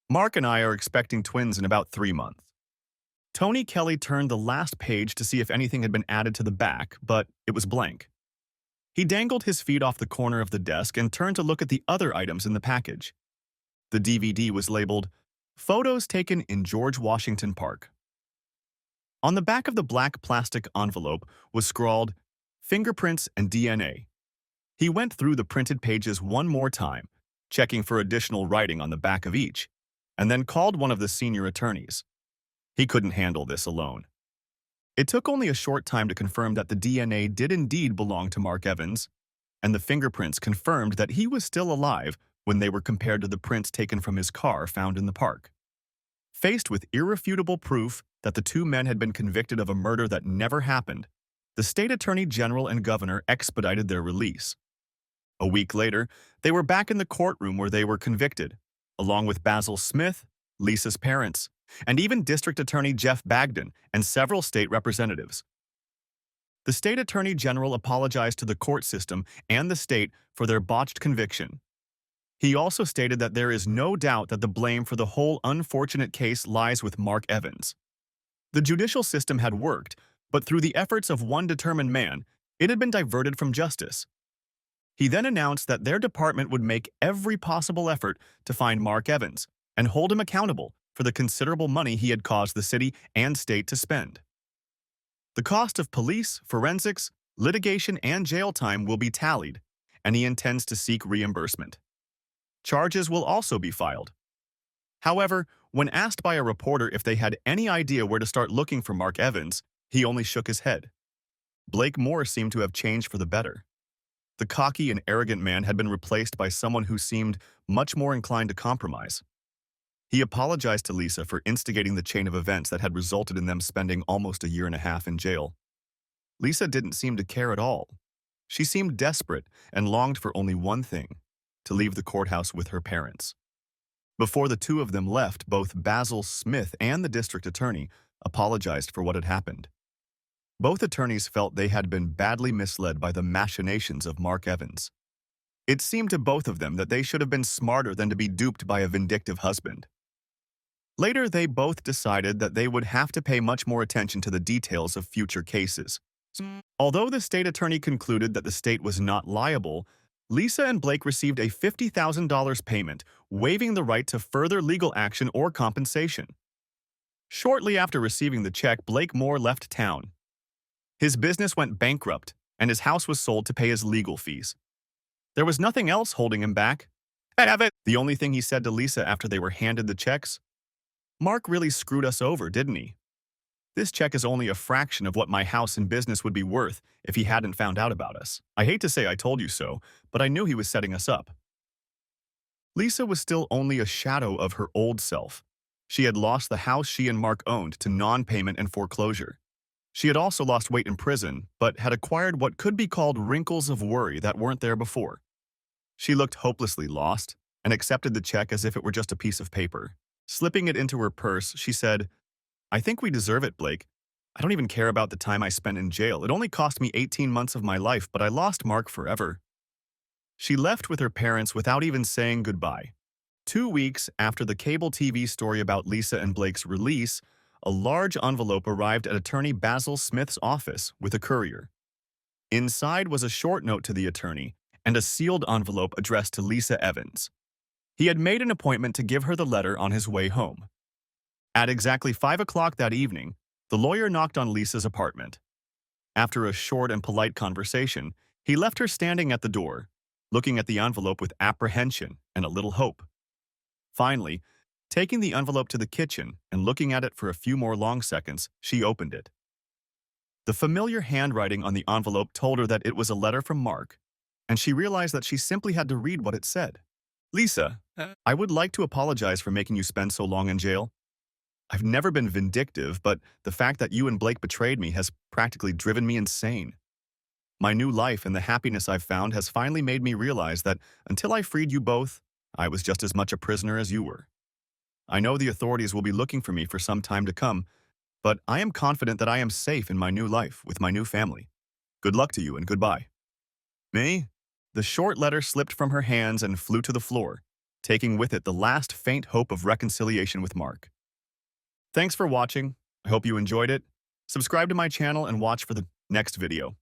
Mark and I are expecting twins in about 3 months. Tony Kelly turned the last page to see if anything had been added to the back, but it was blank. He dangled his feet off the corner of the desk and turned to look at the other items in the package. The DVD was labeled, "Photos taken in George Washington Park." On the back of the black plastic envelope was scrawled, "Fingerprints and DNA." He went through the printed pages one more time, checking for additional writing on the back of each, and then called one of the senior attorneys. He couldn't handle this alone. It took only a short time to confirm that the DNA did indeed belong to Mark Evans, and the fingerprints confirmed that he was still alive when they were compared to the prints taken from his car found in the park. Faced with irrefutable proof that the two men had been convicted of a murder that never happened, the state attorney general and governor expedited their release. A week later, they were back in the courtroom where they were convicted, along with Basil Smith, Lisa's parents, and even District Attorney Jeff Bagden and several state representatives. The state attorney general apologized to the court system and the state for their botched conviction. He also stated that there is no doubt that the blame for the whole unfortunate case lies with Mark Evans. The judicial system had worked, but through the efforts of one determined man, it had been diverted from justice. He then announced that their department would make every possible effort to find Mark Evans and hold him accountable for the considerable money he had caused the city and state to spend. The cost of police, forensics, litigation, and jail time will be tallied, and he intends to seek reimbursement. Charges will also be filed. However, when asked by a reporter if they had any idea where to start looking for Mark Evans, he only shook his head. Blake Moore seemed to have changed for the better. The cocky and arrogant man had been replaced by someone who seemed much more inclined to compromise. He apologized to Lisa for instigating the chain of events that had resulted in them spending almost a year and a half in jail. Lisa didn't seem to care at all. She seemed desperate and longed for only one thing: to leave the courthouse with her parents. Before the two of them left, both Basil Smith and the district attorney apologized for what had happened. Both attorneys felt they had been badly misled by the machinations of Mark Evans. It seemed to both of them that they should have been smarter than to be duped by a vindictive husband. Later, they both decided that they would have to pay much more attention to the details of future cases. Although the state attorney concluded that the state was not liable, Lisa and Blake received a $50,000 payment, waiving the right to further legal action or compensation. Shortly after receiving the check, Blake Moore left town. His business went bankrupt, and his house was sold to pay his legal fees. There was nothing else holding him back. "I have it." The only thing he said to Lisa after they were handed the checks: "Mark really screwed us over, didn't he? This check is only a fraction of what my house and business would be worth if he hadn't found out about us. I hate to say I told you so, but I knew he was setting us up." Lisa was still only a shadow of her old self. She had lost the house she and Mark owned to non-payment and foreclosure. She had also lost weight in prison, but had acquired what could be called wrinkles of worry that weren't there before. She looked hopelessly lost and accepted the check as if it were just a piece of paper. Slipping it into her purse, she said, "I think we deserve it, Blake. I don't even care about the time I spent in jail. It only cost me 18 months of my life, but I lost Mark forever." She left with her parents without even saying goodbye. 2 weeks after the cable TV story about Lisa and Blake's release, a large envelope arrived at attorney Basil Smith's office with a courier. Inside was a short note to the attorney and a sealed envelope addressed to Lisa Evans. He had made an appointment to give her the letter on his way home. At exactly 5 o'clock that evening, the lawyer knocked on Lisa's apartment. After a short and polite conversation, he left her standing at the door, looking at the envelope with apprehension and a little hope. Finally, taking the envelope to the kitchen and looking at it for a few more long seconds, she opened it. The familiar handwriting on the envelope told her that it was a letter from Mark, and she realized that she simply had to read what it said. "Lisa, I would like to apologize for making you spend so long in jail. I've never been vindictive, but the fact that you and Blake betrayed me has practically driven me insane. My new life and the happiness I've found has finally made me realize that until I freed you both, I was just as much a prisoner as you were. I know the authorities will be looking for me for some time to come, but I am confident that I am safe in my new life with my new family. Good luck to you and goodbye." Me? The short letter slipped from her hands and flew to the floor, taking with it the last faint hope of reconciliation with Mark. Thanks for watching. I hope you enjoyed it. Subscribe to my channel and watch for the next video.